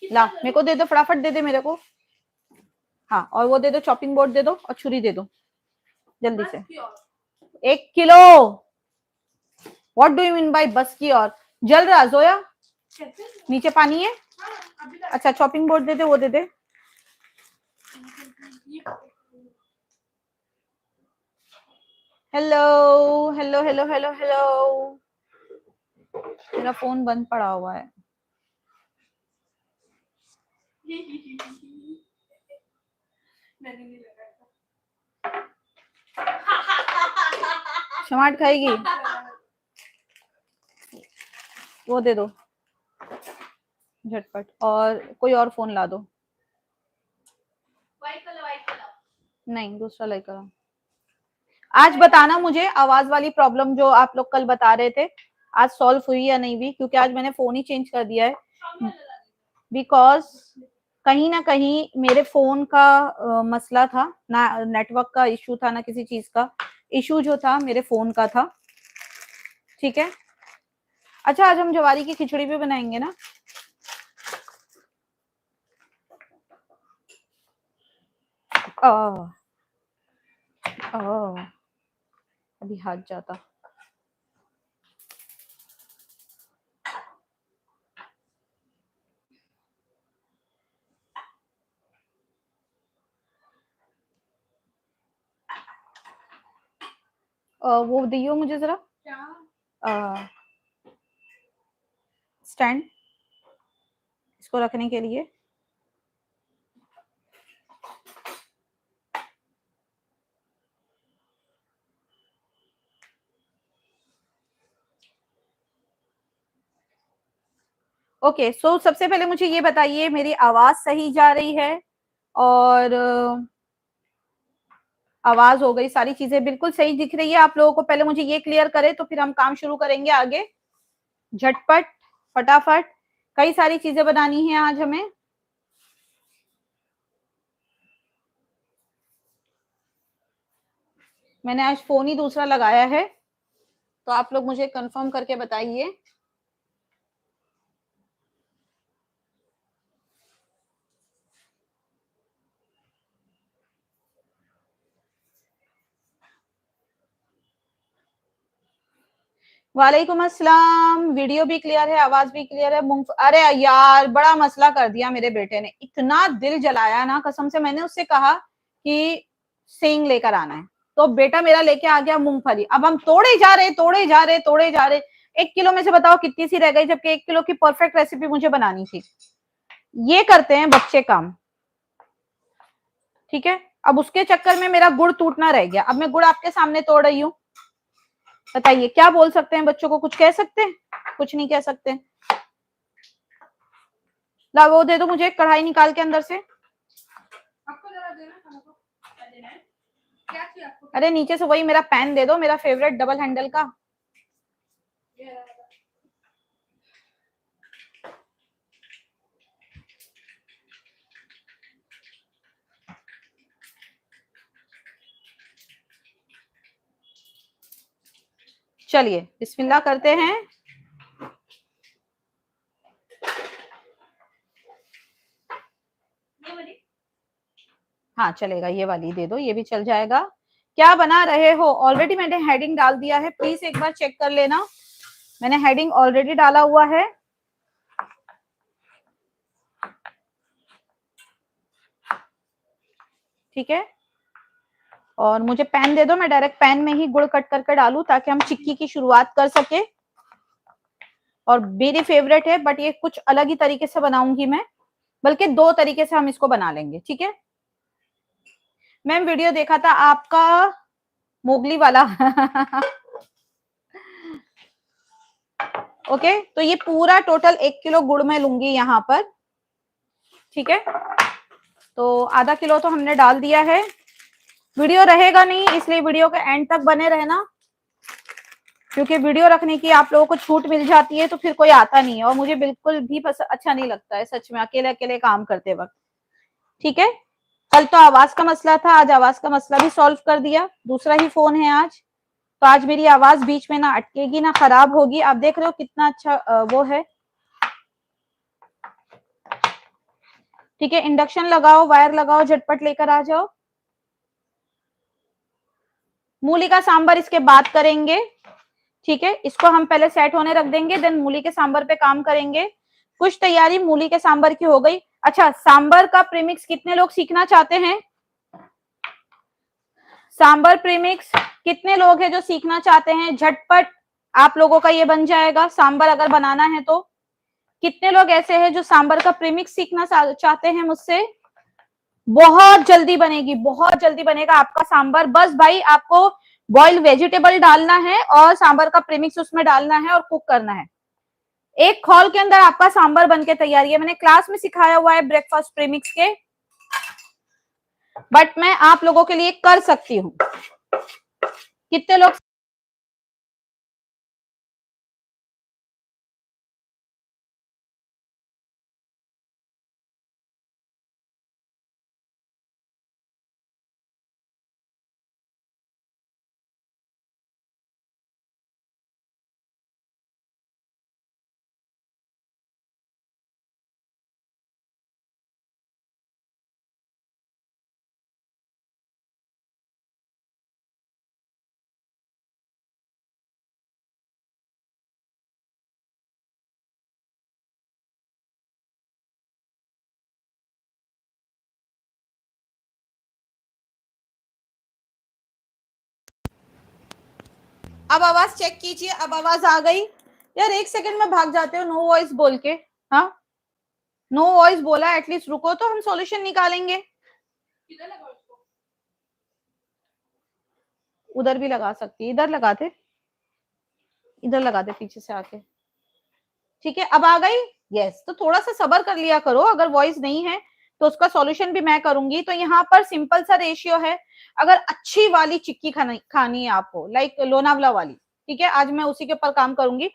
ला मेरे को दे दो, फटाफट दे दे मेरे को। हाँ, और वो दे दो, चॉपिंग बोर्ड दे दो और छुरी दे दो जल्दी से। 1 kilo. What do you mean by बस की और? जल रहा जोया, नीचे पानी है। अच्छा, चॉपिंग बोर्ड दे दे, वो दे दे। Hello hello hello hello hello, मेरा फोन बंद पड़ा हुआ है। टमाट खाएगी, वो दे दो झटपट, और कोई और फोन ला दो। वाइट कलर नहीं, दूसरा लेकर आओ। आज बताना मुझे आवाज वाली प्रॉब्लम जो आप लोग कल बता रहे थे, आज सॉल्व हुई या नहीं भी, क्योंकि आज मैंने फोन ही चेंज कर दिया है। बिकॉज कहीं ना कहीं मेरे फोन का मसला था ना, नेटवर्क का इशू था ना, किसी चीज का इशू जो था मेरे फोन का था। ठीक है। अच्छा, आज हम ज्वारी की खिचड़ी भी बनाएंगे ना। अभी हाथ जाता। वो दियो मुझे जरा, स्टैंड इसको रखने के लिए। ओके, सो सबसे पहले मुझे ये बताइए, मेरी आवाज सही जा रही है? और आवाज हो गई, सारी चीजें बिल्कुल सही दिख रही है आप लोगों को? पहले मुझे ये क्लियर करें तो फिर हम काम शुरू करेंगे आगे, झटपट फटाफट। कई सारी चीजें बनानी है आज हमें। मैंने आज फोन ही दूसरा लगाया है, तो आप लोग मुझे कंफर्म करके बताइए। वालेकुम अस्सलाम। वीडियो भी क्लियर है, आवाज भी क्लियर है। अरे यार, बड़ा मसला कर दिया मेरे बेटे ने, इतना दिल जलाया ना कसम से। मैंने उससे कहा कि सेंग लेकर आना है, तो बेटा मेरा लेके आ गया मूंगफली। अब हम तोड़े जा रहे तोड़े जा रहे तोड़े जा रहे। 1 किलो में से बताओ कितनी सी रह गई, जबकि 1 किलो की परफेक्ट रेसिपी मुझे बनानी थी। ये करते हैं बच्चे काम। ठीक है। अब उसके चक्कर में मेरा गुड़ टूटना रह गया। अब मैं गुड़ आपके सामने तोड़ रही हूँ, बताइए क्या बोल सकते हैं? बच्चों को कुछ कह सकते हैं? कुछ नहीं कह सकते। ला वो दे दो मुझे, कढ़ाई निकाल के अंदर से। आपको जरा देना खाना को, क्या देना है? क्या चाहिए आपको? अरे नीचे से वही मेरा पैन दे दो, मेरा फेवरेट डबल हैंडल का। चलिए बिस्मिल्लाह करते हैं। हाँ चलेगा, ये वाली दे दो, ये भी चल जाएगा। क्या बना रहे हो? ऑलरेडी मैंने हेडिंग डाल दिया है, प्लीज एक बार चेक कर लेना। मैंने हेडिंग ऑलरेडी डाला हुआ है। ठीक है। और मुझे पैन दे दो, मैं डायरेक्ट पैन में ही गुड़ कट करके डालूं, ताकि हम चिक्की की शुरुआत कर सके। और मेरी फेवरेट है, बट ये कुछ अलग ही तरीके से बनाऊंगी मैं, बल्कि 2 तरीके से हम इसको बना लेंगे। ठीक है। मैम वीडियो देखा था आपका, मोगली वाला। ओके, तो ये पूरा टोटल 1 किलो गुड़ मैं लूंगी यहाँ पर। ठीक है। तो आधा किलो तो हमने डाल दिया है। वीडियो रहेगा नहीं, इसलिए वीडियो के एंड तक बने रहना, क्योंकि वीडियो रखने की आप लोगों को छूट मिल जाती है तो फिर कोई आता नहीं है, और मुझे बिल्कुल भी अच्छा नहीं लगता है सच में, अकेले अकेले काम करते वक्त। ठीक है। कल तो आवाज का मसला था, आज आवाज का मसला भी सॉल्व कर दिया। दूसरा ही फोन है आज, तो आज मेरी आवाज बीच में ना अटकेगी ना खराब होगी। आप देख रहे हो कितना अच्छा वो है। ठीक है, इंडक्शन लगाओ, वायर लगाओ, झटपट लेकर आ जाओ। मूली का सांबर इसके बाद करेंगे, ठीक है, इसको हम पहले सेट होने रख देंगे, देन मूली के सांबर पे काम करेंगे। कुछ तैयारी मूली के सांबर की हो गई। अच्छा, सांबर का प्रीमिक्स कितने लोग सीखना चाहते हैं? सांबर प्रीमिक्स कितने लोग हैं जो सीखना चाहते हैं? झटपट आप लोगों का ये बन जाएगा सांबर अगर बनाना है तो। कितने लोग ऐसे हैं जो सांबर का प्रीमिक्स सीखना चाहते हैं मुझसे? बहुत जल्दी बनेगी, बहुत जल्दी बनेगा आपका सांबर। बस भाई आपको बॉइल्ड वेजिटेबल डालना है और सांबर का प्रीमिक्स उसमें डालना है और कुक करना है। एक खौल के अंदर आपका सांबर बनके तैयार है। मैंने क्लास में सिखाया हुआ है ब्रेकफास्ट प्रीमिक्स के, बट मैं आप लोगों के लिए कर सकती हूँ। कितने लोग अब आवाज चेक कीजिए, अब आवाज आ गई? यार एक सेकंड में भाग जाते हो नो वॉइस बोल के। हाँ, नो वॉइस बोला, एटलीस्ट रुको तो हम सॉल्यूशन निकालेंगे। उधर भी लगा सकती है, इधर लगाते, इधर लगाते पीछे से आके। ठीक है, अब आ गई? यस, तो थोड़ा सा सबर कर लिया करो, अगर वॉइस नहीं है तो उसका सॉल्यूशन भी मैं करूंगी। तो यहाँ पर सिंपल सा रेशियो है। अगर अच्छी वाली चिक्की खानी है आपको, लाइक लोनावला वाली, ठीक है, आज मैं उसी के ऊपर काम करूंगी।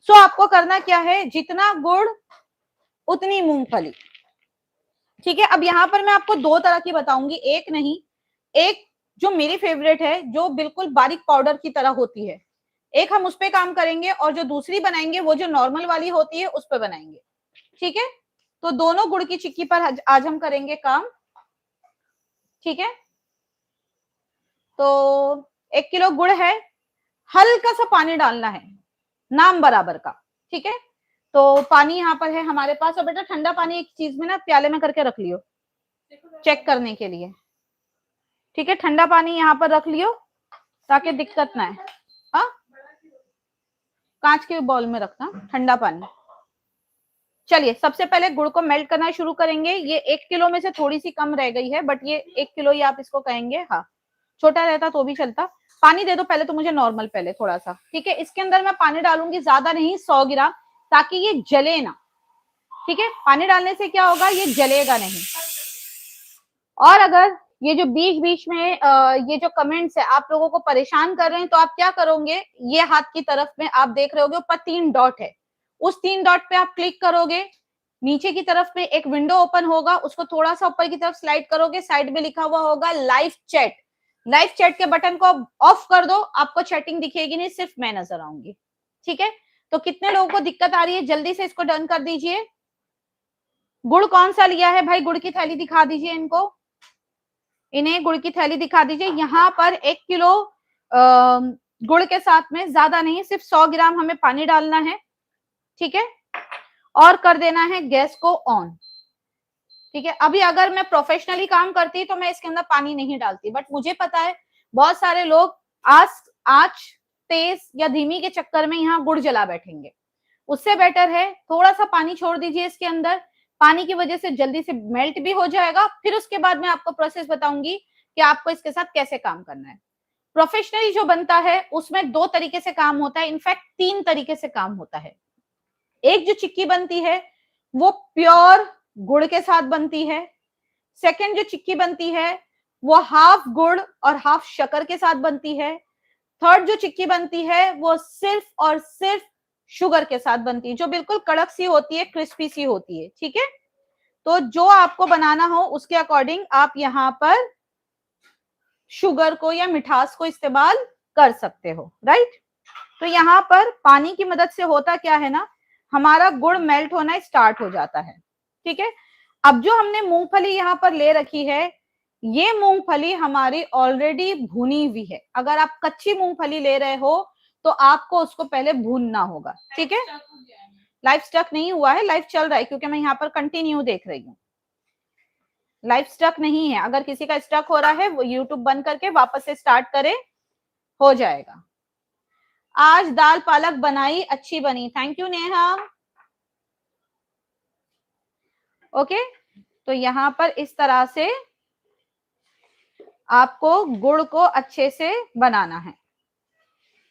सो आपको करना क्या है, जितना गुड़ उतनी मूंगफली। ठीक है, अब यहाँ पर मैं आपको दो तरह की बताऊंगी, एक नहीं, एक जो मेरी फेवरेट है, जो बिल्कुल बारीक पाउडर की तरह होती है, एक हम उस पे काम करेंगे, और जो दूसरी बनाएंगे वो जो नॉर्मल वाली होती है उस पे बनाएंगे। ठीक है, तो दोनों गुड़ की चिक्की पर आज हम करेंगे काम। ठीक है, तो 1 किलो गुड़ है, हल्का सा पानी डालना है, नाम बराबर का। ठीक है, तो पानी यहाँ पर है हमारे पास। और बेटा ठंडा पानी एक चीज में ना प्याले में करके रख लियो चेक करने के लिए। ठीक है, ठंडा पानी यहाँ पर रख लियो ताकि दिक्कत ना है। हाँ, कांच के बॉल में रखना ठंडा पानी। चलिए, सबसे पहले गुड़ को मेल्ट करना शुरू करेंगे। ये 1 किलो में से थोड़ी सी कम रह गई है, बट ये 1 किलो ही आप इसको कहेंगे। हाँ, छोटा रहता तो भी चलता। पानी दे दो पहले तो मुझे, नॉर्मल पहले थोड़ा सा। ठीक है, इसके अंदर मैं पानी डालूंगी, ज्यादा नहीं, 100 ग्राम, ताकि ये जले ना। ठीक है, पानी डालने से क्या होगा, ये जलेगा नहीं। और अगर ये जो बीच बीच में ये जो कमेंट्स है आप लोगों को परेशान कर रहे हैं, तो आप क्या करोगे, ये हाथ की तरफ में आप देख रहे होगे ऊपर 3 डॉट है, उस 3 डॉट पे आप क्लिक करोगे, नीचे की तरफ में एक विंडो ओपन होगा, उसको थोड़ा सा ऊपर की तरफ स्लाइड करोगे, साइड में लिखा हुआ होगा लाइव चैट। लाइव चैट के बटन को ऑफ कर दो, आपको चैटिंग दिखेगी नहीं, सिर्फ मैं नजर आऊंगी। ठीक है, तो कितने लोगों को दिक्कत आ रही है, जल्दी से इसको डन कर दीजिए। गुड़ कौन सा लिया है भाई, गुड़ की थैली दिखा दीजिए इनको, इन्हें गुड़ की थैली दिखा दीजिए। यहाँ पर 1 किलो गुड़ के साथ में ज्यादा नहीं, सिर्फ 100 ग्राम हमें पानी डालना है। ठीक है, और कर देना है गैस को ऑन। ठीक है, अभी अगर मैं प्रोफेशनली काम करती तो मैं इसके अंदर पानी नहीं डालती, बट मुझे पता है बहुत सारे लोग आँच तेज या धीमी के चक्कर में यहाँ गुड़ जला बैठेंगे। उससे बेटर है थोड़ा सा पानी छोड़ दीजिए इसके अंदर, पानी की वजह से जल्दी से मेल्ट भी हो जाएगा। फिर उसके बाद मैं आपको प्रोसेस बताऊंगी कि आपको इसके साथ कैसे काम करना है। प्रोफेशनली जो बनता है उसमें 2 तरीके से काम होता है, इनफैक्ट 3 तरीके से काम होता है। एक जो चिक्की बनती है वो प्योर गुड़ के साथ बनती है। सेकंड जो चिक्की बनती है वो हाफ गुड़ और हाफ शक्कर के साथ बनती है। थर्ड जो चिक्की बनती है वो सिर्फ और सिर्फ शुगर के साथ बनती है, जो बिल्कुल कड़क सी होती है, क्रिस्पी सी होती है। ठीक है, तो जो आपको बनाना हो उसके अकॉर्डिंग आप यहाँ पर शुगर को या मिठास को इस्तेमाल कर सकते हो, राइट। तो यहाँ पर पानी की मदद से होता क्या है ना, हमारा गुड़ मेल्ट होना स्टार्ट हो जाता है। ठीक है, अब जो हमने मूंगफली यहाँ पर ले रखी है, ये मूंगफली हमारी ऑलरेडी भुनी हुई है। अगर आप कच्ची मूंगफली ले रहे हो तो आपको उसको पहले भूनना होगा, ठीक है। लाइव स्टक नहीं हुआ है, लाइव चल रहा है, क्योंकि मैं यहाँ पर कंटिन्यू देख रही हूँ। लाइव स्टक नहीं है। अगर किसी का स्टक हो रहा है वो यूट्यूब बंद करके वापस से स्टार्ट करे, हो जाएगा। आज दाल पालक बनाई, अच्छी बनी, थैंक यू नेहा। ओके, तो यहाँ पर इस तरह से आपको गुड़ को अच्छे से बनाना है,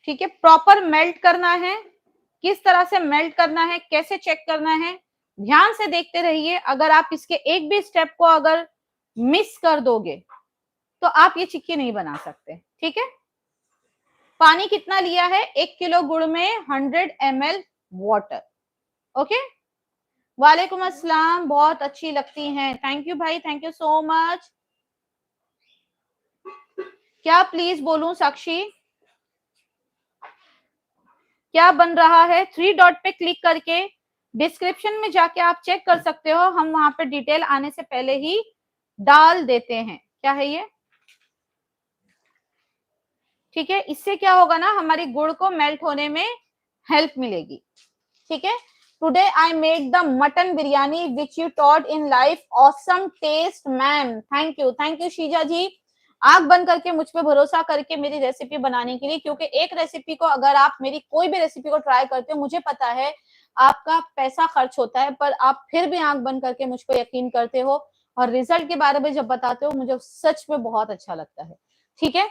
ठीक है। प्रॉपर मेल्ट करना है। किस तरह से मेल्ट करना है, कैसे चेक करना है, ध्यान से देखते रहिए। अगर आप इसके एक भी स्टेप को अगर मिस कर दोगे तो आप ये चिक्की नहीं बना सकते, ठीक है। पानी कितना लिया है, 1 किलो गुड़ में 100 ml वाटर। ओके, वालेकुम अस्सलाम, बहुत अच्छी लगती हैं, थैंक यू भाई, थैंक यू सो मच। क्या प्लीज बोलूं साक्षी, क्या बन रहा है? 3 डॉट पे क्लिक करके डिस्क्रिप्शन में जाके आप चेक कर सकते हो, हम वहां पे डिटेल आने से पहले ही डाल देते हैं। क्या है ये, ठीक है। इससे क्या होगा ना, हमारी गुड़ को मेल्ट होने में हेल्प मिलेगी, ठीक है। Today I made the mutton biryani which you taught in life, awesome taste ma'am, thank you Sheeja ji. आंख बंद करके मुझ पे भरोसा करके मेरी रेसिपी बनाने के लिए, क्योंकि एक रेसिपी को अगर आप मेरी कोई भी रेसिपी को ट्राई करते हो, मुझे पता है आपका पैसा खर्च होता है, पर आप फिर भी आंख बंद करके मुझ पर यकीन करते हो और रिजल्ट के बारे में जब बताते हो मुझे सच में बहुत अच्छा लगता है, ठीक है।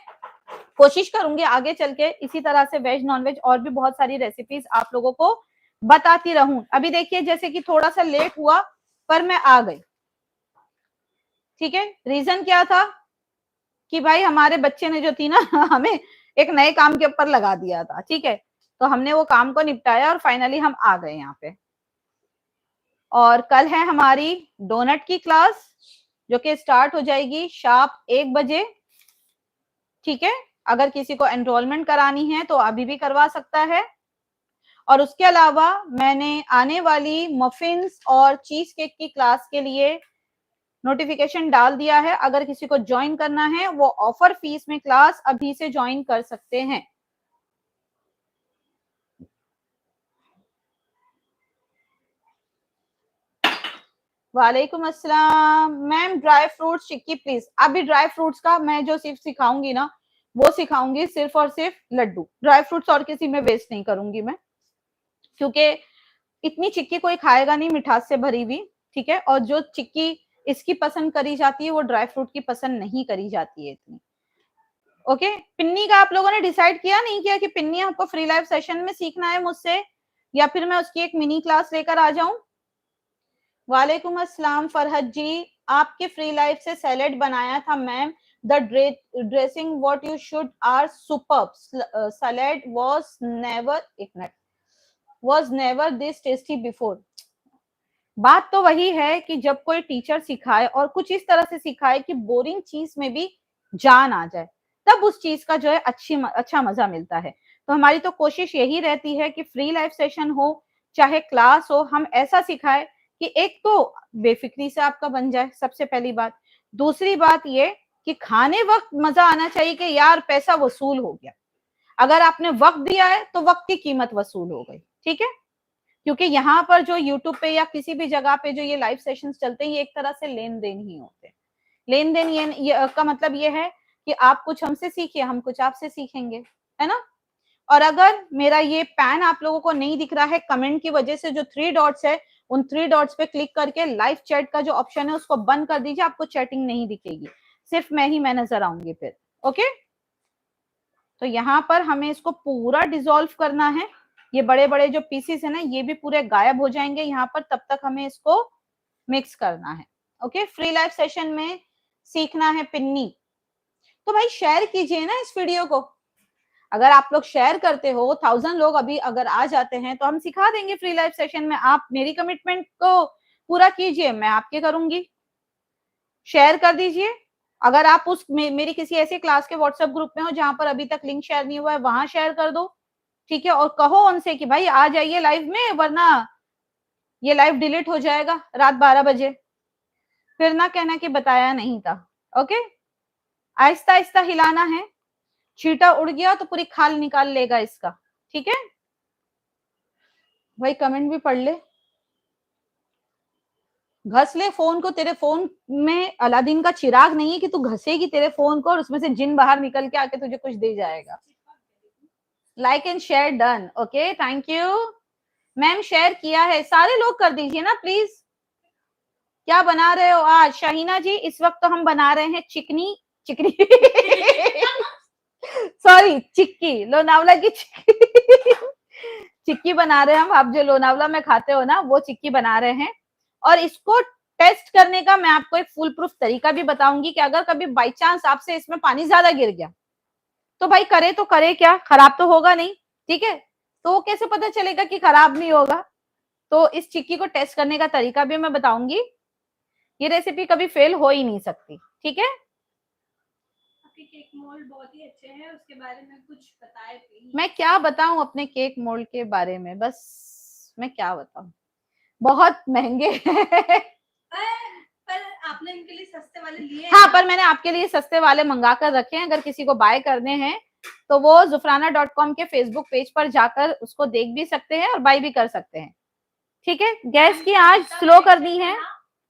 कोशिश करूंगी आगे चल के इसी तरह से वेज नॉन वेज और भी बहुत सारी रेसिपीज आप लोगों को बताती रहूं। अभी देखिए जैसे कि थोड़ा सा लेट हुआ पर मैं आ गई, ठीक है। रीजन क्या था कि भाई हमारे बच्चे ने जो थी ना हमें एक नए काम के ऊपर लगा दिया था, ठीक है। तो हमने वो काम को निपटाया और फाइनली हम आ गए यहाँ पे। और कल है हमारी डोनट की क्लास जो कि स्टार्ट हो जाएगी शार्प 1 बजे, ठीक है। अगर किसी को एनरोलमेंट करानी है तो अभी भी करवा सकता है। और उसके अलावा मैंने आने वाली मफिन्स और चीज केक की क्लास के लिए नोटिफिकेशन डाल दिया है। अगर किसी को ज्वाइन करना है वो ऑफर फीस में क्लास अभी से ज्वाइन कर सकते हैं। वालेकुम अस्सलाम ma'am, dry fruits chikki please. अभी ड्राई फ्रूट्स का मैं जो सिर्फ सिखाऊंगी ना वो सिखाऊंगी सिर्फ और सिर्फ लड्डू, ड्राई फ्रूट्स और किसी में वेस्ट नहीं करूंगी मैं, क्योंकि इतनी चिक्की कोई खाएगा नहीं मिठास से भरी हुई, ठीक है। और जो चिक्की इसकी पसंद करी जाती है वो ड्राई फ्रूट की पसंद नहीं करी जाती है इतनी। ओके, पिन्नी का आप लोगों ने डिसाइड किया नहीं किया कि पिन्नी आपको फ्री लाइव सेशन में सीखना है मुझसे या फिर मैं उसकी एक मिनी क्लास लेकर आ जाऊं? वालेकुम अस्सलाम फरहत जी, आपके फ्री लाइव से सैलेड बनाया था ma'am, the dressing what you should are superb, salad was never, एक minute, was never this tasty before. बात तो वही है कि जब कोई टीचर सिखाए और कुछ इस तरह से सिखाए कि बोरिंग चीज में भी जान आ जाए, तब उस चीज का जो है अच्छा मजा मिलता है। तो हमारी तो कोशिश यही रहती है कि फ्री लाइव सेशन हो चाहे क्लास हो, हम ऐसा सिखाए कि एक तो बेफिक्री से आपका बन जाए, सबसे पहली बात। दूसरी बात ये कि खाने वक्त मजा आना चाहिए कि यार पैसा वसूल हो गया। अगर आपने वक्त दिया है तो वक्त की कीमत वसूल हो गई, ठीक है। क्योंकि यहाँ पर जो यूट्यूब पे या किसी भी जगह पे जो ये लाइव सेशंस चलते हैं ये एक तरह से लेन देन ही होते हैं। लेन देन ये का मतलब ये है कि आप कुछ हमसे सीखिए, हम कुछ आपसे सीखेंगे, है ना। और अगर मेरा ये पैन आप लोगों को नहीं दिख रहा है कमेंट की वजह से, जो 3 डॉट्स है उन 3 डॉट्स पे क्लिक करके लाइव चैट का जो ऑप्शन है उसको बंद कर दीजिए, आपको चैटिंग नहीं दिखेगी, सिर्फ मैं नजर आऊंगी फिर। ओके, तो यहाँ पर हमें इसको पूरा डिसॉल्व करना है। ये बड़े बड़े जो पीसेस है ना ये भी पूरे गायब हो जाएंगे यहाँ पर, तब तक हमें इसको मिक्स करना है। ओके, फ्री लाइव सेशन में सीखना है पिन्नी, तो भाई शेयर कीजिए ना इस वीडियो को। अगर आप लोग शेयर करते हो 1000 लोग अभी अगर आ जाते हैं तो हम सिखा देंगे फ्री लाइव सेशन में। आप मेरी कमिटमेंट को पूरा कीजिए, मैं आपके करूंगी। शेयर कर दीजिए। अगर आप उस मेरी किसी ऐसे क्लास के व्हाट्सएप ग्रुप में हो जहां पर अभी तक लिंक शेयर नहीं हुआ है वहां शेयर कर दो, ठीक है। और कहो उनसे कि भाई आ जाइए लाइव में, वरना ये लाइव डिलीट हो जाएगा रात 12 बजे। फिर ना कहना कि बताया नहीं था। ओके, आहिस्ता आहिस्ता हिलाना है। छींटा उड़ गया तो पूरी खाल निकाल लेगा इसका। ठीक है भाई, कमेंट भी पढ़ ले। घस ले फोन को, तेरे फोन में अलादीन का चिराग नहीं है कि तू घसेगी तेरे फोन को और उसमें से जिन बाहर निकल के आके तुझे कुछ दे जाएगा। Like and share done. Okay, thank you ma'am, share किया है, सारे लोग कर दीजिए ना प्लीज। क्या बना रहे हो आज शाहीना जी? इस वक्त तो हम बना रहे हैं चिकनी चिकनी सॉरी चिक्की, लोनावला की चिक्की चिक्की बना रहे हैं हम। आप जो लोनावला में खाते हो ना, वो चिक्की बना रहे हैं। और इसको टेस्ट करने का मैं आपको एक फुल प्रूफ तरीका भी बताऊंगी कि अगर कभी बाई चांस आपसे इसमें पानी ज्यादा गिर गया तो भाई करे तो करे क्या, खराब तो होगा नहीं। ठीक है, तो कैसे पता चलेगा कि खराब नहीं होगा? तो इस चिक्की को टेस्ट करने का तरीका भी मैं बताऊंगी। ये रेसिपी कभी फेल हो ही नहीं सकती। ठीक है, आपके केक मोल्ड बहुत ही अच्छे हैं, उसके बारे में कुछ बताए प्लीज। मैं क्या बताऊं अपने केक मोल्ड के बारे में, बस मैं क्या बताऊं, बहुत महंगे हैं पर आपने इनके लिए सस्ते वाले लिए हैं? हाँ, पर मैंने आपके लिए सस्ते वाले मंगा कर रखे हैं। अगर किसी को बाय करने हैं तो वो जुफराना.com के फेसबुक पेज पर जाकर उसको देख भी सकते हैं और बाय भी कर सकते हैं। ठीक है, गैस की आज स्लो कर दी है।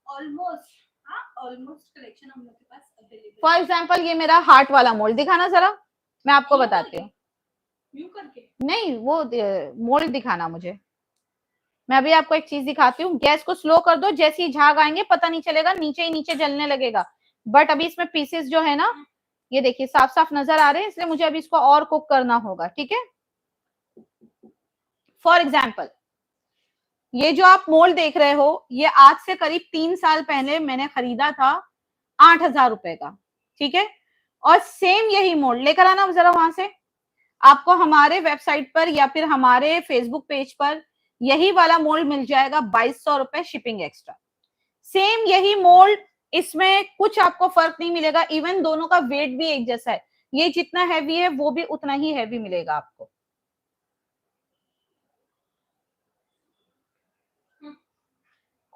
ऑलमोस्ट कलेक्शन हम लोग के पास अवेलेबल। फॉर एग्जाम्पल ये मेरा हार्ट वाला मोल्ड दिखाना जरा, मैं आपको बताती हूँ। नहीं, वो मोल्ड दिखाना मुझे। मैं अभी आपको एक चीज दिखाती हूँ। गैस को स्लो कर दो, जैसे ही झाग आएंगे पता नहीं चलेगा, नीचे ही नीचे जलने लगेगा। बट अभी इसमें पीसेस जो है ना, ये देखिए साफ साफ नजर आ रहे हैं, इसलिए मुझे अभी इसको और कुक करना होगा। ठीक है, फॉर एग्जाम्पल ये जो आप मोल्ड देख रहे हो, ये आज से करीब 3 साल पहले मैंने खरीदा था 8,000 रुपए का। ठीक है, और सेम यही मोल्ड लेकर आना जरा वहां से, आपको हमारे वेबसाइट पर या फिर हमारे फेसबुक पेज पर यही वाला मोल्ड मिल जाएगा 2,200 रुपए शिपिंग एक्स्ट्रा। सेम यही मोल्ड, इसमें कुछ आपको फर्क नहीं मिलेगा। इवन दोनों का वेट भी एक जैसा है, ये जितना हैवी है वो भी उतना ही हैवी मिलेगा आपको।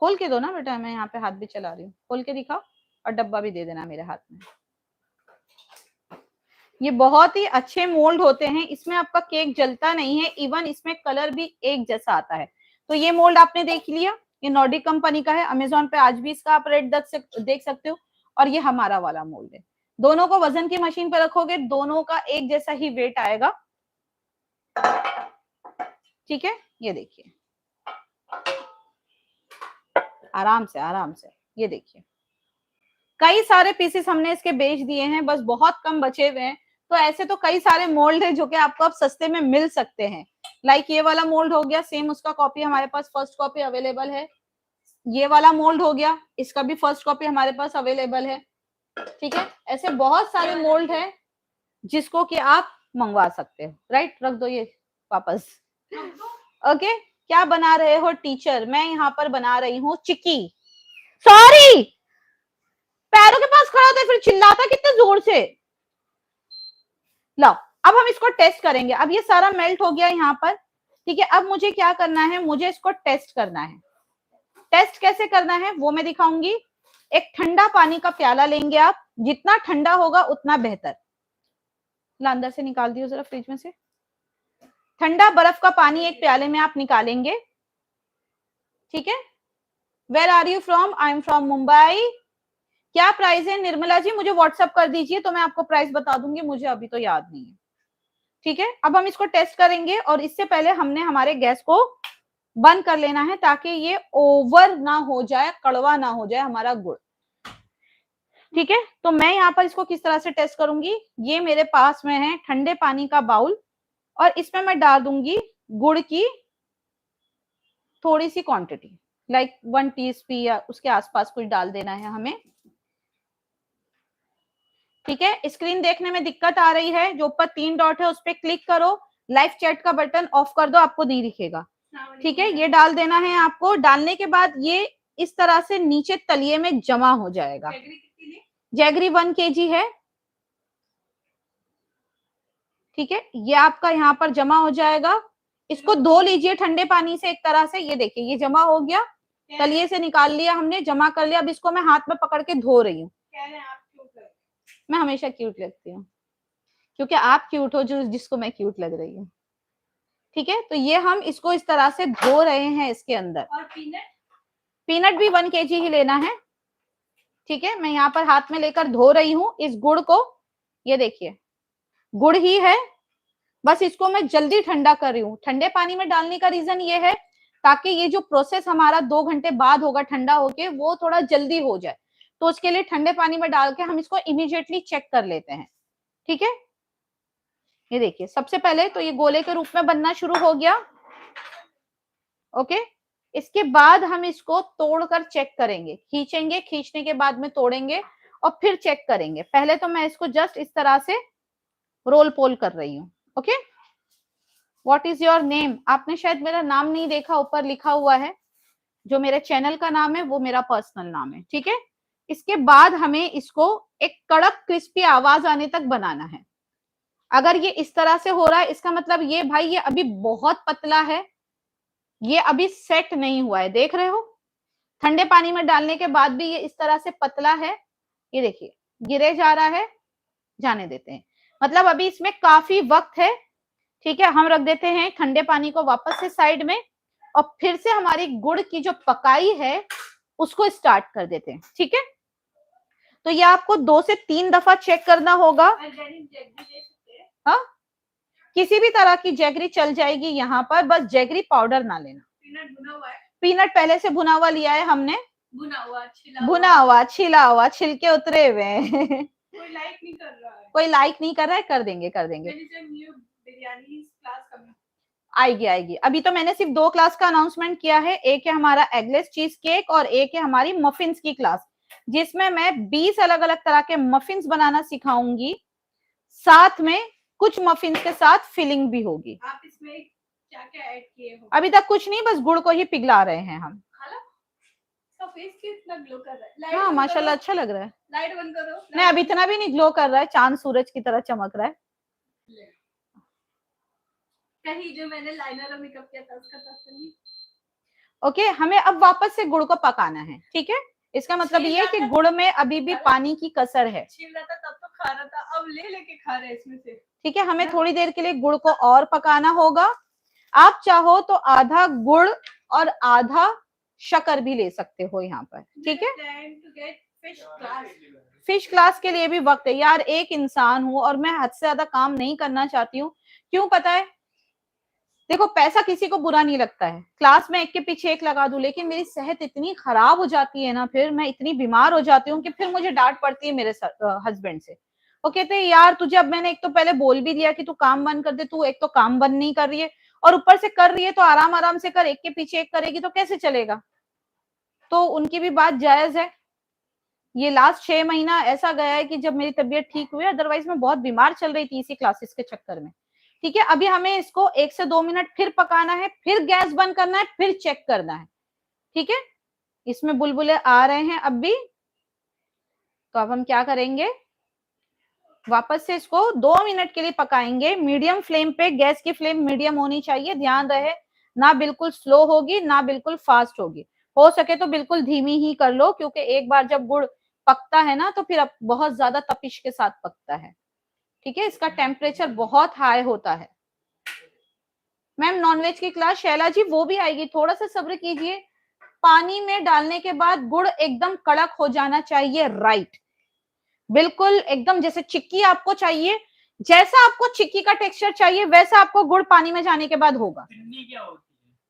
खोल के दो ना बेटा, मैं यहाँ पे हाथ भी चला रही हूँ, खोल के दिखाओ और डब्बा भी दे देना मेरे हाथ में। ये बहुत ही अच्छे मोल्ड होते हैं, इसमें आपका केक जलता नहीं है, इवन इसमें कलर भी एक जैसा आता है। तो ये मोल्ड आपने देख लिया, ये नॉर्डिक कंपनी का है, अमेजोन पे आज भी इसका आप रेट देख सकते हो। और ये हमारा वाला मोल्ड है। दोनों को वजन की मशीन पे रखोगे, दोनों का एक जैसा ही वेट आएगा। ठीक है, ये देखिए आराम से आराम से, ये देखिए कई सारे पीसेस हमने इसके बेच दिए हैं, बस बहुत कम बचे हुए हैं। तो ऐसे तो कई सारे मोल्ड है जो कि आपको अब सस्ते में मिल सकते हैं। लाइक ये वाला मोल्ड हो गया, सेम उसका कॉपी हमारे पास फर्स्ट कॉपी अवेलेबल है। ये वाला मोल्ड हो गया, इसका भी फर्स्ट कॉपी हमारे पास अवेलेबल है। ठीक है, ऐसे बहुत सारे मोल्ड है जिसको कि आप मंगवा सकते हो। राइट, रख दो ये वापस। ओके, क्या बना रहे हो टीचर? मैं यहाँ पर बना रही हूँ चिक्की। सॉरी, पैरों के पास खड़ा था फिर चिल्लाता कितने जोर से। लो, अब हम इसको टेस्ट करेंगे। अब ये सारा मेल्ट हो गया यहाँ पर। ठीक है, अब मुझे क्या करना है, मुझे इसको टेस्ट करना है। टेस्ट कैसे करना है वो मैं दिखाऊंगी। एक ठंडा पानी का प्याला लेंगे आप, जितना ठंडा होगा उतना बेहतर। ला अंदर से निकाल दियो जरा फ्रिज में से। ठंडा बर्फ का पानी एक प्याले में आप निकालेंगे। ठीक है, where are you from? I am from Mumbai. क्या प्राइस है निर्मला जी? मुझे व्हाट्सएप कर दीजिए तो मैं आपको प्राइस बता दूंगी, मुझे अभी तो याद नहीं है। ठीक है, अब हम इसको टेस्ट करेंगे और इससे पहले हमने हमारे गैस को बंद कर लेना है ताकि ये ओवर ना हो जाए, कड़वा ना हो जाए हमारा गुड़। ठीक है, तो मैं यहाँ पर इसको किस तरह से टेस्ट करूंगी, ये मेरे पास में है ठंडे पानी का बाउल और इसमें मैं डाल दूंगी गुड़ की थोड़ी सी क्वांटिटी, लाइक 1 टीस्पून या उसके आसपास कुछ डाल देना है हमें। ठीक है, स्क्रीन देखने में दिक्कत आ रही है, जो ऊपर 3 डॉट है उस पर क्लिक करो, लाइव चैट का बटन ऑफ कर दो, आपको नहीं दिखेगा। ठीक है, ये डाल देना है आपको। डालने के बाद ये इस तरह से नीचे तलिए में जमा हो जाएगा। जैगरी 1 kg है। ठीक है, ये आपका यहाँ पर जमा हो जाएगा। इसको धो लीजिए ठंडे पानी से एक तरह से। ये देखिए ये जमा हो गया। तलिए से निकाल लिया हमने, जमा कर लिया। अब इसको मैं हाथ में पकड़ के धो रही हूँ। कह रहे हैं आप क्यूट लग रहे हैं। मैं हमेशा क्यूट लगती हूँ क्योंकि आप क्यूट हो जो जिसको मैं क्यूट लग रही हूँ। ठीक है, तो ये हम इसको इस तरह से धो रहे हैं इसके अंदर। और पीनट भी 1 kg ही लेना है। ठीक है, मैं यहाँ पर हाथ में लेकर धो रही हूँ इस गुड़ को। ये देखिए गुड़ ही है, बस इसको मैं जल्दी ठंडा कर रही हूँ। ठंडे पानी में डालने का रीजन ये है ताकि ये जो प्रोसेस हमारा 2 घंटे बाद होगा ठंडा होके, वो थोड़ा जल्दी हो जाए। तो उसके लिए ठंडे पानी में डाल के हम इसको इमीडिएटली चेक कर लेते हैं। ठीक है, ये देखिए सबसे पहले तो ये गोले के रूप में बनना शुरू हो गया। ओके, इसके बाद हम इसको तोड़कर चेक करेंगे, खींचेंगे, खींचने के बाद में तोड़ेंगे और फिर चेक करेंगे। पहले तो मैं इसको जस्ट इस तरह से रोल पोल कर रही हूँ। Okay, what is your name? आपने शायद मेरा नाम नहीं देखा, ऊपर लिखा हुआ है। जो मेरे चैनल का नाम है वो मेरा पर्सनल नाम है। ठीक है, इसके बाद हमें इसको एक कड़क क्रिस्पी आवाज आने तक बनाना है। अगर ये इस तरह से हो रहा है इसका मतलब ये भाई ये अभी बहुत पतला है, ये अभी सेट नहीं हुआ है। देख रहे हो, ठंडे पानी में डालने के बाद भी ये इस तरह से पतला है। ये देखिए गिरे जा रहा है, जाने देते हैं, मतलब अभी इसमें काफी वक्त है। ठीक है, हम रख देते हैं ठंडे पानी को वापस से साइड में और फिर से हमारी गुड़ की जो पकाई है उसको स्टार्ट कर देते हैं। ठीक है, तो ये आपको 2 से 3 दफा चेक करना होगा। हाँ, किसी भी तरह की जैगरी चल जाएगी यहाँ पर, बस जैगरी पाउडर ना लेना। पीनट भुना हुआ है, पीनट पहले से भुना हुआ लिया है हमने, भुना हुआ छिला हुआ, छिलके उतरे हुए हैं। कोई लाइक नहीं कर रहा है, कोई लाइक नहीं कर रहा है, कर देंगे बिरयानी क्लास कमी आएगी आएगी। अभी तो मैंने सिर्फ 2 क्लास का अनाउंसमेंट किया है, एक है हमारा एगलेस चीज केक और एक है हमारी मफिन्स की क्लास, जिसमें मैं 20 अलग अलग तरह के मफिन्स बनाना सिखाऊंगी। साथ में कुछ मफिन्स के साथ फिलिंग भी होगी। आप इसमें क्या क्या ऐड किए हो? अभी तक कुछ नहीं, बस गुड़ को ही पिघला रहे हैं हम। फेस कितना ग्लो कर रहा है। हाँ माशाल्लाह अच्छा लग रहा है। लाइट बंद करो। नहीं अभी इतना भी नहीं ग्लो कर रहा है, चांद सूरज की तरह चमक रहा है। कहीं जो मैंने लाइनर और मेकअप किया था उसका असर नहीं। ओके, हमें अब वापस से गुड़ को पकाना है। ठीक है, इसका मतलब ये कि गुड़ में अभी भी पानी की कसर है। छील रहा था तब तो खा रहा था, अब ले लेके खा रहे इसमें से। ठीक है, हमें थोड़ी देर के लिए गुड़ को और पकाना होगा। आप चाहो तो आधा गुड़ और आधा शक्कर भी ले सकते हो यहाँ पर। ठीक है, फिश क्लास के लिए भी वक्त है यार। एक इंसान हूं और मैं हद से ज्यादा काम नहीं करना चाहती हूँ। क्यों पता है, देखो पैसा किसी को बुरा नहीं लगता है, क्लास में एक के पीछे एक लगा दूं, लेकिन मेरी सेहत इतनी खराब हो जाती है ना, फिर मैं इतनी बीमार हो जाती हूँ कि फिर मुझे डांट पड़ती है मेरे हस्बैंड से। वो कहते हैं यार तुझे अब मैंने एक तो पहले बोल भी दिया कि तू काम बंद कर दे, तू एक तो काम बंद नहीं कर रही है और ऊपर से कर रही है तो आराम आराम से कर, एक के पीछे एक करेगी तो कैसे चलेगा। तो उनकी भी बात जायज है। ये लास्ट 6 महीना ऐसा गया है कि जब मेरी तबीयत ठीक हुई, अदरवाइज मैं बहुत बीमार चल रही थी इसी क्लासेस के चक्कर में। ठीक है, अभी हमें इसको 1 से 2 मिनट फिर पकाना है, फिर गैस बंद करना है, फिर चेक करना है। ठीक है, इसमें बुलबुले आ रहे हैं अब भी, तो अब हम क्या करेंगे, वापस से इसको 2 मिनट के लिए पकाएंगे मीडियम फ्लेम पे। गैस की फ्लेम मीडियम होनी चाहिए, ध्यान रहे, ना बिल्कुल स्लो होगी ना बिल्कुल फास्ट होगी। हो सके तो बिल्कुल धीमी ही कर लो, क्योंकि एक बार जब गुड़ पकता है ना तो फिर बहुत ज्यादा तपिश के साथ पकता है। ठीक है, इसका टेम्परेचर बहुत हाई होता है। मैम नॉनवेज की क्लास शैला जी वो भी आएगी, थोड़ा सा सब्र कीजिए। पानी में डालने के बाद गुड़ एकदम कड़क हो जाना चाहिए, राइट, बिल्कुल एकदम जैसे चिक्की आपको चाहिए, जैसा आपको चिक्की का टेक्सचर चाहिए वैसा आपको गुड़ पानी में जाने के बाद होगा।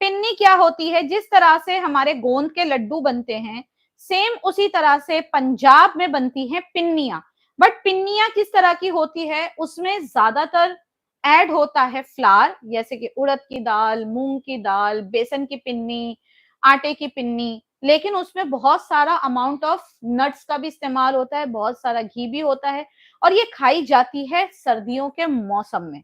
पिन्नी क्या होती है, जिस तरह से हमारे गोंद के लड्डू बनते हैं सेम उसी तरह से पंजाब में बनती है पिन्नियां। बट पिन्नियां किस तरह की होती है, उसमें ज्यादातर ऐड होता है फ्लावर, जैसे कि उड़द की दाल, मूंग की दाल, बेसन की पिन्नी, आटे की पिन्नी, लेकिन उसमें बहुत सारा अमाउंट ऑफ नट्स का भी इस्तेमाल होता है, बहुत सारा घी भी होता है और ये खाई जाती है सर्दियों के मौसम में।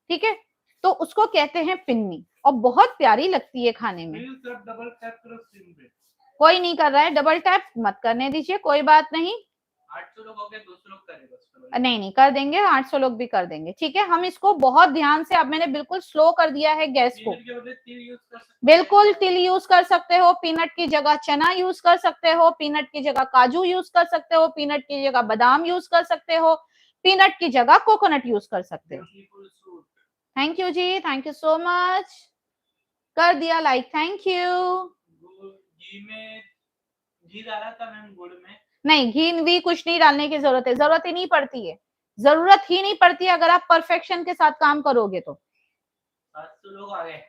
ठीक है, तो उसको कहते हैं पिन्नी और बहुत प्यारी लगती है खाने में। डबल टैप करो स्क्रीन पे। कोई नहीं कर रहा है, डबल टैप मत करने दीजिए, कोई बात नहीं। 800 लोग हो गए, 200 लोग करेंगे उसको। नहीं नहीं कर देंगे, 800 लोग भी कर देंगे। ठीक है, हम इसको बहुत ध्यान से, अब मैंने बिल्कुल स्लो कर दिया है गैस को। पीनट के बदले तिल यूज कर सकते हैं। बिल्कुल तिल यूज कर सकते हो, पीनट की जगह चना यूज कर सकते हो, पीनट की जगह काजू यूज कर सकते हो, पीनट की जगह बादाम यूज कर सकते हो, पीनट की जगह कोकोनट यूज कर सकते हो। Beautiful fruit। थैंक यू जी, थैंक यू सो मच। कर दिया लाइक, थैंक यू। घी में घी डाला था मैम, गुड़ में नहीं, घी भी कुछ नहीं डालने की जरूरत है, जरूरत ही नहीं पड़ती है, जरूरत ही नहीं पड़ती है अगर आप परफेक्शन के साथ काम करोगे तो। 700 लोग आ गए।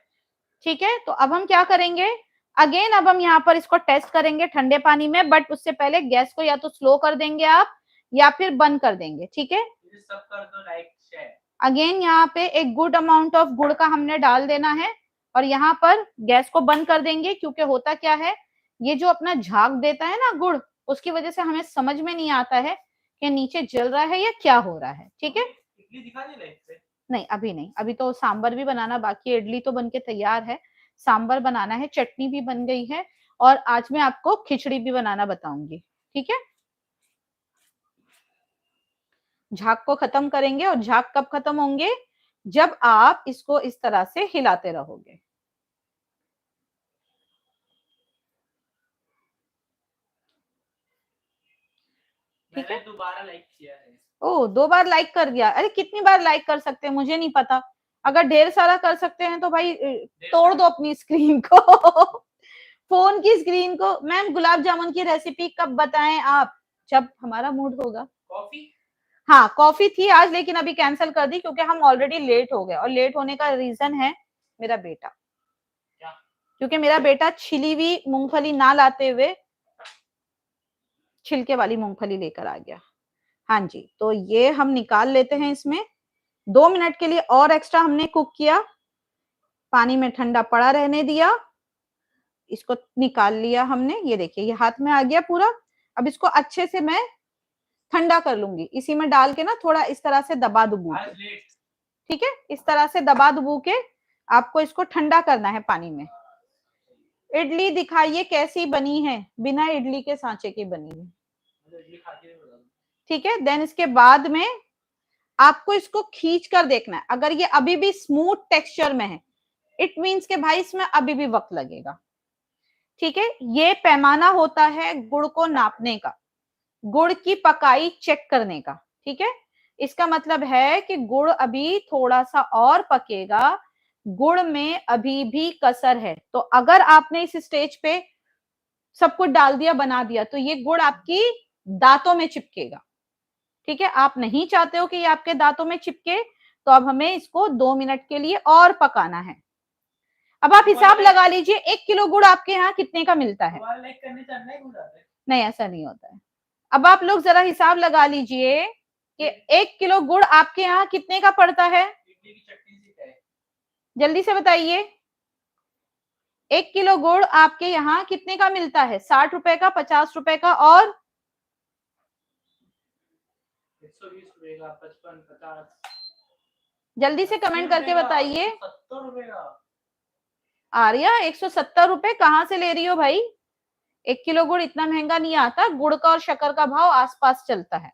ठीक है, तो अब हम क्या करेंगे, अगेन अब हम यहाँ पर इसको टेस्ट करेंगे ठंडे पानी में, बट उससे पहले गैस को या तो स्लो कर देंगे आप या फिर बंद कर देंगे। ठीक है, सब कर दो लाइक शेयर। अगेन यहाँ पे एक गुड अमाउंट ऑफ गुड़ का हमने डाल देना है और यहाँ पर गैस को बंद कर देंगे, क्योंकि होता क्या है, ये जो अपना झाग देता है ना गुड़, उसकी वजह से हमें समझ में नहीं आता है कि नीचे जल रहा है या क्या हो रहा है। ठीक है, इडली दिखा दी लाइक से? नहीं अभी नहीं, अभी तो सांबर भी बनाना बाकी है, इडली तो बनके तैयार है, सांबर बनाना है, चटनी भी बन गई है, और आज मैं आपको खिचड़ी भी बनाना बताऊंगी। ठीक है, झाग को खत्म करेंगे, और झाग कब खत्म होंगे, जब आप इसको इस तरह से हिलाते रहोगे। ठीक है, दोबारा लाइक किया है। ओ 2 बार लाइक कर दिया, अरे कितनी बार लाइक कर सकते हैं मुझे नहीं पता, अगर ढेर सारा कर सकते हैं तो भाई तोड़ दो अपनी स्क्रीन को फोन की स्क्रीन को। मैम गुलाब जामुन की रेसिपी कब बताएं आप, जब हमारा मूड होगा। कॉफी, हाँ कॉफी थी आज, लेकिन अभी कैंसिल कर दी क्योंकि हम ऑलरेडी लेट हो गए, और लेट होने का रीजन है मेरा बेटा, क्योंकि मेरा बेटा छिली हुई मूंगफली ना लाते हुए छिलके वाली मूंगफली लेकर आ गया। हाँ जी, तो ये हम निकाल लेते हैं, इसमें 2 मिनट के लिए और एक्स्ट्रा हमने कुक किया, पानी में ठंडा पड़ा रहने दिया, इसको निकाल लिया हमने, ये देखिए ये हाथ में आ गया पूरा। अब इसको अच्छे से मैं ठंडा कर लूंगी, इसी में डाल के ना थोड़ा इस तरह से दबा दुबू के। ठीक है, इस तरह से दबा दुबू के आपको इसको ठंडा करना है पानी में। इडली दिखाइए कैसी बनी है, बिना इडली के सांचे की बनी है। ठीक है, देन इसके बाद में आपको इसको खींच कर देखना है, अगर ये अभी भी स्मूथ टेक्सचर में है इट मीन्स के भाई इसमें अभी भी वक्त लगेगा। ठीक है, ये पैमाना होता है गुड़ को नापने का, गुड़ की पकाई चेक करने का। ठीक है, इसका मतलब है कि गुड़ अभी थोड़ा सा और पकेगा, गुड़ में अभी भी कसर है, तो अगर आपने इस स्टेज पे सब कुछ डाल दिया बना दिया तो ये गुड़ आपकी दांतों में चिपकेगा। ठीक है, आप नहीं चाहते हो कि ये आपके दांतों में चिपके, तो अब हमें इसको 2 मिनट के लिए और पकाना है। अब आप हिसाब लगा लीजिए 1 किलो गुड़ आपके यहाँ कितने का मिलता है। नहीं ऐसा नहीं होता है, अब आप लोग जरा हिसाब लगा लीजिए कि 1 किलो गुड़ आपके यहाँ कितने का पड़ता है, जल्दी से बताइए। 1 किलो गुड़ आपके यहाँ कितने का मिलता है, 60 रुपए का, 50 रुपए का, और 120 रुपए का, 55, 50, जल्दी से कमेंट करके बताइए। 70 रुपए का। आर्या 170 रुपए कहाँ से ले रही हो भाई, 1 किलो गुड़ इतना महंगा नहीं आता, गुड़ का और शक्कर का भाव आसपास चलता है।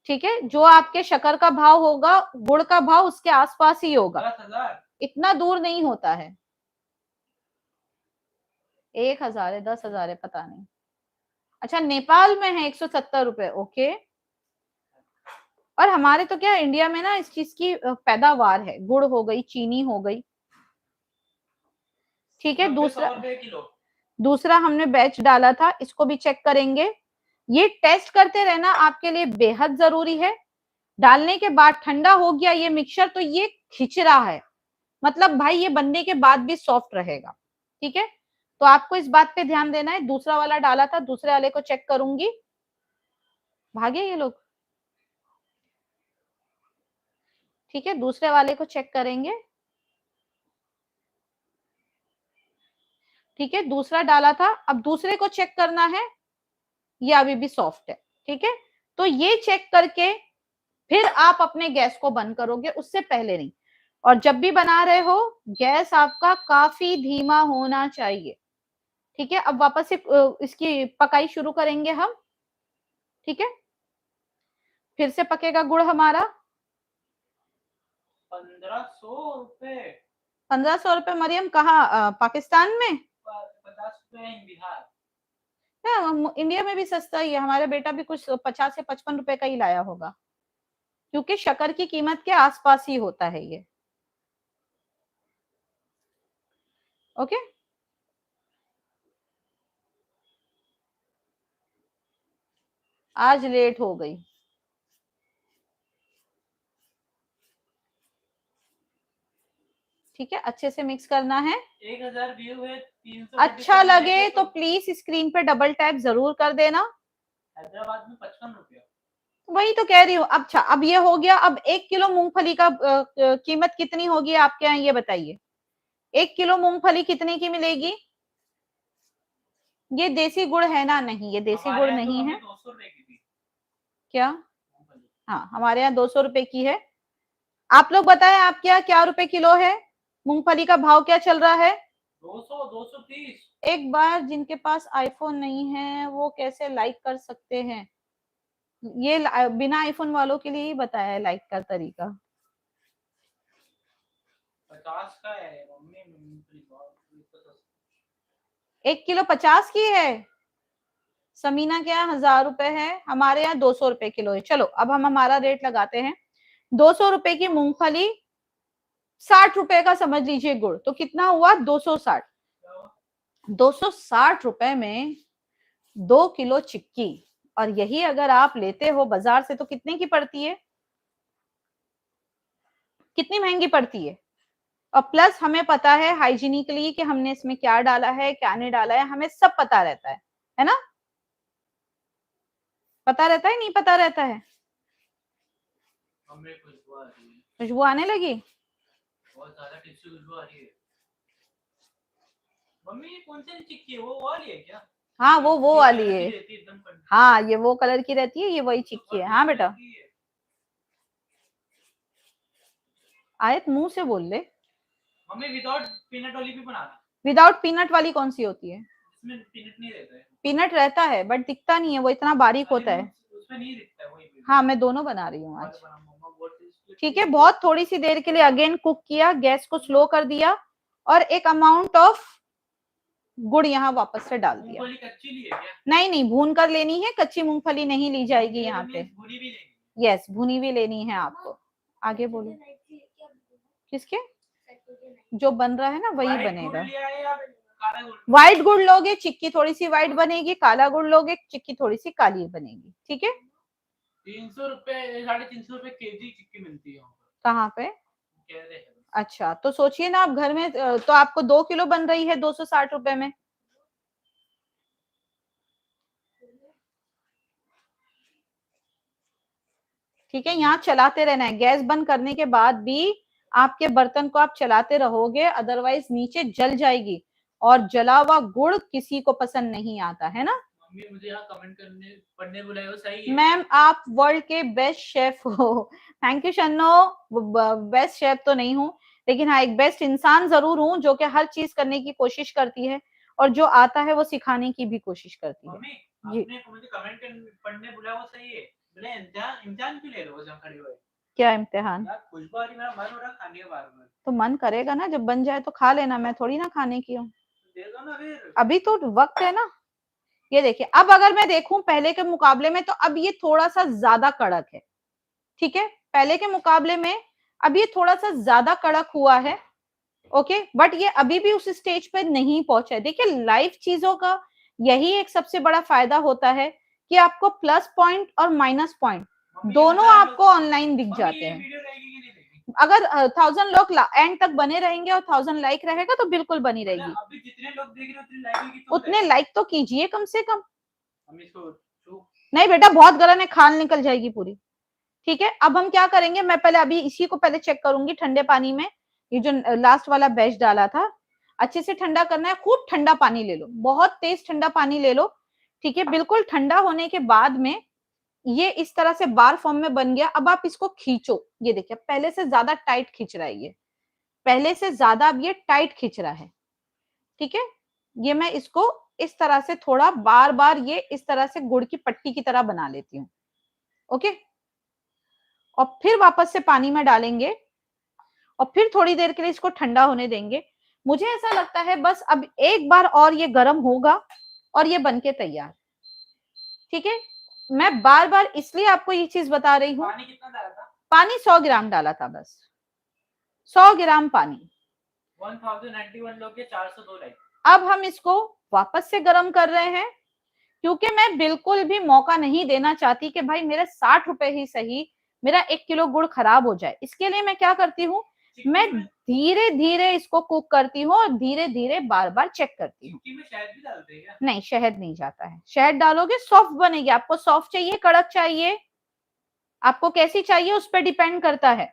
ठीक है, जो आपके शक्कर का भाव होगा गुड़ का भाव उसके आसपास ही होगा, 10,000, इतना दूर नहीं होता है। 1,000 है, 10,000 है, पता नहीं। अच्छा नेपाल में है 170 रुपए, ओके। और हमारे तो क्या इंडिया में ना इस चीज की पैदावार है, गुड़ हो गई, चीनी हो गई। ठीक है, दूसरा हमने बैच डाला था, इसको भी चेक करेंगे। ये टेस्ट करते रहना आपके लिए बेहद जरूरी है। डालने के बाद ठंडा हो गया ये मिक्सचर, तो ये खिंच रहा है, मतलब भाई ये बनने के बाद भी सॉफ्ट रहेगा। ठीक है, तो आपको इस बात पे ध्यान देना है। दूसरा वाला डाला था, दूसरे वाले को चेक करूंगी, भागे ये लोग। ठीक है, दूसरे वाले को चेक करेंगे। ठीक है, दूसरा डाला था, अब दूसरे को चेक करना है, ये अभी भी सॉफ्ट है। ठीक है, तो ये चेक करके फिर आप अपने गैस को बंद करोगे, उससे पहले नहीं। और जब भी बना रहे हो गैस आपका काफी धीमा होना चाहिए। ठीक है, अब वापस से इसकी पकाई शुरू करेंगे हम। ठीक है, फिर से पकेगा गुड़ हमारा 1500 रुपए। 1500 रुपए। मरियम कहाँ, पाकिस्तान में? 50 रुपए इन बिहार। इंडिया में भी सस्ता ही है, हमारा बेटा भी कुछ 50 से 55 रुपए का ही लाया होगा, क्योंकि शक्कर की कीमत के आसपास ही होता है ये। ओके, आज लेट हो गई। ठीक है, अच्छे से मिक्स करना है। 1000 व्यू है, 300। अच्छा लगे तो प्लीज स्क्रीन पे डबल टैप जरूर कर देना। हैदराबाद में 55 रुपया। वही तो कह रही हूँ। अच्छा, अब ये हो गया। अब 1 किलो मूंगफली का कीमत कितनी होगी आपके यहाँ, ये बताइए। 1 किलो मूंगफली कितने की मिलेगी? ये देसी गुड़ है ना? नहीं, ये देसी गुड़ नहीं है। 200 रुपए की थी क्या? हाँ, हमारे यहाँ 200 रुपए की है। आप लोग बताएं, आपके यहाँ क्या रुपए किलो है? मूंगफली का भाव क्या चल रहा है? 200, 230। एक बार जिनके पास आईफोन नहीं है वो कैसे लाइक कर सकते हैं? ये बिना आईफोन वालों के लिए ही बताया है लाइक का तरीका। 50 का है मम्मी। 1 किलो 50 की है। समीना के यहाँ 1000 रुपए है, हमारे यहाँ 200 रुपए किलो है। चलो अब हम हमारा रेट लगाते हैं। 200 रुपए की मूंगफली, 60 रुपए का समझ लीजिए गुड़, तो कितना हुआ? 260। 260 रुपए में 2 किलो चिक्की, और यही अगर आप लेते हो बाजार से तो कितने की पड़ती है? कितनी महंगी पड़ती है? और प्लस हमें पता है हाइजीनिकली कि हमने इसमें क्या डाला है, क्या नहीं डाला है, हमें सब पता रहता है ना? पता रहता है, नहीं पता रहता है? हमें खुशबू आ रही है, खुशबू आने लगी। बहुत ज्यादा टेस्टी खुशबू आ रही है। मम्मी ये कौन सी चिक्की है, वो वाली है क्या? हाँ, वो वाली है। एकदम। हाँ, ये वो कलर की रहती है, ये वही चिक्की है। हाँ बेटा, आयत मुंह से बोल ले। मम्मी विदाउट पीनट वाली भी बनाना। विदाउट पीनट वाली कौन सी होती है? इसमें पीनट नहीं रहता है। पीनट रहता है बट दिखता नहीं है, वो इतना बारीक होता है। उसमें नहीं दिखता है, वही। हाँ, मैं दोनों बना रही हूँ आज। ठीक है, बहुत थोड़ी सी देर के लिए अगेन कुक किया, गैस को स्लो कर दिया, और एक अमाउंट ऑफ गुड़ यहाँ वापस से डाल दिया। मूंगफली कच्ची ली है क्या? नहीं नहीं, भून कर लेनी है, कच्ची मूंगफली नहीं ली जाएगी यहाँ पे। भुनी भी लेनी। यस, भुनी भी लेनी है आपको। आगे बोलो। किसके? जो बन रहा है ना वही बनेगा। व्हाइट गुड़ लोगे चिक्की थोड़ी सी व्हाइट बनेगी, काला गुड़ लोगे चिक्की थोड़ी सी काली बनेगी। ठीक है, 300 रुपए, 350 रुपए केजी चिक्की मिलती है कहाँ पे? कह रहे हैं। अच्छा, तो सोचिए ना आप घर में, तो आपको 2 किलो बन रही है 260 रुपए में। ठीक है, यहाँ चलाते रहना है, गैस बंद करने के बाद भी आपके बर्तन को आप चलाते रहोगे, अदरवाइज नीचे जल जाएगी, और जला हुआ गुड़ किसी को पसंद नहीं आता है ना। मम्मी मुझे यहाँ कमेंट करने पढ़ने बुलाए हो, सही है? मैम आप वर्ल्ड के बेस्ट शेफ हो। थैंक यू शन्नो। बेस्ट शेफ तो नहीं हूँ, लेकिन हाँ एक बेस्ट इंसान जरूर हूँ, जो कि हर चीज करने की कोशिश करती है, और जो आता है वो सिखाने की भी कोशिश करती है। मम्मी आपने मुझे कमेंट पढ़ने बुलाया हो, सही है? बोले इम्तिहान क्यों ले रहे हो जहाँ खड़े हुए? क्या इम्तिहान? खुशबू आ रही, मेरा मन हो रहा खाने के बारे में। तो मन करेगा ना, जब बन जाए तो खा लेना, मैं थोड़ी ना खाने की हूँ। दे दो ना फिर, अभी तो वक्त है ना। ये देखिए, अब अगर मैं देखूं पहले के मुकाबले में, तो अब ये थोड़ा सा ज्यादा कड़क है। ठीक है, पहले के मुकाबले में अब ये थोड़ा सा ज्यादा कड़क हुआ है। ओके, बट ये अभी भी उस स्टेज पे नहीं पहुंचा है। देखिए, लाइव चीजों का यही एक सबसे बड़ा फायदा होता है कि आपको प्लस पॉइंट और माइनस पॉइंट दोनों आपको ऑनलाइन दिख जाते हैं। अगर 1000 लोग एंड तक बने रहेंगे और 1000 लाइक रहेगा तो बिल्कुल बनी रहेगी। अभी जितने लोग देख रहे हैं उतने लाइक तो कीजिए कम से कम। हम इसको नहीं बेटा, बहुत गलत है, खाल निकल जाएगी पूरी। ठीक है, अब हम क्या करेंगे, मैं पहले अभी इसी को पहले चेक करूंगी ठंडे पानी में। ये जो लास्ट वाला बैच डाला था, अच्छे से ठंडा करना है, खूब ठंडा पानी ले लो, बहुत तेज ठंडा पानी ले लो। ठीक है, बिल्कुल ठंडा होने के बाद में ये इस तरह से बार फॉर्म में बन गया। अब आप इसको खींचो, ये देखिए पहले से ज्यादा टाइट खींच रहा है, ये पहले से ज्यादा अब ये टाइट खींच रहा है। ठीक है, ये मैं इसको इस तरह से थोड़ा बार बार ये इस तरह से गुड़ की पट्टी की तरह बना लेती हूँ। ओके, और फिर वापस से पानी में डालेंगे और फिर थोड़ी देर के लिए इसको ठंडा होने देंगे। मुझे ऐसा लगता है बस अब एक बार और ये गर्म होगा और ये बनके तैयार। ठीक है, मैं बार बार इसलिए आपको ये चीज बता रही हूँ। पानी कितना डाला था? पानी 100 ग्राम डाला था, बस 100 ग्राम पानी। 1091 लोग के 402 लाइक। अब हम इसको वापस से गर्म कर रहे हैं, क्योंकि मैं बिल्कुल भी मौका नहीं देना चाहती कि भाई मेरे 60 रुपए ही सही मेरा 1 किलो गुड़ खराब हो जाए। इसके लिए मैं क्या करती हूँ, मैं धीरे धीरे इसको कुक करती हूँ और धीरे धीरे बार बार चेक करती हूँ। में शहद भी डालते हैं क्या? नहीं, शहद नहीं जाता है। शहद डालोगे सॉफ्ट बनेगी। आपको सॉफ्ट चाहिए, कड़क चाहिए, आपको कैसी चाहिए उस पर डिपेंड करता है।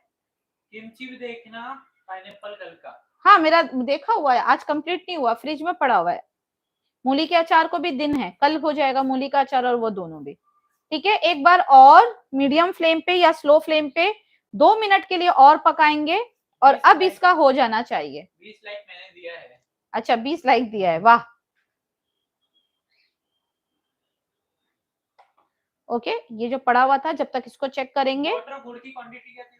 किमची भी देखना, पाइनएप्पल कल का। हाँ, मेरा देखा हुआ है, आज कंप्लीट नहीं हुआ, फ्रिज में पड़ा हुआ है। मूली के अचार को भी दिन है, कल हो जाएगा मूली का अचार और वो दोनों भी। ठीक है, एक बार और मीडियम फ्लेम पे या स्लो फ्लेम पे 2 मिनट के लिए और पकाएंगे और अब इसका हो जाना चाहिए। 20 लाइक मैंने दिया है। अच्छा, 20 लाइक दिया है, वाह। ओके, ये जो पड़ा हुआ था, जब तक इसको चेक करेंगे। वाटर गुड़ की क्वांटिटी क्या थी?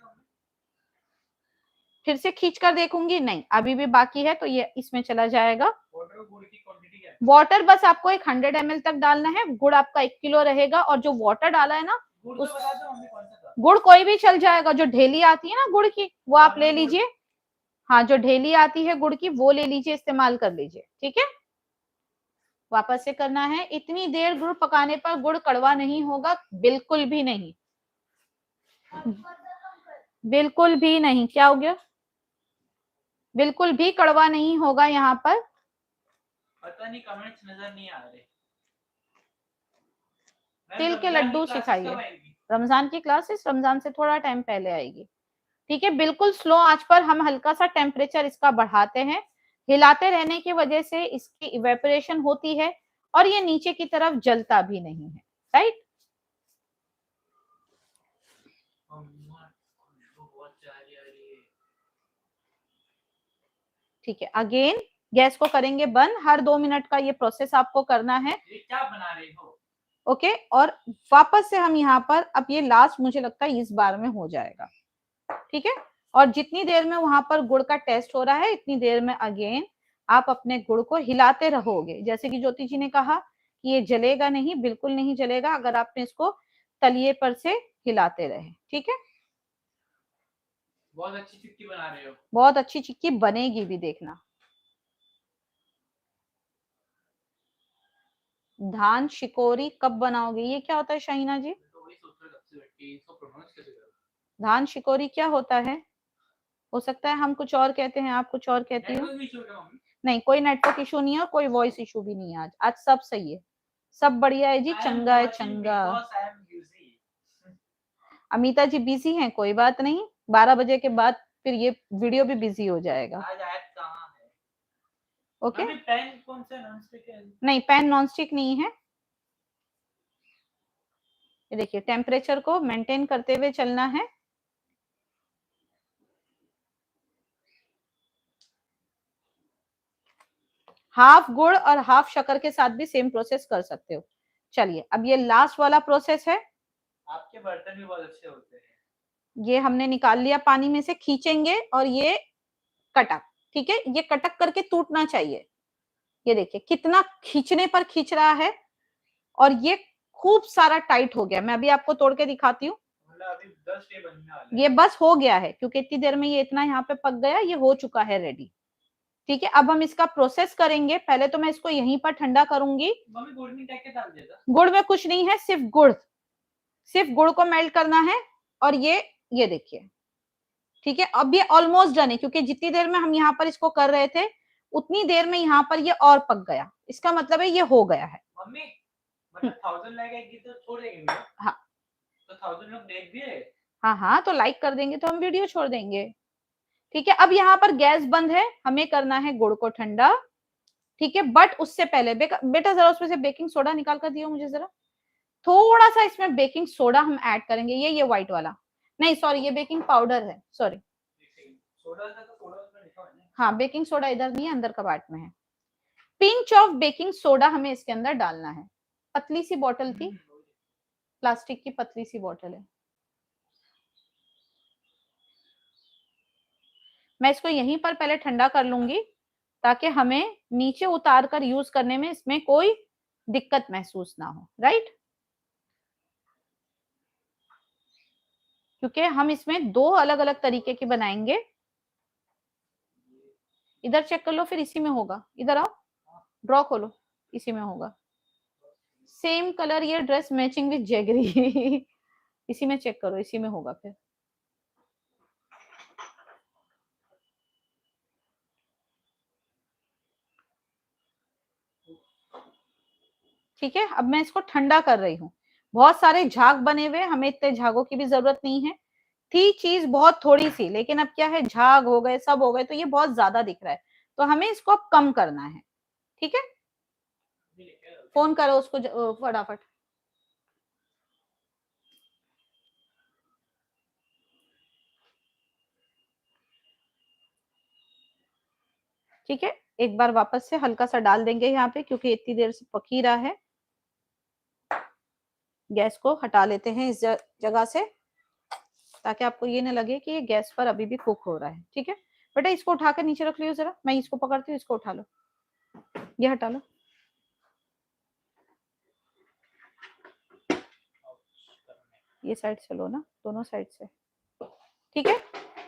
फिर से खींच कर देखूंगी, नहीं अभी भी बाकी है, तो ये इसमें चला जाएगा। वाटर गुड़ की क्वांटिटी क्या है? वाटर बस आपको एक 100 ml तक डालना है। गुड़ आपका 1 किलो रहेगा और जो वाटर डाला है ना, गुड़ तो बता दो मम्मी कौन सा था? गुड़ कोई भी चल जाएगा, जो ढेली आती है ना गुड़ की, वो आप ले लीजिए। हाँ, जो ढेली आती है गुड़ की वो ले लीजिए, इस्तेमाल कर लीजिए। ठीक है, वापस से करना है। इतनी देर गुड़ पकाने पर गुड़ कड़वा नहीं होगा, बिल्कुल भी नहीं, बिल्कुल भी नहीं। क्या हो गया? बिल्कुल भी कड़वा नहीं होगा यहाँ पर। पता नहीं, कमेंट्स नजर नहीं आ रहे। तिल के लड्डू सिखाइए। रमजान की क्लासेस रमजान से थोड़ा टाइम पहले आएगी। ठीक है, बिल्कुल स्लो आंच पर हम हल्का सा टेम्परेचर इसका बढ़ाते हैं। हिलाते रहने की वजह से इसकी इवेपोरेशन होती है और ये नीचे की तरफ जलता भी नहीं है। राइट, ठीक है। अगेन गैस को करेंगे बंद। हर 2 मिनट का ये प्रोसेस आपको करना है। ये क्या बना रही हो? ओके, और वापस से हम यहाँ पर, अब ये लास्ट मुझे लगता है इस बार में हो जाएगा। ठीक है, और जितनी देर में वहां पर गुड़ का टेस्ट हो रहा है, इतनी देर में अगेन आप अपने गुड़ को हिलाते रहोगे। जैसे कि ज्योति जी ने कहा कि ये जलेगा नहीं, बिल्कुल नहीं जलेगा अगर आपने इसको तलिए पर से हिलाते रहे। ठीक है, बहुत अच्छी चिक्की बना रहे हो। बहुत अच्छी चिक्की बनेगी भी, देखना। धान शिकोरी कब बनाओगे? ये क्या होता है शाहीना जी? तो वही सोच रहा सबसे बैठी इसको प्रोनाउंस कैसे करूं? धान शिकोरी क्या होता है? हो सकता है हम कुछ और कहते हैं, आप कुछ और कहती हो। नहीं, कोई नेटवर्क इशू नहीं है और कोई वॉइस इशू भी नहीं है। आज सब सही है, सब बढ़िया है जी, चंगा है चंगा। अमिता जी बिजी हैं, कोई बात नहीं, 12 बजे के बाद फिर ये वीडियो भी बिजी हो जाएगा। आज ऐप कहाँ है? ओके, पेन कौन सा नॉन स्टिक है? नहीं, पेन नॉन स्टिक नहीं है। ये देखिए, टेम्परेचर को मेंटेन करते हुए चलना है। हाफ गुड़ और हाफ शक्कर के साथ भी सेम प्रोसेस कर सकते हो। चलिए, अब ये लास्ट वाला प्रोसेस है। आपके बर्तन भी बहुत अच्छे होते हैं। ये हमने निकाल लिया पानी में से, खींचेंगे और ये कटक। ठीक है, ये कटक करके टूटना चाहिए। ये देखिए कितना खींचने पर खींच रहा है और ये खूब सारा टाइट हो गया। मैं अभी आपको तोड़ के दिखाती हूँ। अभी 10 डे बनने वाले हैं। ये बस हो गया है, क्योंकि इतनी देर में ये इतना यहाँ पे पक गया, ये हो चुका है रेडी। ठीक है, अब हम इसका प्रोसेस करेंगे। पहले तो मैं इसको यहीं पर ठंडा करूंगी। मम्मी गुड़ नहीं के डाल देगा? गुड़ में कुछ नहीं है, सिर्फ गुड़, सिर्फ गुड़ को मेल्ट करना है। और ये देखिए, ठीक है, अब ये ऑलमोस्ट डन है, क्योंकि जितनी देर में हम यहाँ पर इसको कर रहे थे उतनी देर में यहाँ पर ये और पक गया। इसका मतलब है ये हो गया है। मम्मी मतलब 1000 लगेगी तो छोड़ देंगे? हाँ, तो 1000 लोग देख भी रहे। हाँ हाँ, तो लाइक कर देंगे तो हम वीडियो छोड़ देंगे। ठीक है, अब यहाँ पर गैस बंद है, हमें करना है गुड़ को ठंडा। ठीक है, बट उससे पहले बेटा जरा उसमें से बेकिंग सोडा निकाल कर दियो मुझे जरा। थोड़ा सा इसमें बेकिंग सोडा हम ऐड करेंगे। ये व्हाइट वाला नहीं, सॉरी, ये बेकिंग पाउडर है, सॉरी। सोडा का तो सोडा उसमें लिखा है ना। हाँ, बेकिंग सोडा इधर नहीं है, अंदर कबाट में है। पिंच ऑफ बेकिंग सोडा हमें इसके अंदर डालना है। पतली सी बॉटल थी, प्लास्टिक की पतली सी बॉटल है। मैं इसको यहीं पर पहले ठंडा कर लूंगी ताकि हमें नीचे उतार कर यूज करने में इसमें कोई दिक्कत महसूस ना हो, राइट? क्योंकि हम इसमें दो अलग अलग तरीके की बनाएंगे। इधर चेक कर लो, फिर इसी में होगा। इधर आओ, ड्रॉ खोलो, इसी में होगा। सेम कलर, ये ड्रेस मैचिंग विद जैगरी इसी में चेक करो, इसी में होगा फिर। ठीक है, अब मैं इसको ठंडा कर रही हूँ। बहुत सारे झाग बने हुए, हमें इतने झागों की भी जरूरत नहीं है। थी चीज बहुत थोड़ी सी, लेकिन अब क्या है, झाग हो गए, सब हो गए, तो ये बहुत ज्यादा दिख रहा है, तो हमें इसको अब कम करना है। ठीक है, फोन करो उसको फटाफट। ठीक है, एक बार वापस से हल्का सा डाल देंगे यहाँ पे, क्योंकि इतनी देर से पक ही रहा है। गैस को हटा लेते हैं इस जगह से, ताकि आपको ये ना लगे कि ये गैस पर अभी भी कुक हो रहा है। ठीक है बेटा, इसको उठाकर नीचे रख लियो जरा, मैं इसको पकड़ती हूँ, इसको उठा लो, ये हटा लो। ये साइड से लो ना, दोनों साइड से। ठीक है,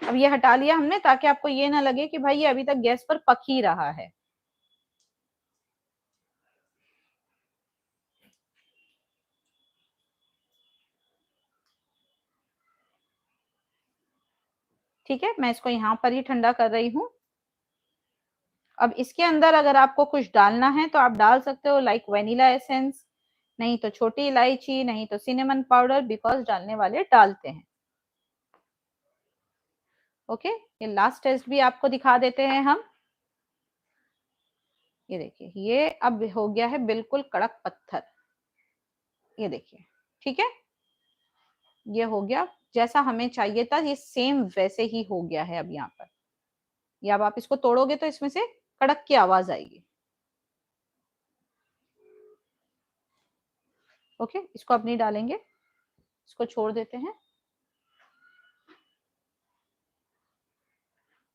अब ये हटा लिया हमने, ताकि आपको ये ना लगे कि भाई ये अभी तक गैस पर पक ही रहा है। ठीक है, मैं इसको यहाँ पर ही ठंडा कर रही हूँ। अब इसके अंदर अगर आपको कुछ डालना है तो आप डाल सकते हो, लाइक वेनिला एसेंस, नहीं तो छोटी इलायची, नहीं तो सिनेमन पाउडर, बिकॉज डालने वाले डालते हैं। ओके, ये लास्ट टेस्ट भी आपको दिखा देते हैं हम। ये देखिए, ये अब हो गया है बिल्कुल कड़क पत्थर, ये देखिए। ठीक है, ये हो गया जैसा हमें चाहिए था, ये सेम वैसे ही हो गया है। अब यहाँ पर ये अब आप इसको तोड़ोगे तो इसमें से कड़क की आवाज आएगी। ओके, इसको अब नहीं डालेंगे, इसको छोड़ देते हैं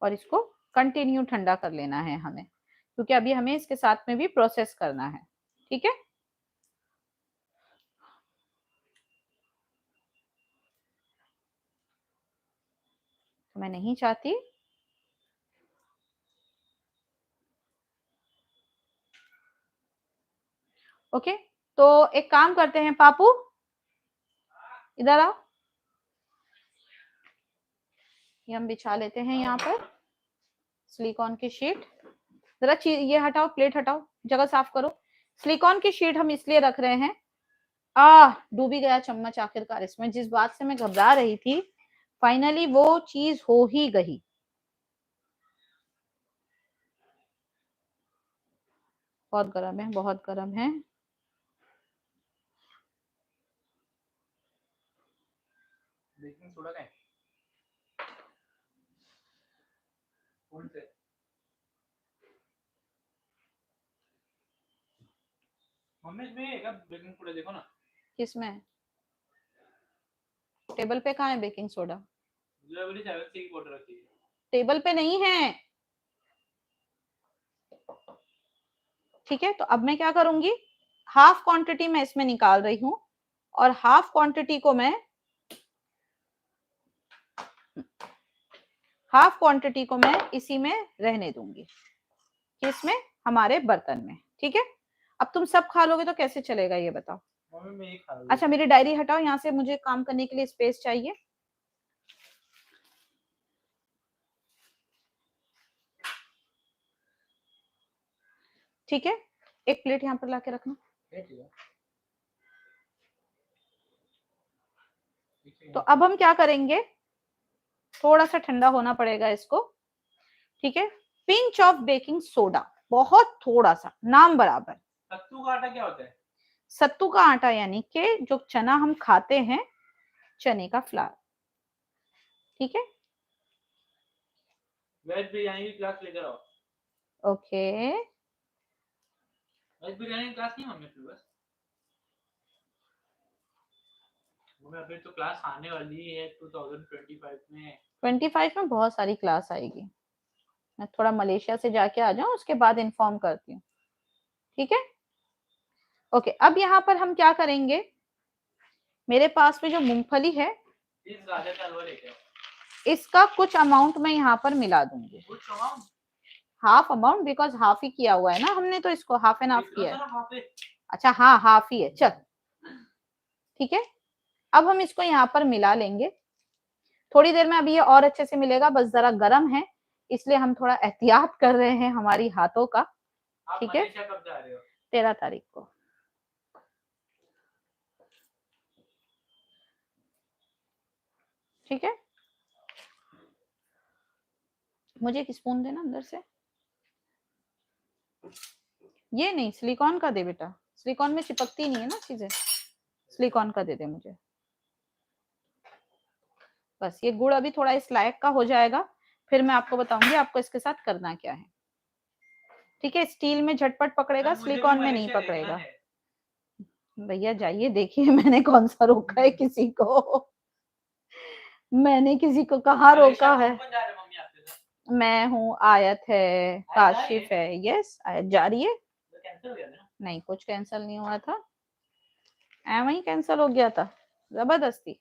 और इसको कंटिन्यू ठंडा कर लेना है हमें, क्योंकि अभी हमें इसके साथ में भी प्रोसेस करना है। ठीक है, तो मैं नहीं चाहती ओके, तो एक काम करते हैं, पापू इधर आओ, ये हम बिछा लेते हैं यहाँ पर सिलिकॉन की शीट। जरा ये हटाओ, प्लेट हटाओ, जगह साफ करो। सिलिकॉन की शीट हम इसलिए रख रहे हैं, डूबी गया चम्मच आखिरकार इसमें। जिस बात से मैं घबरा रही थी, फाइनली वो चीज हो ही गई। बहुत गर्म है, बहुत गर्म है। बेकिंग सोडा का है कौन से? मम्मी इसमें है क्या बेकिंग सोडा? देखो ना। किसमें? टेबल पे कहाँ है बेकिंग सोडा? जो वाली 7 की बोतल रखी है। टेबल पे नहीं है। ठीक है, तो अब मैं क्या करूंगी, हाफ क्वांटिटी मैं इसमें निकाल रही हूँ और हाफ क्वांटिटी को मैं इसी में रहने दूंगी, किसमें, हमारे बर्तन में। ठीक है, अब तुम सब खा लोगे तो कैसे चलेगा ये बताओ। मम्मी मैं ये खा लूं। अच्छा, मेरी डायरी हटाओ यहाँ से, मुझे काम करने के लिए स्पेस चाहिए। ठीक है, एक प्लेट यहाँ पर लाके रखना। तो अब हम क्या करेंगे, थोड़ा सा ठंडा होना पड़ेगा इसको। ठीक है, पिंच ऑफ बेकिंग सोडा, बहुत थोड़ा सा, नाम बराबर। सत्तू का आटा क्या होता है? सत्तू का आटा यानी कि जो चना हम खाते हैं, चने का फ्लावर। ठीक है, वेज बिरयानी की क्लास लेकर आओ। ओके, वेज बिरयानी क्लास नहीं मम्मी फिर बस मम्मी अभी तो क्लास आने वाली है 2025 में 25 में बहुत सारी क्लास आएगी। मैं थोड़ा मलेशिया से जाके आ जाऊं, उसके बाद इन्फॉर्म करती हूँ, ठीक है। ओके, अब यहाँ पर हम क्या करेंगे, मेरे पास में जो मूंगफली है इस गाजर का हलवा लेके आओ। इसका कुछ अमाउंट मैं यहाँ पर मिला दूंगी, कुछ amount half amount, because half ही किया हुआ है ना हमने, तो इसको हाफ एंड हाफ किया है। हाफ है अच्छा हाँ, हाफ ही है, चल ठीक है। अब हम इसको यहाँ पर मिला लेंगे थोड़ी देर में। अभी ये और अच्छे से मिलेगा, बस जरा गर्म है इसलिए हम थोड़ा एहतियात कर रहे हैं हमारी हाथों का, आप ठीक है। मलेशिया कब जा रहे हो 13 तारीख को। ठीक है, मुझे एक स्पून देना अंदर से, ये नहीं सिलिकॉन का दे बेटा, सिलिकॉन में चिपकती नहीं है ना चीजें, सिलिकॉन का दे दे मुझे। बस ये गुड़ अभी थोड़ा इस लायक का हो जाएगा, फिर मैं आपको बताऊंगी आपको इसके साथ करना क्या है, ठीक है। स्टील में झटपट पकड़ेगा, सिलिकॉन में नहीं पकड़ेगा। भैया जाइए देखिए, मैंने कौन सा रोका है किसी को, मैंने किसी को कहाँ रोका है। मैं हूँ, आयत है, काशिफ है, यस आयत जा रही है। नहीं कुछ कैंसिल नहीं हुआ था, ऐਵੇਂ ही कैंसिल हो गया था जबरदस्ती।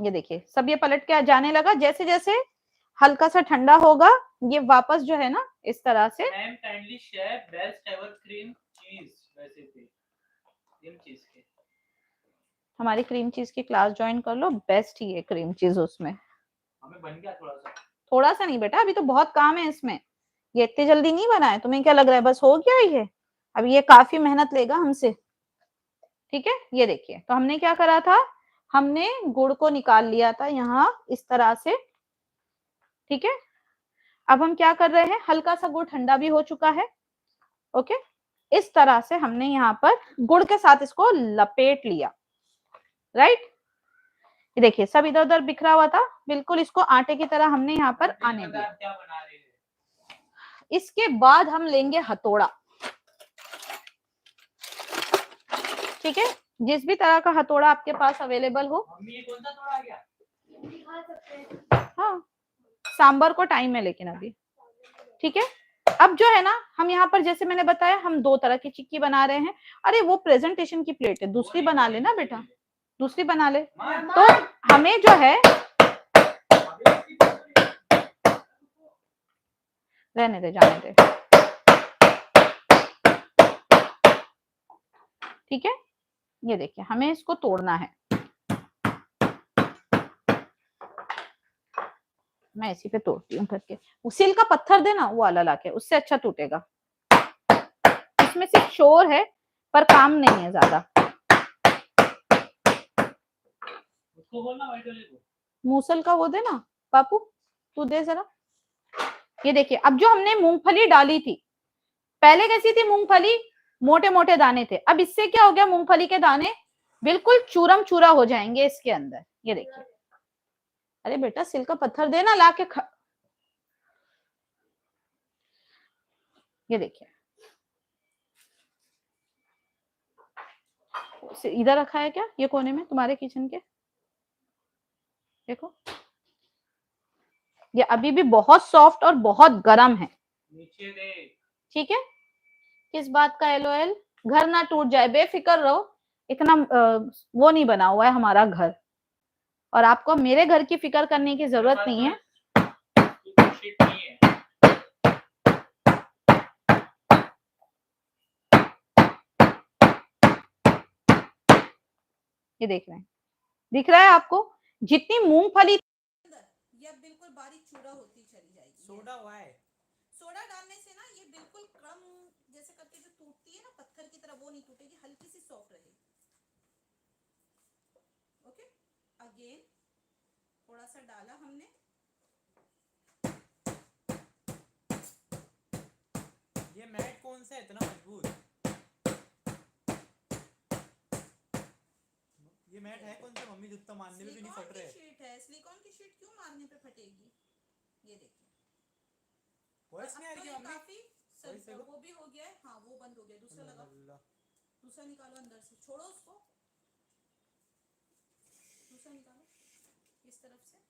ये देखिए सब ये पलट के जाने लगा, जैसे जैसे हल्का सा ठंडा होगा ये वापस जो है ना इस तरह से। Ma'am kindly share best ever cream cheese recipe, cream cheese के हमारी क्रीम चीज की क्लास ज्वाइन कर लो, बेस्ट ही है क्रीम चीज उसमें। हमें बन गया थोड़ा सा नहीं बेटा, अभी तो बहुत काम है इसमें, ये इतनी जल्दी नहीं बना है, तुम्हें क्या लग रहा है बस हो गया ये, अभी ये काफी मेहनत लेगा हमसे, ठीक है। ये देखिए तो हमने क्या करा था, हमने गुड़ को निकाल लिया था यहाँ इस तरह से, ठीक है। अब हम क्या कर रहे हैं, हल्का सा गुड़ ठंडा भी हो चुका है, ओके। इस तरह से हमने यहाँ पर गुड़ के साथ इसको लपेट लिया, राइट। ये देखिए सब इधर उधर बिखरा हुआ था, बिल्कुल इसको आटे की तरह हमने यहाँ पर आने दिया। क्या बना रहे हैं? इसके बाद हम लेंगे हथौड़ा, ठीक है, जिस भी तरह का हथौड़ा आपके पास अवेलेबल हो। मम्मी ये कौन सा हथौड़ा आ गया? दिखा सकते हैं। हाँ सांबर को टाइम है लेकिन अभी, ठीक है। अब जो है ना हम यहाँ पर जैसे मैंने बताया हम दो तरह की चिक्की बना रहे हैं। अरे वो प्रेजेंटेशन की प्लेट है, दूसरी बना ले ना बेटा, दूसरी बना ले। तो हमें जो है रहने दे, जाने दे, ठीक है। ये देखिए हमें इसको तोड़ना है, मैं इसी पे तोड़ती हूँ करके। सिल का पत्थर देना वो वाला लाके, उससे अच्छा टूटेगा, इसमें सिर्फ शोर है पर काम नहीं है ज्यादा। उसको बोलना वाइट वाले को, मूसल का वो देना पापू, तू दे जरा। ये देखिए अब जो हमने मूंगफली डाली थी, पहले कैसी थी मूंगफली, मोटे मोटे दाने थे, अब इससे क्या हो गया, मूंगफली के दाने बिल्कुल चूरम चूरा हो जाएंगे इसके अंदर। ये देखिए, अरे बेटा सिल का पत्थर देना लाके ये देखिए इधर रखा है क्या, ये कोने में तुम्हारे किचन के, देखो ये अभी भी बहुत सॉफ्ट और बहुत गर्म है, नीचे दे, ठीक है। किस बात का एलओएल, घर ना टूट जाए, बेफिक्र रहो, इतना वो नहीं बना हुआ है हमारा घर, और आपको मेरे घर की फिक्र करने की जरूरत नहीं है। शीट नहीं है। ये देख रहे हैं, दिख रहा है आपको, जितनी मूंगफली ये बिल्कुल बारीक चूरा होती चली जाएगी। सोडा हुआ है, सोडा डालने से ना ये बिल्कुल क्रम जैसे करके जो टूटती है ना पत्थर की तरह, वो नहीं टूटेगी, हल्की सी सॉफ्ट रहेगी, ओके। अगेन थोड़ा सा डाला हमने, ये मैट कौन सा है इतना मजबूत? ये मैट है कौन सा मम्मी, जितना मारने पे भी नहीं फट रहे? शीट है, सिलिकॉन की शीट क्यों मारने पे फटेगी? ये देखिए वॉइस नहीं आ रही मम्मी? काफी वो भी हो गया है। हाँ वो बंद हो गया, दूसरा लगाओ, दूसरा निकालो अंदर से, छोड़ो उसको, दूसरा निकालो इस तरफ से।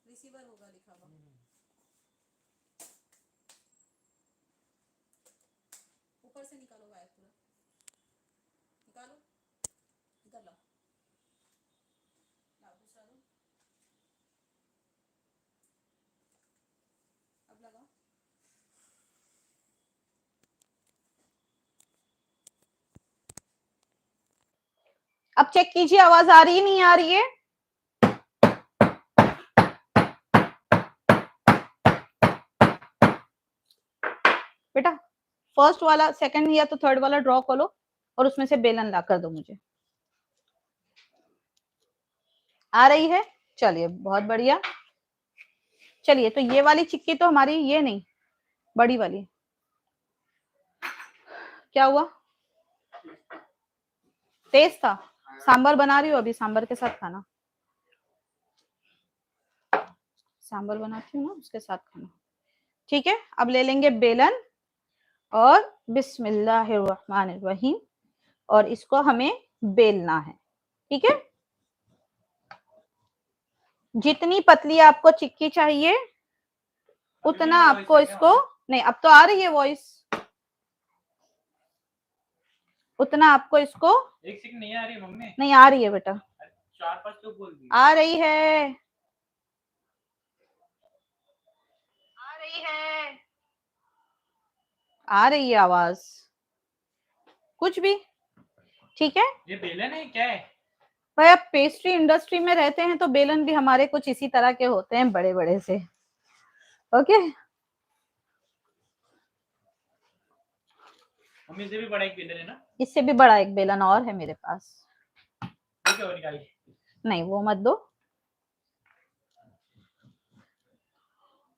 रिसीवर होगा लिखा हुआ, ऊपर से निकालो वायर पूरा, निकालो, इधर लाओ, लाओ दूसरा लो, अब लगाओ। अब चेक कीजिए आवाज आ रही है नहीं आ रही है? बेटा फर्स्ट वाला, सेकंड या तो थर्ड वाला ड्रॉ करो और उसमें से बेलन ला कर दो मुझे। आ रही है? चलिए बहुत बढ़िया। चलिए तो ये वाली चिक्की तो हमारी, ये नहीं बड़ी वाली, क्या हुआ? तेज था? सांबर बना रही हो अभी, सांबर के साथ खाना, सांबर बनाती हूँ ना उसके साथ खाना। ठीक है, अब ले लेंगे बेलन और बिस्मिल्लाहिर्रहमानिर्रहीम, और इसको हमें बेलना है। ठीक है, जितनी पतली आपको चिक्की चाहिए उतना आपको इसको, नहीं अब तो आ रही है वॉइस, उतना आपको इसको, एक सेकंड नहीं आ रही मम्मी? नहीं आ रही है बेटा, 4-5 लोग बोल दिए। आ रही है, आ रही है, आ रही है आवाज, कुछ भी। ठीक है, ये बेलन है क्या है? भाई आप पेस्ट्री इंडस्ट्री में रहते हैं तो बेलन भी हमारे कुछ इसी तरह के होते हैं, बड़े बड़े से। ओके, मम्मी से भी बड़ा एक बेलन है ना? इससे भी बड़ा एक बेलन और है मेरे पास। नहीं वो मत दो।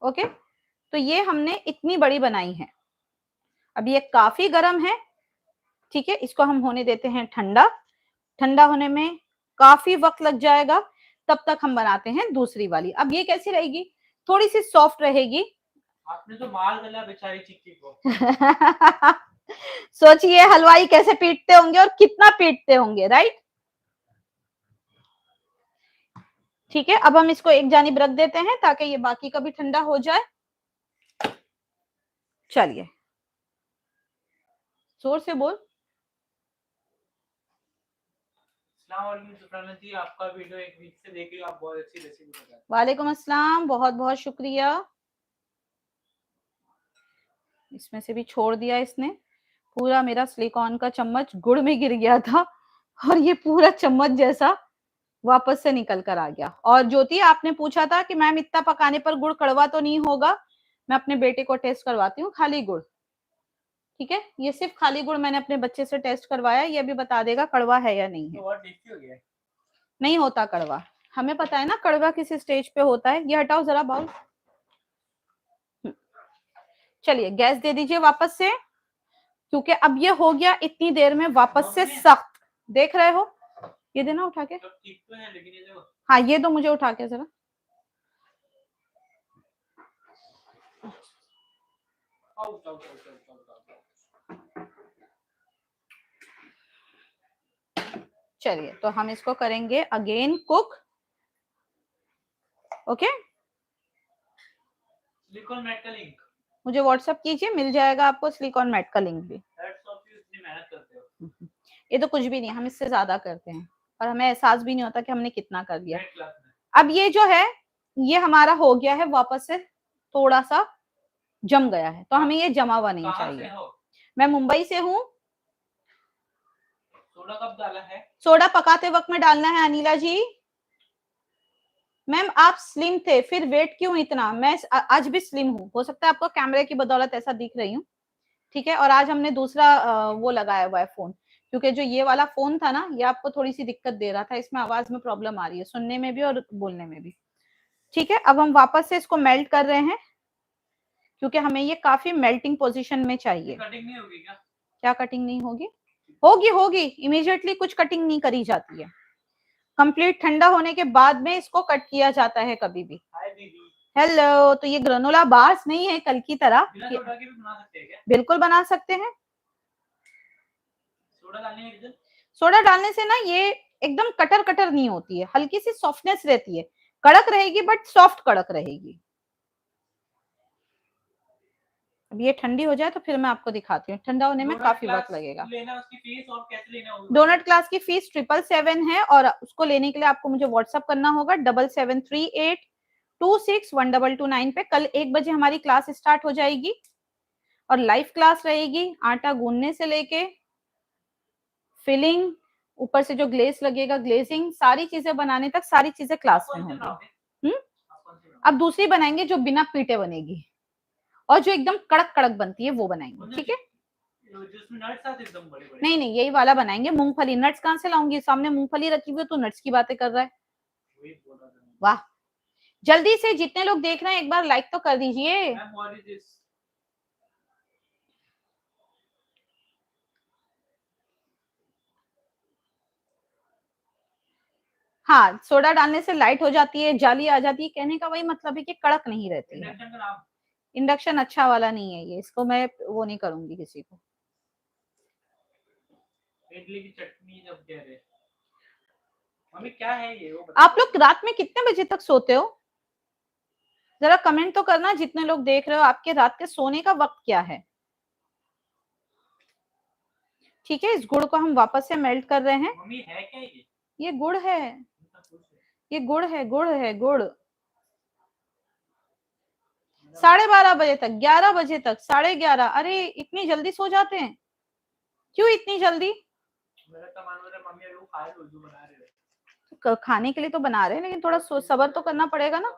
ओके, तो ये हमने इतनी बड़ी बनाई है। अब ये काफी गर्म है, ठीक है, इसको हम होने देते हैं ठंडा। ठंडा होने में काफी वक्त लग जाएगा, तब तक हम बनाते हैं दूसरी वाली। अब ये कैसी रहेगी? थोड़ी सी सॉफ्ट रहेगी। आपने तो मार डाला बेचारी चिक्की को। सोचिए हलवाई कैसे पीटते होंगे और कितना पीटते होंगे, राइट? ठीक है, अब हम इसको एक जानिब रख देते हैं ताकि ये बाकी का भी ठंडा हो जाए। चलिए जोर से बोल। जी, आपका वीडियो एक वीक से देख रही हूं, आप बहुत अच्छी रेसिपी बता रहे हैं। वालेकुम अस्सलाम, बहुत बहुत शुक्रिया। इसमें से भी छोड़ दिया इसने, पूरा मेरा सिलिकॉन का चम्मच गुड़ में गिर गया था और ये पूरा चम्मच जैसा वापस से निकल कर आ गया। और ज्योति आपने पूछा था कि मैम इतना पकाने पर गुड़ कड़वा तो नहीं होगा? मैं अपने बेटे को टेस्ट करवाती हूँ खाली गुड़। ठीक है, ये सिर्फ खाली गुड़ मैंने अपने बच्चे से टेस्ट करवाया, ये भी बता देगा कड़वा है या नहीं है। तो टेस्टी हो गया? नहीं होता कड़वा, हमें पता है ना कड़वा किस स्टेज पे होता है। ये हटाओ जरा बाउल। चलिए गैस दे दीजिए वापस से, क्योंकि अब ये हो गया इतनी देर में वापस से सख्त। देख रहे हो, ये देना उठा के। ठीक तो है, लेकिन ये जो, हाँ ये दो मुझे उठा के जरा। चलिए तो हम इसको करेंगे again cook. Okay, silicon mat का लिंक मुझे व्हाट्सएप कीजिए, मिल जाएगा आपको सिलिकॉन मैट का लिंक भी। मेहनत करते हो। ये तो कुछ भी नहीं, हम इससे ज्यादा करते हैं और हमें एहसास भी नहीं होता कि हमने कितना कर दिया। अब ये जो है ये हमारा हो गया है, वापस से थोड़ा सा जम गया है, तो हमें ये जमा हुआ नहीं चाहिए। मैं मुंबई से हूँ। सोडा कब डाला है? सोडा पकाते वक्त में डालना है अनिला जी। मैम आप स्लिम थे, फिर वेट क्यों इतना? मैं आज भी स्लिम हूँ, हो सकता है आपको कैमरे की बदौलत ऐसा दिख रही हूँ। ठीक है, और आज हमने दूसरा वो लगाया हुआ है फोन, क्योंकि जो ये वाला फोन था ना, ये आपको थोड़ी सी दिक्कत दे रहा था, इसमें आवाज में प्रॉब्लम आ रही है, सुनने में भी और बोलने में भी। ठीक है, अब हम वापस से इसको मेल्ट कर रहे हैं। क्योंकि हमें ये काफी मेल्टिंग पोजीशन में चाहिए। कटिंग नहीं होगी क्या? क्या कटिंग नहीं होगी? होगी होगी, इमीडिएटली कुछ कटिंग नहीं करी जाती है, कंप्लीट ठंडा होने के बाद में इसको कट किया जाता है कभी भी। हाय दीदी। हेलो, तो ये ग्रेनोला बार्स नहीं है कल की तरह। बिना सोडा के भी बना सकते हैं क्या? बिल्कुल बना सकते हैं। सोडा डालने के बाद सोडा डालने से ना ये एकदम कटर कटर नहीं होती है, हल्की सी सॉफ्टनेस रहती है, कड़क रहेगी बट सॉफ्ट कड़क रहेगी। अब ये ठंडी हो जाए तो फिर मैं आपको दिखाती हूँ, ठंडा होने में काफी वक्त लगेगा। लेना उसकी फीस और कैसे लेना होगा? डोनट क्लास की फीस 777 है और उसको लेने के लिए आपको मुझे व्हाट्सअप करना होगा 7738261229 पे। कल 1 बजे हमारी क्लास स्टार्ट हो जाएगी और लाइव क्लास रहेगी। आटा गूंदने से लेके फिलिंग, ऊपर से जो ग्लेज लगेगा, ग्लेजिंग, सारी चीजें बनाने तक सारी चीजें क्लास में होंगी। अब दूसरी बनाएंगे जो बिना पीटे बनेगी और जो एकदम कड़क कड़क बनती है वो बनाएंगे, ठीक है? नहीं नहीं, यही वाला बनाएंगे। मूंगफली, नट्स कहाँ से लाऊंगी? सामने मूंगफली रखी हुई है तो नट्स की बातें कर रहा है। वाह, जल्दी से जितने लोग देख रहे हैं एक बार लाइक तो कर दीजिए। हाँ, सोडा डालने से लाइट हो जाती है, जाली आ जाती है, कहने का वही मतलब है कि कड़क नहीं रहती है। इंडक्शन अच्छा वाला नहीं है ये, इसको मैं वो नहीं करूंगी किसी को। इडली की चटनी जब कह रहे मम्मी क्या है ये? वो आप लोग रात में कितने बजे तक सोते हो? जरा कमेंट तो करना, जितने लोग देख रहे हो आपके रात के सोने का वक्त क्या है। ठीक है, इस गुड़ को हम वापस से मेल्ट कर रहे हैं। मम्मी है क्या ये गुड़ है, ये गुड़ है, गुड़ है, गुड़। 12:30 बजे तक, 11 बजे तक, 11:30। अरे इतनी जल्दी सो जाते हैं क्यों? इतनी जल्दी? मेरा तो मन हो रहा है मम्मी वो खा लो जो बना रहे तो खाने के लिए तो बना रहे हैं, लेकिन थोड़ा सब्र तो करना पड़ेगा ना।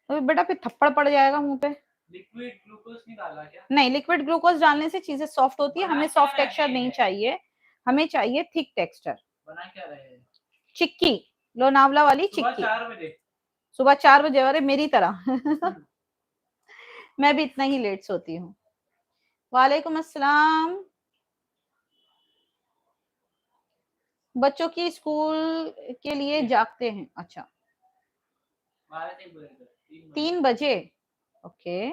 तो बेटा फिर थप्पड़ पड़ जाएगा मुंह पे। लिक्विड ग्लूकोज नहीं डाला क्या? नहीं, लिक्विड ग्लूकोज डालने से चीजें सॉफ्ट होती है। हमें सॉफ्ट टेक्सचर नहीं चाहिए, हमें चाहिए थिक टेक्सचर। बना क्या रहे हैं? चिक्की, लोनावला वाली चिक्की। 4 बजे, सुबह 4 बजे? अरे मेरी तरह मैं भी इतना ही लेट सोती हूँ। वालेकुम अस्सलाम। बच्चों की स्कूल के लिए जागते हैं? अच्छा, 3 बजे। ओके,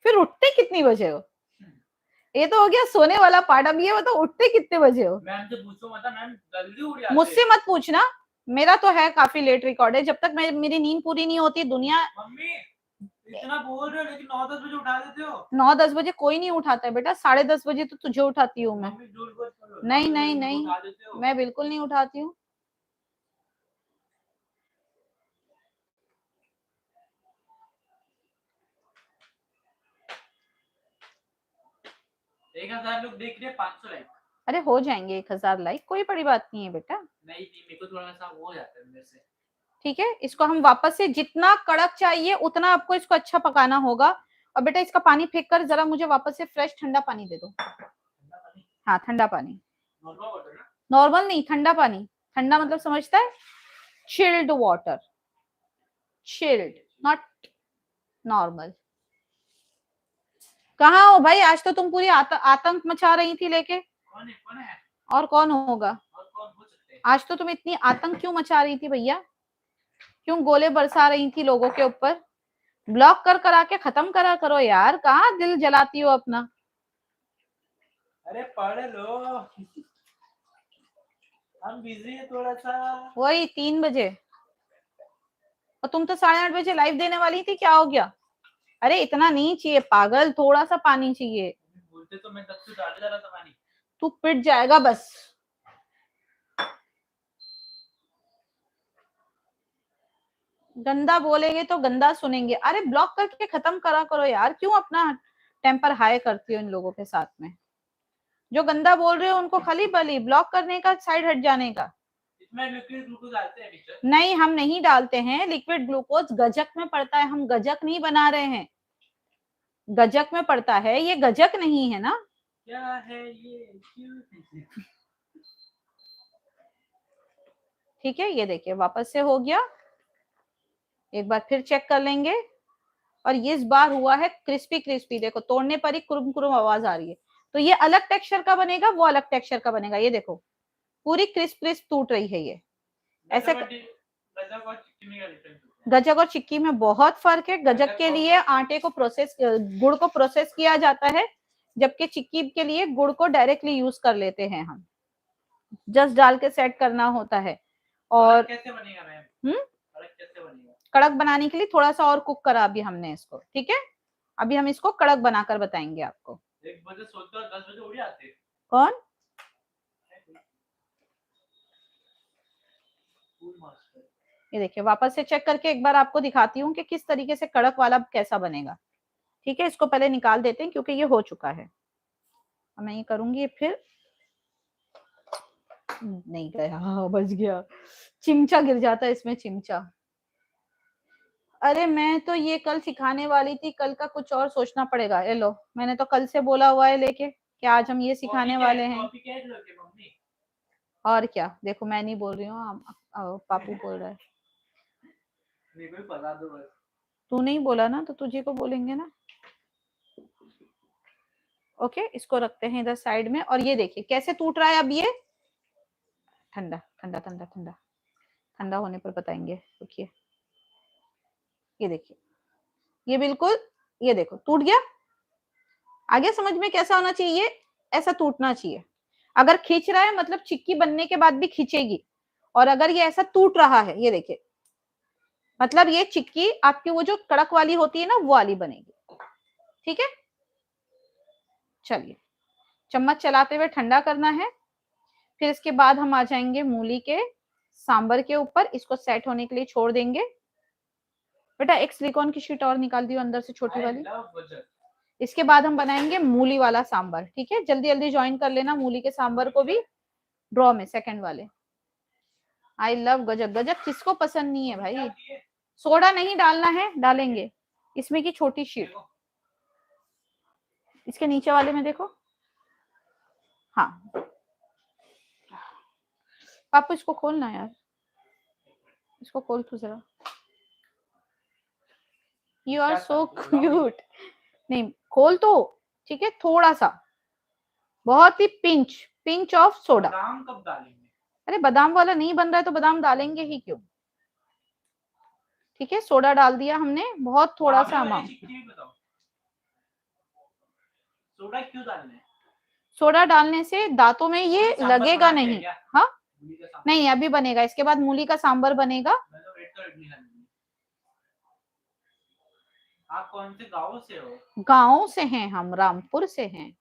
फिर उठते कितनी बजे हो? ये तो हो गया सोने वाला पार्ट, अब ये बताओ उठते कितने बजे हो? मैम से पूछो मत, मैम जल्दी उठ जाते हैं। मुझसे मत पूछना, मेरा तो है काफी लेट रिकॉर्ड है। जब तक मेरी नींद पूरी नहीं होती दुनिया। मम्मी इतना बोल रहे हो लेकिन 9-10 बजे उठा देते हो। 9-10 बजे कोई नहीं उठाता है बेटा, 10:30 बजे तो तुझे उठाती हूँ मैं। नहीं नहीं नहीं, मैं बिल्कुल नहीं उठाती हूँ। एक 1000 लोग देख रहे हैं, 500 लाइक। अरे हो जाएंगे 1000 लाइक, कोई बड़ी बात नहीं है बेटा। नहीं मेरे को थोड़ा सा वो हो जाता है मेरे से। ठीक है, इसको हम वापस से जितना कड़क चाहिए उतना आपको इसको अच्छा पकाना होगा। और बेटा इसका पानी फेंक कर जरा मुझे वापस से फ्रेश ठंडा पानी दे दो। हाँ, ठंडा पानी, नॉर्मल नहीं, ठंडा पानी। ठंडा मतलब समझता है? Chilled water, chilled, not normal. कहाँ हो भाई? आज तो तुम पूरी आतंक मचा रही थी लेके। कौन है? और कौन होगा? और कौन हो सकते हैं? आज तो तुम इतनी आतंक क्यों मचा रही थी भैया? क्यों गोले बरसा रही थी लोगों के ऊपर? ब्लॉक कर करा के खत्म करा करो यार, कहाँ दिल जलाती हो अपना। अरे पढ़ लो हम बिजी है थोड़ा सा। वही 3 बजे, और तुम तो 8:30 बजे लाइव देने वाली थी, क्या हो गया? अरे इतना नहीं चाहिए पागल, थोड़ा सा पानी चाहिए। बोलते तो मैं तब से डाल जा रहा था पानी। तू पिट जाएगा बस। गंदा बोलेंगे तो गंदा सुनेंगे। अरे ब्लॉक करके खत्म करा करो यार, क्यों अपना टेम्पर हाई करती हो इन लोगों के साथ में? जो गंदा बोल रहे हो उनको खाली बली ब्लॉक करने का, साइड हट जाने का। इसमें लिक्विड ग्लूकोज डालते हैं टीचर? नहीं, हम नहीं डालते हैं लिक्विड ग्लूकोज, गजक में पड़ता है। हम गजक नहीं बना रहे हैं, गजक में पड़ता है, ये गजक नहीं है ना। क्या है ये? ठीक है, ये देखिए वापस से हो गया। एक बार फिर चेक कर लेंगे। और ये इस बार हुआ है क्रिस्पी क्रिस्पी, देखो तोड़ने पर ही कुरुम कुरुम आवाज आ रही है। तो ये अलग टेक्सचर का बनेगा, वो अलग टेक्सचर का बनेगा। ये देखो पूरी क्रिस्प क्रिस्प टूट रही है ये। ऐसे गजक और चिक्की में बहुत फर्क है। गजक के लिए आटे को प्रोसेस, गुड़ को प्रोसेस किया जाता है, जबकि चिक्की के लिए गुड़ को डायरेक्टली यूज कर लेते हैं हम, जस्ट डाल के सेट करना होता है। और कैसे बनेगा मैम? कैसे बनेगा? कड़क बनाने के लिए थोड़ा सा और कुक करा अभी हमने इसको, ठीक है। अभी हम इसको कड़क बनाकर बताएंगे आपको। 1 बजे सोते हो 10 बजे उड़ जाते हैं। कौन? ये देखिए वापस से चेक करके एक बार आपको दिखाती हूँ कि किस तरीके से कड़क वाला कैसा बनेगा। ठीक है, इसको पहले निकाल देते हैं क्योंकि ये हो चुका है। मैं ये करूंगी फिर नहीं गया, बच गया, चिमचा गिर जाता है इसमें, चिमचा। अरे मैं तो ये कल सिखाने वाली थी, कल का कुछ और सोचना पड़ेगा। ये लो, मैंने तो कल से बोला हुआ है लेके कि आज हम ये सिखाने वाले हैं। और क्या, देखो मैं नहीं बोल रही हूँ, पापू बोल रहा है। तू नहीं बोला ना, तो तुझे को बोलेंगे ना। ओके, इसको रखते हैं इधर साइड में। और ये देखिए कैसे टूट रहा है अब ये। ठंडा ठंडा ठंडा ठंडा ठंडा होने पर बताएंगे, रुकिए। ये देखिए, ये बिल्कुल, ये देखो टूट गया। आगे समझ में कैसा होना चाहिए, ऐसा टूटना चाहिए। अगर खींच रहा है मतलब चिक्की बनने के बाद भी खींचेगी। और अगर ये ऐसा टूट रहा है, ये देखिए, मतलब ये चिक्की आपकी वो जो कड़क वाली होती है ना, वो वाली बनेगी। ठीक है, चलिए चम्मच चलाते हुए ठंडा करना है। फिर इसके बाद हम आ जाएंगे मूली के सांबर के ऊपर, इसको सेट होने के लिए छोड़ देंगे। बेटा एक सिलिकॉन की शीट और निकाल दियो अंदर से, छोटी वाली। इसके बाद हम बनाएंगे मूली वाला सांबर। ठीक है, जल्दी जल्दी ज्वाइन कर लेना मूली के सांबर को भी ड्रॉ में, सेकंड वाले। आई लव गजक। गजक किसको पसंद नहीं है भाई। सोडा नहीं डालना है, डालेंगे इसमें की छोटी शीट, इसके नीचे वाले में देखो। हाँ पापा इसको खोलना यार, इसको खोल तू जरा। You are so cute. नहीं खोल तो, ठीक है, थोड़ा सा, बहुत ही पिंच पिंच ऑफ सोडा। बादाम कब डालेंगे? अरे बादाम वाला नहीं बन रहा है तो बादाम डालेंगे ही क्यों। ठीक है, सोडा डाल दिया हमने, बहुत थोड़ा सा अमाउंट। सोडा क्यों डालना है? सोडा डालने से दांतों में ये लगेगा नहीं। हाँ नहीं, अभी बनेगा, इसके बाद मूली का सांबर बनेगा। आप कौन से गांव से हो? गांव से हैं हम, रामपुर से हैं,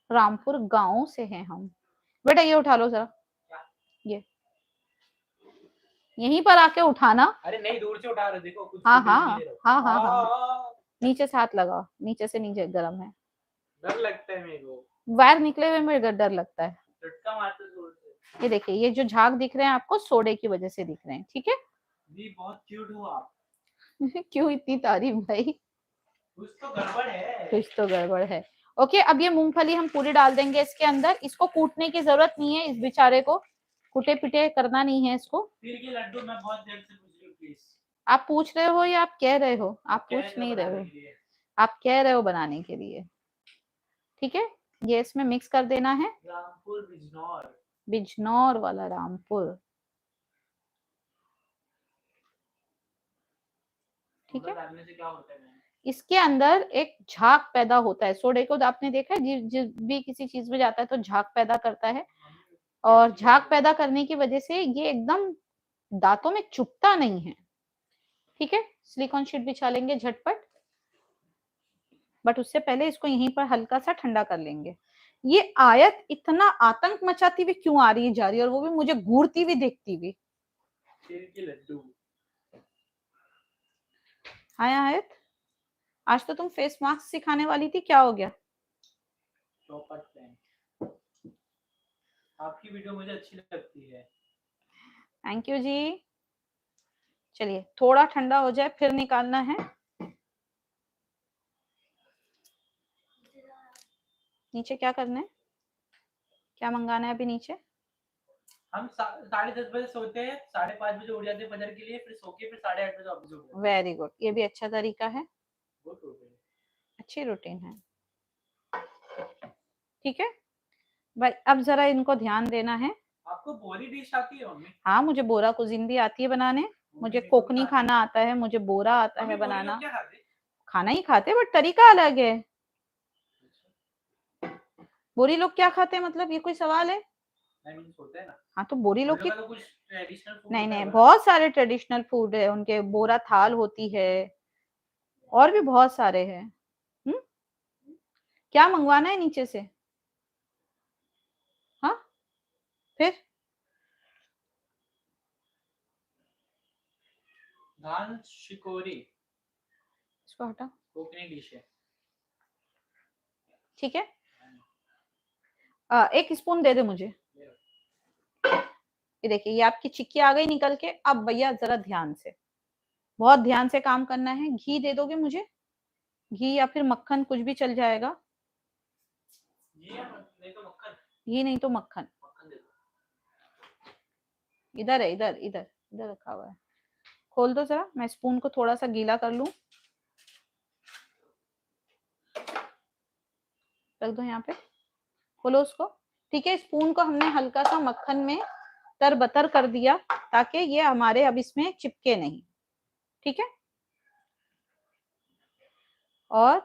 रामपुर गांव से हैं हम। बेटा ये उठा लो जरा, ये यहीं पर आके उठाना। अरे नहीं, दूर से उठा रहे, देखो कुछ। हाँ हाँ हाँ हाँ हाँ, नीचे से हाथ लगाओ, नीचे से नीचे गर्म है। डर लगता है मेरे को, वायर निकले हुए मेरे डर लगता है। झटका मारते जोर से। ये देखिए, ये जो झाग दिख रहे हैं आपको सोडे की वजह से दिख रहे हैं। ठीक है, जी बहुत क्यूट हो आप। क्यों इतनी तारीफ भाई, कुछ तो गड़बड़ है, कुछ तो गड़बड़ है। ओके, अब ये मूंगफली हम पूरी डाल देंगे इसके अंदर। इसको कूटने की जरूरत नहीं है, इस बेचारे को कुटे पिटे करना नहीं है इसको। फिर ये लड्डू मैं बहुत देर से पूछ रही हूँ, प्लीज। आप पूछ रहे हो या आप कह रहे हो? आप पूछ नहीं रहे हो, आप कह रहे हो बनाने के लिए। ठीक है, ये इसमें मिक्स कर देना है। रामपुर बिजनौर, बिजनौर वाला रामपुर। ठीक है, डालने से क्या होता है? इसके अंदर एक झाग पैदा होता है। सोडे को आपने देखा है, जिस भी किसी चीज में जाता है तो झाग पैदा करता है, और झाग पैदा करने की वजह से ये एकदम दांतों में चुभता नहीं है। ठीक है, सिलिकॉन शीट बिछा लेंगे झटपट, बट उससे पहले इसको यहीं पर हल्का सा ठंडा कर लेंगे। ये आयत इतना आतंक मचाती हुई क्यों आ रही है जा रही है, और वो भी मुझे घूरती हुई देखती हुई। लड्डू। हाँ आयत, आज तो तुम फेस मास्क सिखाने वाली थी, क्या हो गया? आपकी वीडियो मुझे अच्छी लगती है। थैंक यू जी। चलिए थोड़ा ठंडा हो जाए फिर निकालना है। नीचे क्या करना है, क्या मंगाना है अभी नीचे? हम 10:30 बजे सोते हैं, 5:30 बजे उठ जाते हैं फजर के लिए, फिर सो के फिर 8:30 बजे ऑफिस उठते हैं। वेरी गुड, ये भी अच्छा तरीका है। बहुत रूटीन अच्छी रूटीन है, ठीक है भाई। अब जरा इनको ध्यान देना है। आपको बोरी डिश आती है मम्मी? हाँ, मुझे बोरा कुजिन भी आती है बनाने, मुझे कोकनी खाना आता है, मुझे बोरा आता है बनाना। क्या खाते? खाना ही खाते बट तरीका अलग है। बोरी लोग क्या खाते हैं मतलब, ये कोई सवाल है? होता है ना। हाँ तो बोरी लोग की तो कुछ ट्रेडिशनल फूड नहीं होता नहीं, है बहुत सारे ट्रेडिशनल फूड है उनके। बोरा थाल होती है और भी बहुत सारे हैं। क्या मंगवाना है नीचे से? हाँ फिर धान शिकोरी, इसको हटा, कोकनी डिश है। ठीक है। एक स्पून दे दे मुझे। ये देखिए, ये आपकी चिक्की आ गई निकल के। अब भैया जरा ध्यान से, बहुत ध्यान से काम करना है। घी दे दोगे मुझे? घी या फिर मक्खन, कुछ भी चल जाएगा। नहीं तो मक्खन। घी नहीं तो मक्खन। मक्खन दे दो। इधर है, इधर इधर इधर रखा हुआ है। खोल दो जरा, मैं स्पून को थोड़ा सा गीला कर लूं। रख दो यहाँ पे, खोलो उसको। ठीक है, स्पून को हमने हल्का सा मक्खन में तरबतर कर दिया ताकि ये हमारे अब इसमें चिपके नहीं, ठीक है। और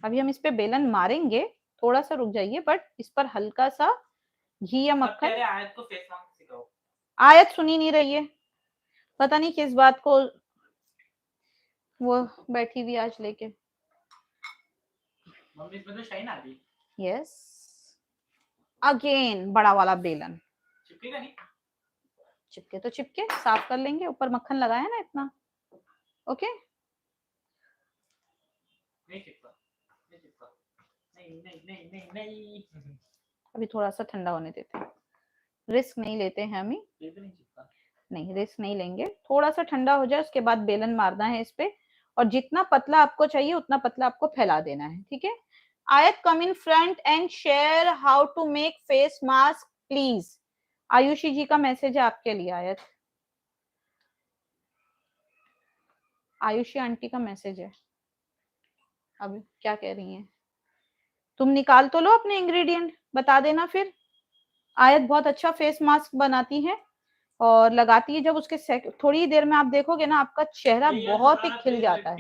अभी हम इस पे बेलन मारेंगे, थोड़ा सा रुक जाइए, बट इस पर हल्का सा घी या मक्खन। आयत को फेस मास्क सिखाओ। आयत सुनी नहीं रही है, पता नहीं किस बात को वो बैठी हुई आज लेके। मम्मी इसमें तो शाइन आ रही। यस, अगेन बड़ा वाला बेलन। चिपकेगा नहीं? चिपके तो चिपके, साफ कर लेंगे, ऊपर मक्खन लगाया ना इतना। ओके, नहीं चिपका, नहीं चिपका, नहीं नहीं नहीं नहीं नहीं। अभी थोड़ा सा ठंडा होने देते हैं, रिस्क नहीं लेते हैं हम ही। ये भी नहीं चिपका। नहीं, रिस्क नहीं लेंगे, थोड़ा सा ठंडा हो जाए उसके बाद बेलन मारना है इस पे। और जितना पतला आपको चाहिए उतना पतला आपको फैला देना है, ठीक है। Aayat, come in front and share how to make face mask please. Aayushi ji का मैसेज है आपके लिए आयत, आयुषी आंटी का मैसेज है। अब क्या कह रही हैं? तुम निकाल तो लो अपने इंग्रेडिएंट, बता देना फिर। आयत बहुत अच्छा फेस मास्क बनाती है और लगाती है, जब उसके थोड़ी देर में आप देखोगे ना आपका चेहरा बहुत ही खिल जाता है।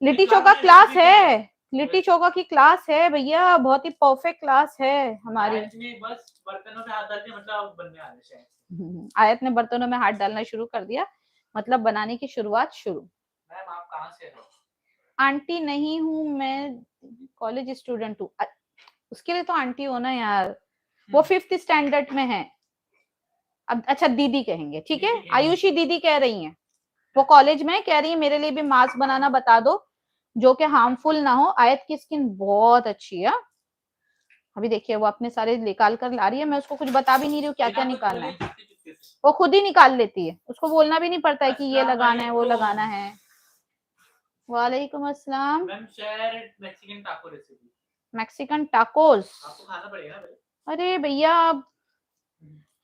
लिट्टी चोखा क्लास है, लिट्टी चोखा की क्लास है भैया, बहुत ही परफेक्ट क्लास है हमारी। बस बर्तनों में हाथ डालते मतलब बनने आ रहे हैं। आयत ने बर्तनों में हाथ डालना शुरू कर दिया, मतलब बनाने की शुरुआत शुरू। मैम आप कहाँ से हो? आंटी नहीं हूँ मैं, कॉलेज स्टूडेंट हूँ। उसके लिए तो आंटी हो ना यार, वो 5th स्टैंडर्ड में है। अब अच्छा दीदी कहेंगे, ठीक है। आयुषी दीदी कह रही हैं, वो कॉलेज में कह रही है मेरे लिए भी मास्क बनाना बता दो जो कि हार्मफुल ना हो। आयत की स्किन बहुत अच्छी है। अभी देखिए वो अपने सारे निकाल कर ला रही है, मैं उसको कुछ बता भी नहीं रही हूँ क्या क्या निकालना है, वो खुद ही निकाल लेती है, उसको बोलना भी नहीं पड़ता है कि ये लगाना है वो लगाना है। वालेकुम अस्सलाम। मैक्सिकन टाको रेसिपी। मैक्सिकन टाकोस आपको खाना पड़ेगा ना भाई। अरे भैया आप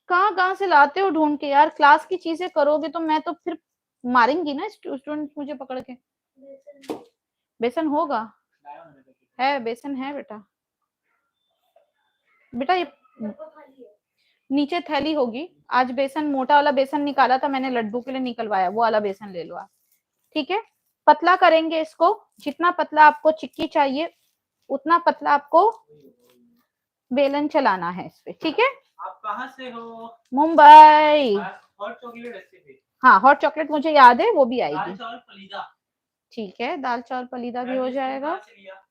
कहाँ कहाँ से लाते हो ढूंढ के यार, क्लास की चीजें करोगे तो मैं तो फिर मारेंगी ना स्टूडेंट मुझे पकड़ के। बेसन होगा, है बेसन है बेटा। बेटा ये नीचे थैली होगी, आज बेसन मोटा वाला बेसन निकाला था मैंने, लड्डू के लिए निकलवाया, वो वाला बेसन ले लो आप, ठीक है। पतला करेंगे इसको, जितना पतला आपको चिक्की चाहिए उतना पतला आपको बेलन चलाना है इस पे, ठीक है। आप कहाँ से हो? मुंबई। Hot chocolate recipe. हाँ हॉट चॉकलेट मुझे याद है, वो भी आएगी। दाल चावल फलीदा। ठीक है, दाल चावल फलीदा भी हो जाएगा। से लिया?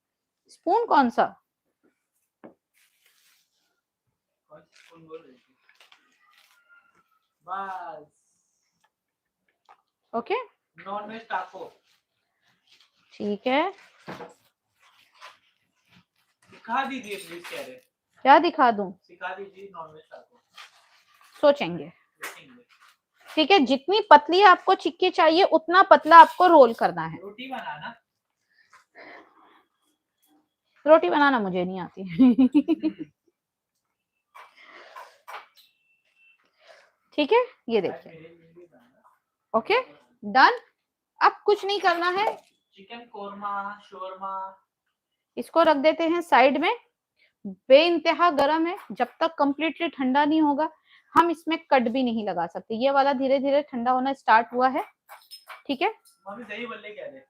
स्पून कौन सा? स्पून बोल रही थी। बस ओके, नॉन वेज टाको। ठीक है, सिखा दीजिए प्लीज, कह रहे। क्या दिखा दूं? सिखा दीजिए नॉन वेज टाको। सोचेंगे, ठीक है। जितनी पतली आपको चिक्की चाहिए उतना पतला आपको रोल करना है। रोटी बनाना, रोटी बनाना मुझे नहीं आती। ठीक है, ये देखिए, ओके डन। अब कुछ नहीं करना है, चिकन कोरमा, शोरमा, इसको रख देते हैं साइड में। बेइंतहा गर्म है, जब तक कंप्लीटली ठंडा नहीं होगा हम इसमें कट भी नहीं लगा सकते। ये वाला धीरे धीरे ठंडा होना स्टार्ट हुआ है, ठीक है। मम्मी दही बल्ले कह रहे।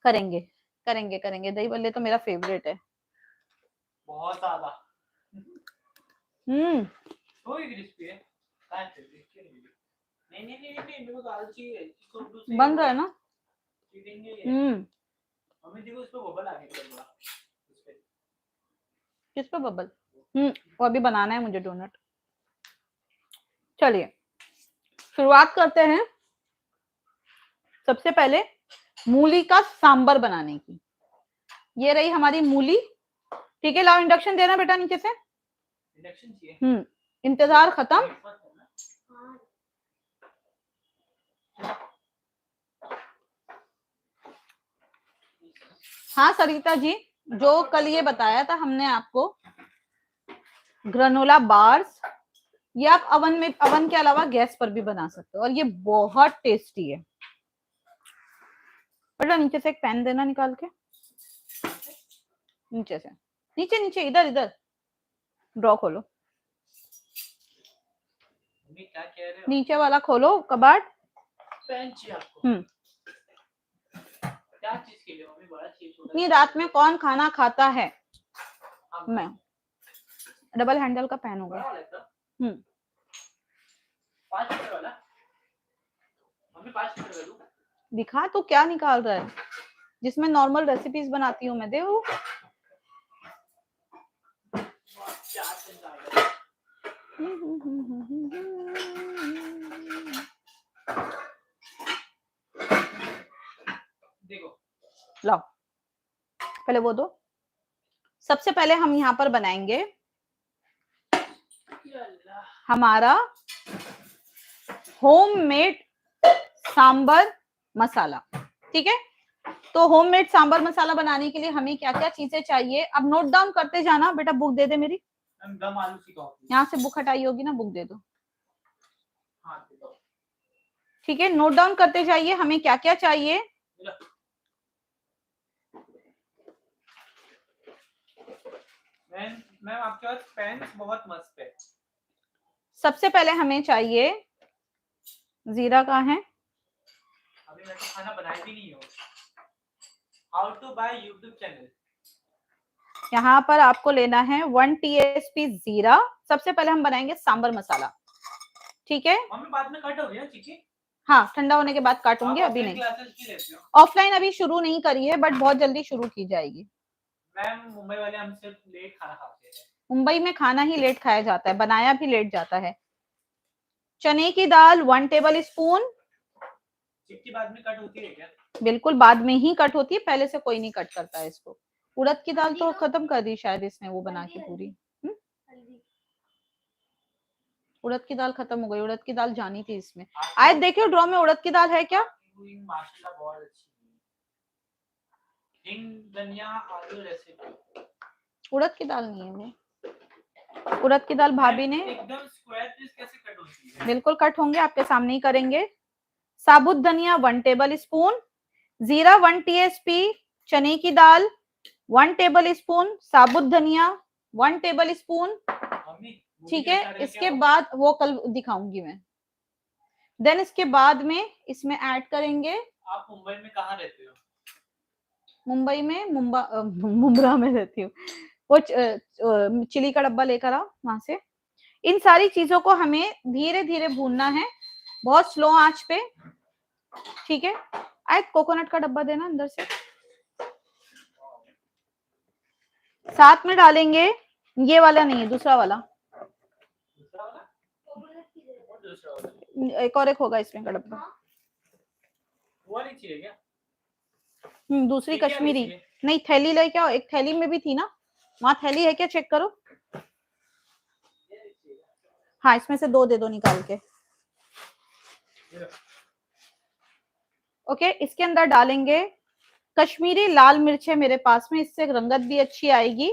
करेंगे करेंगे करेंगे, दही बल्ले तो मेरा फेवरेट है। बहुत ज्यादा। थोड़ी क्रिस्पी है। नहीं नहीं नहीं नहीं, मेरे को दाल चाहिए, इसको दूसरी बन रहा है ना। चीटिंग है ये। मम्मी देखो इस पे बबल आ गया थोड़ा, इस पे। किस पे बबल? वो अभी बनाना है मुझे डोनट। चलिए शुरुआत करते हैं सबसे पहले मूली का सांबर बनाने की। ये रही हमारी मूली, ठीक है। लाओ इंडक्शन देना बेटा नीचे से। इंडक्शन चाहिए। इंतजार खत्म। हाँ सरिता जी, जो कल ये बताया था हमने आपको ग्रेनोला बार्स, ये आप अवन के अलावा गैस पर भी बना सकते हो और ये बहुत टेस्टी है। बेटा नीचे से एक पैन देना निकाल के, नीचे से, नीचे नीचे, इधर इधर ड्रॉ खोलो, क्या कह रहे हो? नीचे वाला खोलो कबाड़। पैन चाहिए आपको? क्या चीज के लिए मम्मी? बड़ा चीज होता है। इतनी रात में कौन खाना खाता है? मैं डबल हैंडल का पैन होगा। 5 लीटर वाला मम्मी, 5 लीटर का दूं? दिखा तू क्या निकाल रहा है, जिसमें नॉर्मल रेसिपीज बनाती हूँ मैं, दे वो। देखो लाओ पहले वो दो। सबसे पहले हम यहाँ पर बनाएंगे हमारा होममेड सांबर मसाला, ठीक है। तो होममेड सांबर मसाला बनाने के लिए हमें क्या क्या चीजें चाहिए, अब नोट डाउन करते जाना बेटा। बुक दे दे मेरी, दम आलू की कॉफी। यहाँ से बुक हटाई होगी ना, बुक दे दो। हाँ दे दो। ठीक है, नोट डाउन करते जाइए हमें क्या क्या चाहिए। मैम आपके पास पेन बहुत मस्त है। सबसे पहले हमें चाहिए जीरा का है। अभी मैं तो खाना बनाई भी नहीं हूँ। How to buy YouTube channel. यहाँ पर आपको लेना है 1 TSP जीरा। सबसे पहले हम बनाएंगे सांबर मसाला, ठीक है। मम्मी बाद में कट हो गया चिकन। हाँ ठंडा होने के बाद काटूंगी, अभी नहीं। ऑफलाइन अभी शुरू नहीं करी है, बट बहुत जल्दी शुरू की जाएगी। मैम मुंबई वाले हमसे लेट खाना खाते हैं। मुंबई में खाना ही लेट खाया जाता है, बनाया भी लेट जाता है। चने की दाल 1 टेबल स्पून। चिक्की बाद में कट होती है क्या? बिल्कुल बाद में ही कट होती है, पहले से कोई नहीं कट करता है इसको। उड़द की दाल तो खत्म कर दी शायद इसने वो बना के पूरी। उड़द की दाल खत्म हो गई, उड़द की दाल जानी थी इसमें। आयत देखियो ड्रॉ में उड़द की दाल है क्या? माशाल्लाह बहुत अच्छी। धनिया आलू रेसिपी। उड़द की दाल नहीं है वो, उड़द की दाल भाभी ने एकदम स्क्वायर पीस कैसे कट होती है? बिल्कुल कट होंगे, आपके सामने ही करेंगे। साबुत धनिया 1 टेबल स्पून, जीरा 1 TSP, चने की दाल 1 टेबल स्पून, साबुत धनिया 1 टेबल स्पून, ठीक है। इसके बाद वो कल दिखाऊंगी मैं। देन इसके बाद में इसमें ऐड करेंगे। आप मुंबई में कहाँ रहते हो? मुंबई में मुंब्रा में रहती हूँ। वो चिली का डब्बा लेकर आओ वहां से। इन सारी चीजों को हमें धीरे धीरे भूनना है, बहुत स्लो आंच पे, ठीक है। आयत कोकोनट का डब्बा देना अंदर से। साथ में डालेंगे ये वाला नहीं, दूसरा वाला, एक और एक होगा इसमें का डब्बा। वो नहीं चाहिए क्या? दूसरी कश्मीरी नहीं, थैली लेके आओ। एक थैली में भी थी ना, वहां थैली है क्या, चेक करो। हाँ इसमें से 2 दे दो निकाल के। ओके, इसके अंदर डालेंगे कश्मीरी लाल मिर्चें मेरे पास में, इससे रंगत भी अच्छी आएगी।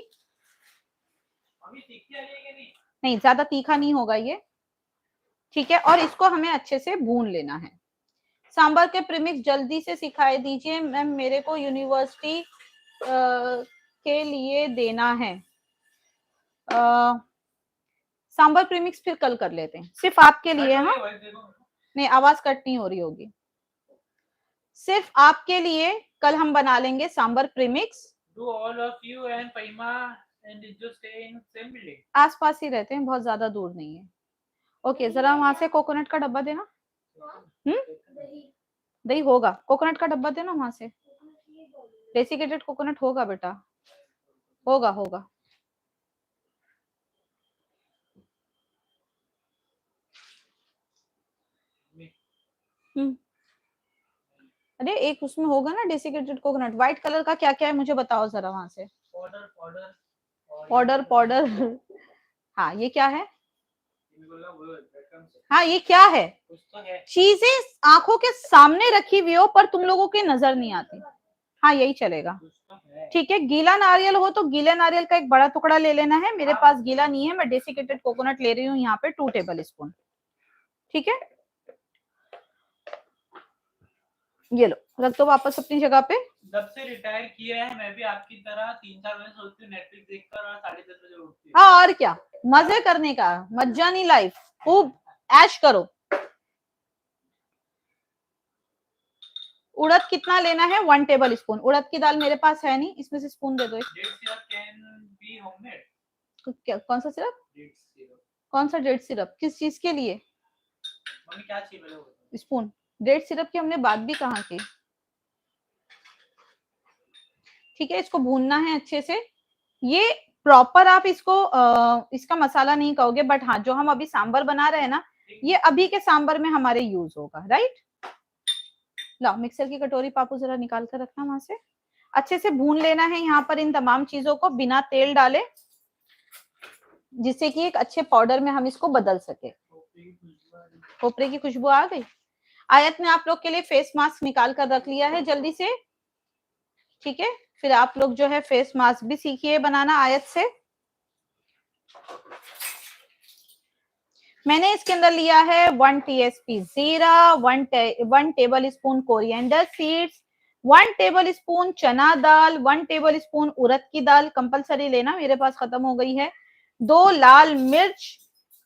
नहीं ज्यादा तीखा नहीं होगा ये, ठीक है। और इसको हमें अच्छे से भून लेना है। सांबर के प्रीमिक्स जल्दी से सिखाए दीजिए मैम, मेरे को यूनिवर्सिटी के लिए देना है। सांबर प्रीमिक्स फिर कल कर लेते हैं, सिर्फ आपके लिए। हाँ नहीं, आवाज कट नहीं हो रही होगी, सिर्फ आपके लिए कल हम बना लेंगे sambar premix. Do all of you and Paima and Idjo stay in same building? आसपास ही रहते हैं, बहुत ज्यादा दूर नहीं है। ओके, जरा वहां से कोकोनट का डब्बा देना। दही होगा, कोकोनट का डब्बा देना वहां से, डेसिकेटेड कोकोनट होगा बेटा, होगा होगा। अरे एक उसमें होगा ना डेसिकेटेड कोकोनट, व्हाइट कलर का क्या क्या है मुझे बताओ जरा वहां से। पाउडर पाउडर हाँ ये क्या है? हाँ ये क्या है? चीजें आंखों के सामने रखी हुई हो पर तुम लोगों के नजर नहीं आती। हाँ यही चलेगा, ठीक है। गीला नारियल हो तो गीले नारियल का एक बड़ा टुकड़ा ले लेना है, मेरे पास गीला नहीं है, मैं डेसिकेटेड कोकोनट ले रही हूँ यहाँ पे 2 टेबल स्पून, ठीक है। ये लो, रख दो वापस अपनी जगह पे। जब से रिटायर किया है मैं भी आपकी तरह 3-4 बजे सोचती हूँ, नेटफ्लिक्स देखकर और 10:30 बजे उठती हूँ। हाँ और क्या, मजे करने का, मजानी लाइफ, खूब ऐश करो। उड़द कितना लेना है? 1 टेबल स्पून। उड़द की दाल मेरे पास है नहीं, इसमें से स्पून दे दो एक। कौन सा सिरप? कौन सा डेट सिरप? किस चीज के लिए? मम्मी क्या चाहिए? स्पून। डेट सिरप की हमने बात भी कहाँ की। ठीक है, इसको भूनना है अच्छे से। ये प्रॉपर आप इसको इसका मसाला नहीं कहोगे, बट हाँ जो हम अभी सांबर बना रहे हैं ना, ये अभी के सांबर में हमारे यूज होगा, राइट। लो मिक्सर की कटोरी पापू जरा निकाल कर रखना वहां से। अच्छे से भून लेना है यहाँ पर इन तमाम चीजों को बिना तेल डाले, जिससे कि एक अच्छे पाउडर में हम इसको बदल सके। खोपरे की खुशबू आ गई। आयत ने आप लोग के लिए फेस मास्क निकाल कर रख लिया है जल्दी से, ठीक है। फिर आप लोग जो है फेस मास्क भी सीखिए बनाना आयत से। मैंने इसके अंदर लिया है 1 टीएसपी जीरा, 1 table spoon coriander seeds, 1 table spoon चना दाल, 1 टेबल स्पून उड़द की दाल कंपलसरी लेना, मेरे पास खत्म हो गई है, 2 लाल मिर्च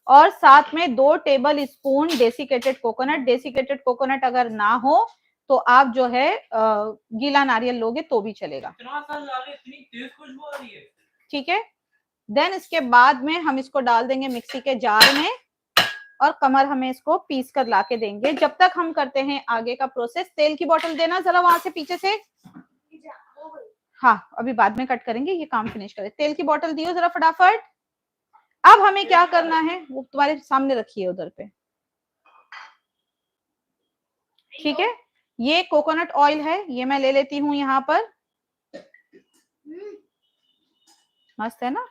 और साथ में 2 table spoon desiccated coconut. Desiccated coconut अगर ना हो तो आप जो है गीला नारियल लोगे तो भी चलेगा, ठीक है। देन इसके बाद में हम इसको डाल देंगे मिक्सी के जार में और कमर हमें इसको पीस कर ला के देंगे। जब तक हम करते हैं आगे का प्रोसेस। तेल की बोतल देना जरा वहां से पीछे से। हाँ अभी बाद में कट करेंगे, ये काम फिनिश करें। तेल की बोतल दियो जरा फटाफट। अब हमें क्या करना है वो तुम्हारे सामने रखिए उधर पे, ठीक है। ये कोकोनट ऑयल है, ये मैं ले लेती हूँ यहाँ पर, मस्त है ना,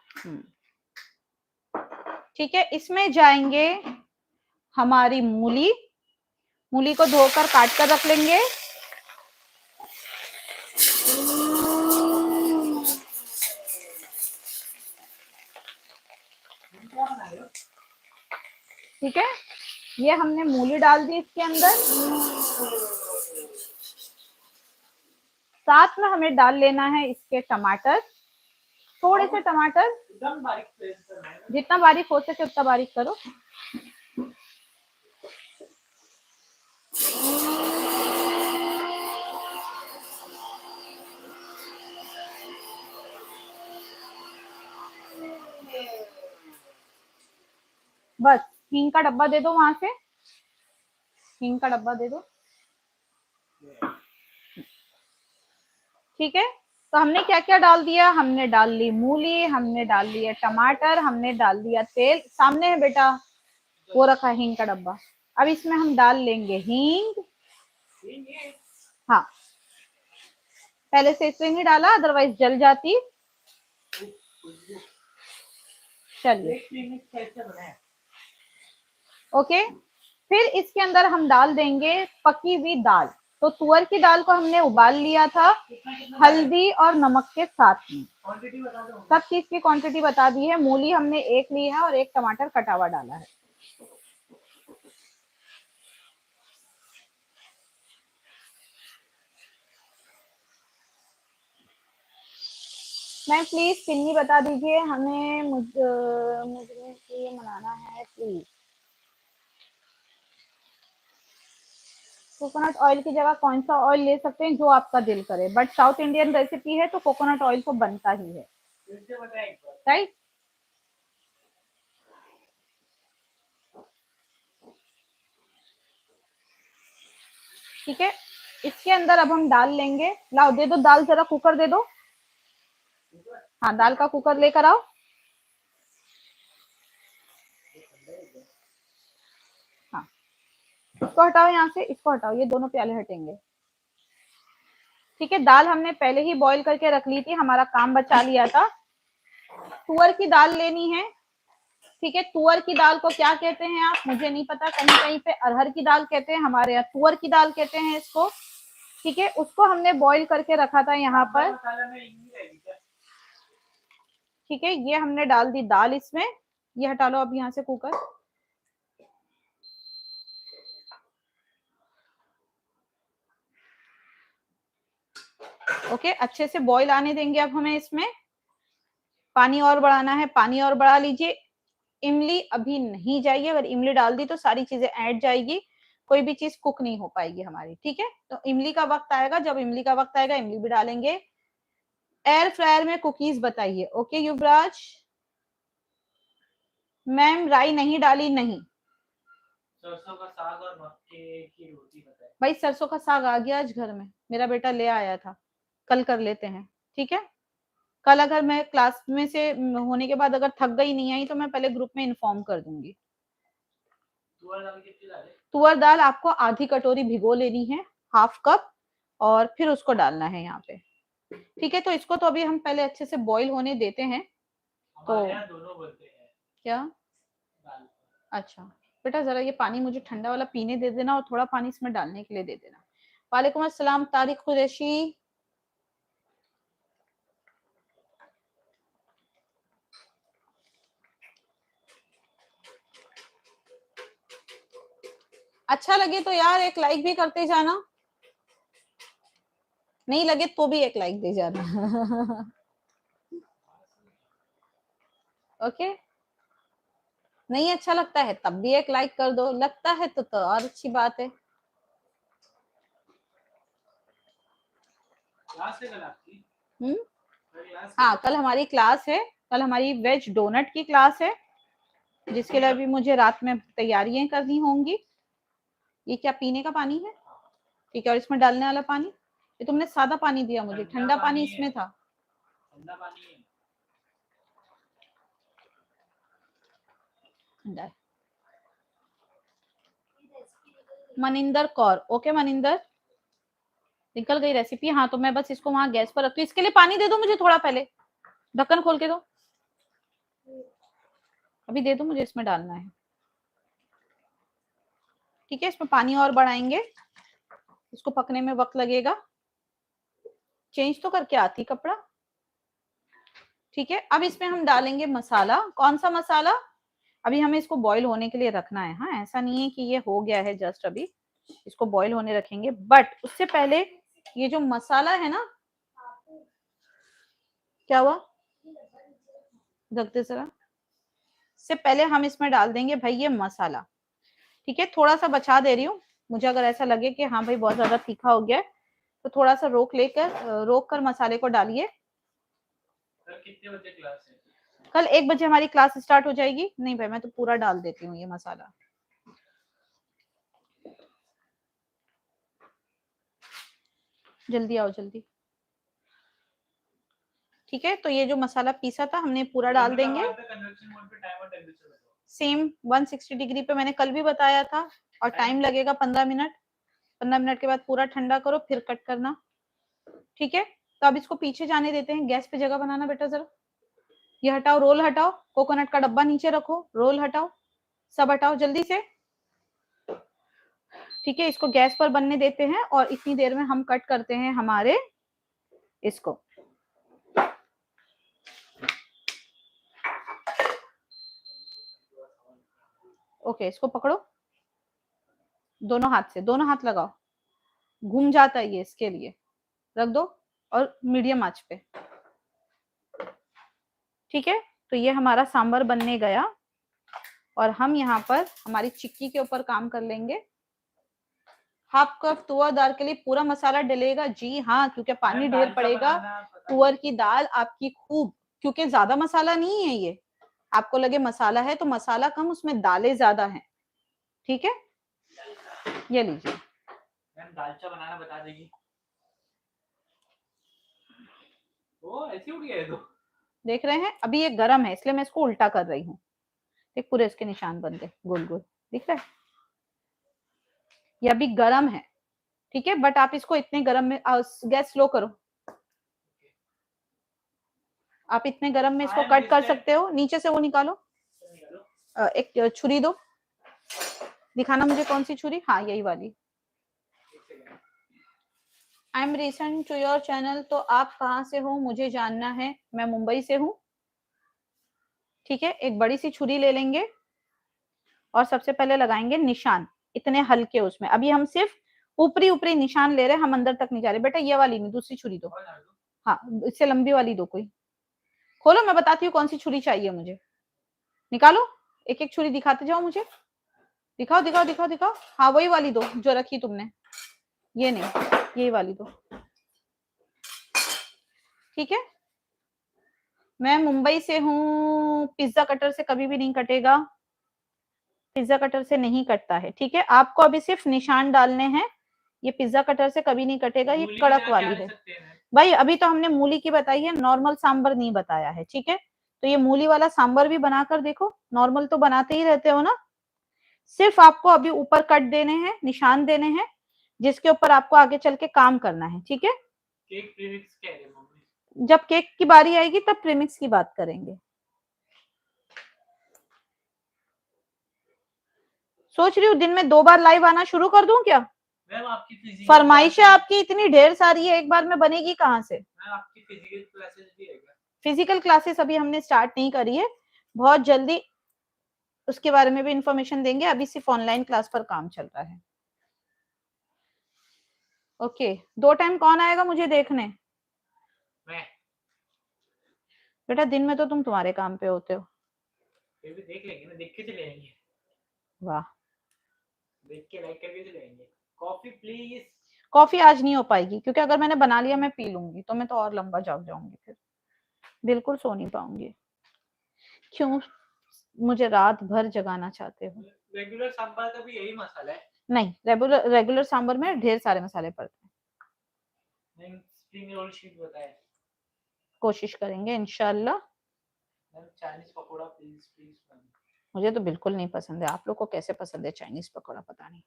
ठीक है। इसमें जाएंगे हमारी मूली, मूली को धोकर काट कर रख लेंगे। ठीक है, ये हमने मूली डाल दी इसके अंदर। साथ में हमें डाल लेना है इसके टमाटर, थोड़े से टमाटर, जितना बारीक हो सके उतना बारीक करो। बस हींग का डब्बा दे दो वहां से, हींग का डब्बा दे दो, ठीक है। तो हमने क्या क्या डाल दिया? हमने डाल ली मूली, हमने डाल लिया टमाटर, हमने डाल दिया तेल, सामने है बेटा वो रखा है हींग का डब्बा। अब इसमें हम डाल लेंगे हींग। हाँ पहले से इसलिए नहीं डाला अदरवाइज जल जाती। चलिए ओके, फिर इसके अंदर हम डाल देंगे पकी हुई दाल। तो तुअर की दाल को हमने उबाल लिया था हल्दी और नमक के साथ में, सब चीज की क्वांटिटी बता दी है। मूली हमने 1 ली है और 1 टमाटर कटा हुआ डाला है। मैम प्लीज पिन्नी बता दीजिए, हमें मुझे ये मनाना है प्लीज। कोकोनट ऑयल की जगह कौन सा ऑयल ले सकते हैं, जो आपका दिल करे, बट साउथ इंडियन रेसिपी है तो कोकोनट ऑयल तो बनता ही है, राइट। ठीक है, इसके अंदर अब हम डाल लेंगे, लाओ दे दो दाल, जरा कुकर दे दो। हाँ दाल का कुकर लेकर आओ। हाँ इसको हटाओ यहाँ से, इसको हटाओ, ये दोनों प्याले हटेंगे। ठीक है, दाल हमने पहले ही बॉईल करके रख ली थी, हमारा काम बचा लिया था। तुअर की दाल लेनी है। ठीक है, तुअर की दाल को क्या कहते हैं आप, मुझे नहीं पता, कहीं कहीं पे अरहर की दाल कहते हैं, हमारे यहाँ तुअर की दाल कहते हैं इसको। ठीक है, उसको हमने बॉईल करके रखा था यहाँ पर। ठीक है, ये हमने डाल दी दाल इसमें, ये हटा लो अब यहाँ से कुकर। ओके, अच्छे से बॉईल आने देंगे अब हमें इसमें। पानी और बढ़ाना है, पानी और बढ़ा लीजिए। इमली अभी नहीं जाएगी, अगर इमली डाल दी तो सारी चीजें ऐड जाएगी, कोई भी चीज कुक नहीं हो पाएगी हमारी। ठीक है, तो इमली का वक्त आएगा, जब इमली का वक्त आएगा इमली भी डालेंगे। एयर फ्रायर में कुकीज बताइए। ओके युवराज। मैम राई नहीं डाली, नहीं। सरसों का साग और मक्के की रोटी बताइए। भाई सरसों का साग आ गया आज घर में, मेरा बेटा ले आया था, कल कर लेते हैं। ठीक है, कल अगर मैं क्लास में से होने के बाद अगर थक गई नहीं आई तो मैं पहले ग्रुप में इन्फॉर्म कर दूंगी। तुअर दाल कितनी डालें? तुअर दाल आपको आधी कटोरी भिगो लेनी है, हाफ कप, और फिर उसको डालना है यहाँ पे। ठीक है, तो इसको तो अभी हम पहले अच्छे से बॉईल होने देते हैं। तो दोनों बोलते हैं क्या? अच्छा बेटा, जरा ये पानी मुझे ठंडा वाला पीने दे देना, और थोड़ा पानी इसमें डालने के लिए दे देना। वालेकुम अस्सलाम तारिक कुरैशी। अच्छा लगे तो यार एक लाइक भी करते जाना, नहीं लगे तो भी एक लाइक दे जाना। ओके, नहीं अच्छा लगता है तब भी एक लाइक कर दो, लगता है तो और अच्छी बात है। हाँ कल हमारी क्लास है, कल हमारी वेज डोनट की क्लास है, जिसके लिए अभी मुझे रात में तैयारियां करनी होंगी। ये क्या पीने का पानी है? ठीक है, और इसमें डालने वाला पानी, ये तुमने सादा पानी दिया मुझे, ठंडा पानी इसमें था। ठंडा पानी है। मनिंदर कौर, ओके मनिंदर, निकल गई रेसिपी। हाँ तो मैं बस इसको वहां गैस पर रखती हूँ, इसके लिए पानी दे दो मुझे थोड़ा, पहले ढक्कन खोल के दो, अभी दे दो मुझे, इसमें डालना है। ठीक है, इसमें पानी और बढ़ाएंगे, इसको पकने में वक्त लगेगा। चेंज तो करके आती कपड़ा। ठीक है, अब इसमें हम डालेंगे मसाला। कौन सा मसाला? अभी हमें इसको बॉईल होने के लिए रखना है। हाँ ऐसा नहीं है कि ये हो गया है जस्ट, अभी इसको बॉईल होने रखेंगे, बट उससे पहले ये जो मसाला है ना, क्या हुआ, रख दे जरा, से पहले हम इसमें डाल देंगे भाई ये मसाला। ठीक है, थोड़ा सा बचा दे रही हूँ, मुझे अगर ऐसा लगे कि हाँ भाई बहुत ज्यादा तीखा हो गया है तो थोड़ा सा रोक कर मसाले को डालिए। कितने बजे क्लास है? कल 1 बजे हमारी क्लास स्टार्ट हो जाएगी। नहीं भाई मैं तो पूरा डाल देती हूँ ये मसाला। जल्दी आओ जल्दी। ठीक है, तो ये जो मसाला पीसा था हमने पूरा डाल देंगे। सेम 160 डिग्री पे मैंने कल भी बताया था, और टाइम लगेगा 15 मिनट। 15 मिनट के बाद पूरा ठंडा करो, फिर कट करना। ठीक है, तो अब इसको पीछे जाने देते हैं। गैस पे जगह बनाना बेटा जरा, ये हटाओ, रोल हटाओ, कोकोनट का डब्बा नीचे रखो, रोल हटाओ, सब हटाओ जल्दी से। ठीक है, इसको गैस पर बनने देते हैं, और इतनी देर में हम कट करते हैं हमारे इसको। ओके, इसको पकड़ो दोनों हाथ से, दोनों हाथ लगाओ, घूम जाता है ये, इसके लिए रख दो, और मीडियम आंच पे। ठीक है, तो ये हमारा सांबर बनने गया और हम यहाँ पर हमारी चिक्की के ऊपर काम कर लेंगे। हाफ कप तुअर दाल के लिए पूरा मसाला डलेगा, जी हाँ, क्योंकि पानी ढेर पड़ेगा। तुअर की दाल आपकी खूब, क्योंकि ज्यादा मसाला नहीं है ये, आपको लगे मसाला है तो मसाला कम, उसमें दालें ज्यादा हैं। ठीक है, ये लीजिए। मैम दालचा बनाना बता देगी। ओ ऐसी उड़ गया है तो। देख रहे हैं, अभी ये गरम है इसलिए मैं इसको उल्टा कर रही हूँ। देख पूरे इसके निशान बन गए गोल गोल, दिख रहा है? ये अभी गरम है, ठीक है, बट आप इसको इतने गरम में, गैस स्लो करो, आप इतने गरम में इसको कट कर सकते हो। नीचे से वो निकालो, एक छुरी दो, दिखाना मुझे कौन सी छुरी, हाँ यही वाली। I am recent to your channel, तो आप कहाँ से हो मुझे जानना है। मैं मुंबई से हूँ। ठीक है, एक बड़ी सी छुरी ले लेंगे और सबसे पहले लगाएंगे निशान, इतने हल्के उसमें। अभी हम सिर्फ ऊपरी ऊपरी निशान ले रहे हैं, हम अंदर तक नहीं जा रहे। बेटा ये वाली नहीं, दूसरी छुरी दो, हाँ इससे लंबी वाली दो कोई। खोलो, मैं बताती हूँ कौन सी छुरी चाहिए मुझे। निकालो, एक एक छुरी दिखाते जाओ मुझे, दिखाओ दिखाओ दिखाओ दिखाओ। हाँ वही वाली दो जो रखी तुमने, ये नहीं, यही वाली दो। ठीक है, मैं मुंबई से हूँ। पिज्जा कटर से कभी भी नहीं कटेगा, पिज्जा कटर से नहीं कटता है। ठीक है, आपको अभी सिर्फ निशान डालने हैं, ये पिज्जा कटर से कभी नहीं कटेगा। ये कड़क वाली है भाई, अभी तो हमने मूली की बताई है, नॉर्मल सांबर नहीं बताया है। ठीक है, तो ये मूली वाला सांबर भी बनाकर देखो, नॉर्मल तो बनाते ही रहते हो ना। सिर्फ आपको अभी ऊपर कट देने हैं, निशान देने हैं, जिसके ऊपर आपको आगे चल के काम करना है। ठीक है, केक प्रीमिक्स कह रहे मम्मी, जब केक की बारी आएगी तब प्रीमिक्स की बात करेंगे। सोच रही हूँ दिन में 2 बार लाइव आना शुरू कर दूं क्या? मैम आपकी फरमाइशें आपकी इतनी ढेर सारी है, एक बार में बनेगी कहाँ से? मैम आपकी फिजिकल क्लासेस भी है क्या? फिजिकल क्लासेस अभी हमने स्टार्ट नहीं करी है, बहुत जल्दी उसके बारे में भी इंफॉर्मेशन देंगे। अभी सिर्फ ऑनलाइन क्लास पर काम चल रहा है। ओके, 2 टाइम कौन आएगा मुझे देखने? मैं। बेटा दिन में तो तुम तुम्हारे काम पे होते हो। फिर भी देख लेंगे ना, देख के चले जाएंगे। वाह, देख के लाइक करके चले जाएंगे। Coffee please. कॉफी आज नहीं हो पाएगी, क्योंकि अगर मैंने बना लिया मैं पी लूंगी तो मैं तो और लंबा जाग जाऊंगी, फिर बिल्कुल सो नहीं पाऊंगी। क्यों मुझे रात भर जगाना चाहते हो? रेगुलर सांभर का भी यही मसाला है? नहीं, रेगुलर सांबर में ढेर सारे मसाले पड़ते हैं। नहीं, स्प्रिंग रोल शीट बताए, कोशिश करेंगे इंशाल्लाह। Chinese pakora please please. मुझे तो बिल्कुल नहीं पसंद है, आप लोग को कैसे पसंद है चाइनीज पकोड़ा पता नहीं,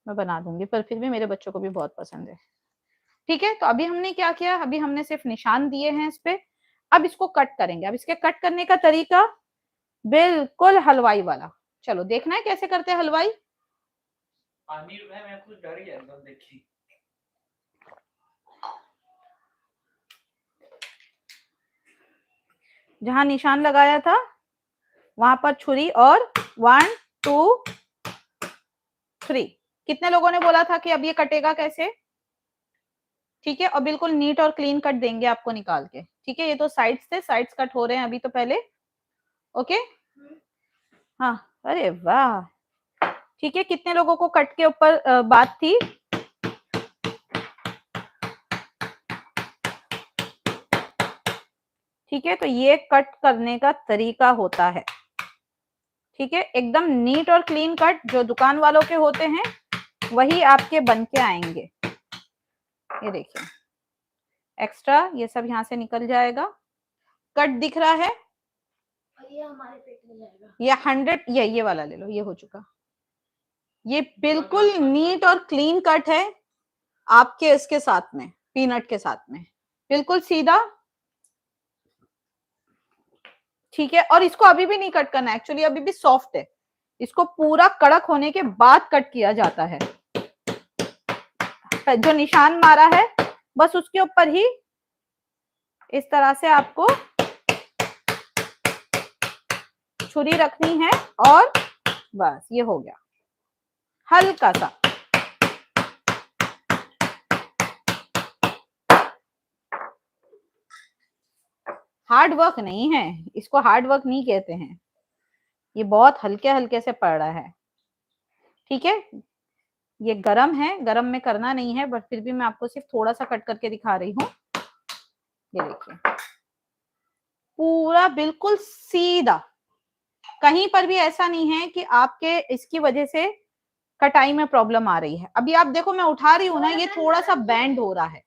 मैं बना दूंगी, पर फिर भी मेरे बच्चों को भी बहुत पसंद है। ठीक है, तो अभी हमने क्या किया, अभी हमने सिर्फ निशान दिए हैं इस पे। अब इसको कट करेंगे। अब इसके कट करने का तरीका बिल्कुल हलवाई वाला। चलो देखना है कैसे करते हैं हलवाई। पानी में मैं कुछ डर गया एकदम देख के। जहां निशान लगाया था वहां पर छुरी, और 1 2 3। कितने लोगों ने बोला था कि अब ये कटेगा कैसे? ठीक है, और बिल्कुल नीट और क्लीन कट देंगे आपको निकाल के। ठीक है, ये तो साइड्स थे, साइड्स कट हो रहे हैं अभी तो पहले। ओके, हाँ, अरे वाह, ठीक है। कितने लोगों को कट के ऊपर बात थी? ठीक है, तो ये कट करने का तरीका होता है। ठीक है, एकदम नीट और क्लीन कट जो दुकान वालों के होते हैं वही आपके बन के आएंगे। ये देखिए, एक्स्ट्रा ये सब यहाँ से निकल जाएगा। कट दिख रहा है, ये हमारे पेट में जाएगा। ये 100, ये वाला ले लो, ये हो चुका। ये बिल्कुल नीट और क्लीन कट है आपके इसके साथ में, पीनट के साथ में, बिल्कुल सीधा। ठीक है, और इसको अभी भी नहीं कट करना, एक्चुअली अभी भी सॉफ्ट है, इसको पूरा कड़क होने के बाद कट किया जाता है। जो निशान मारा है बस उसके ऊपर ही इस तरह से आपको छुरी रखनी है, और बस ये हो गया। हल्का सा हार्ड वर्क नहीं है, इसको हार्ड वर्क नहीं कहते हैं, ये बहुत हल्के हल्के से पड़ रहा है। ठीक है, ये गरम है, गरम में करना नहीं है, बट फिर भी मैं आपको सिर्फ थोड़ा सा कट करके दिखा रही हूँ। ये देखिए पूरा बिल्कुल सीधा, कहीं पर भी ऐसा नहीं है कि आपके इसकी वजह से कटाई में प्रॉब्लम आ रही है। अभी आप देखो मैं उठा रही हूँ ना, ये थोड़ा सा बैंड हो रहा है,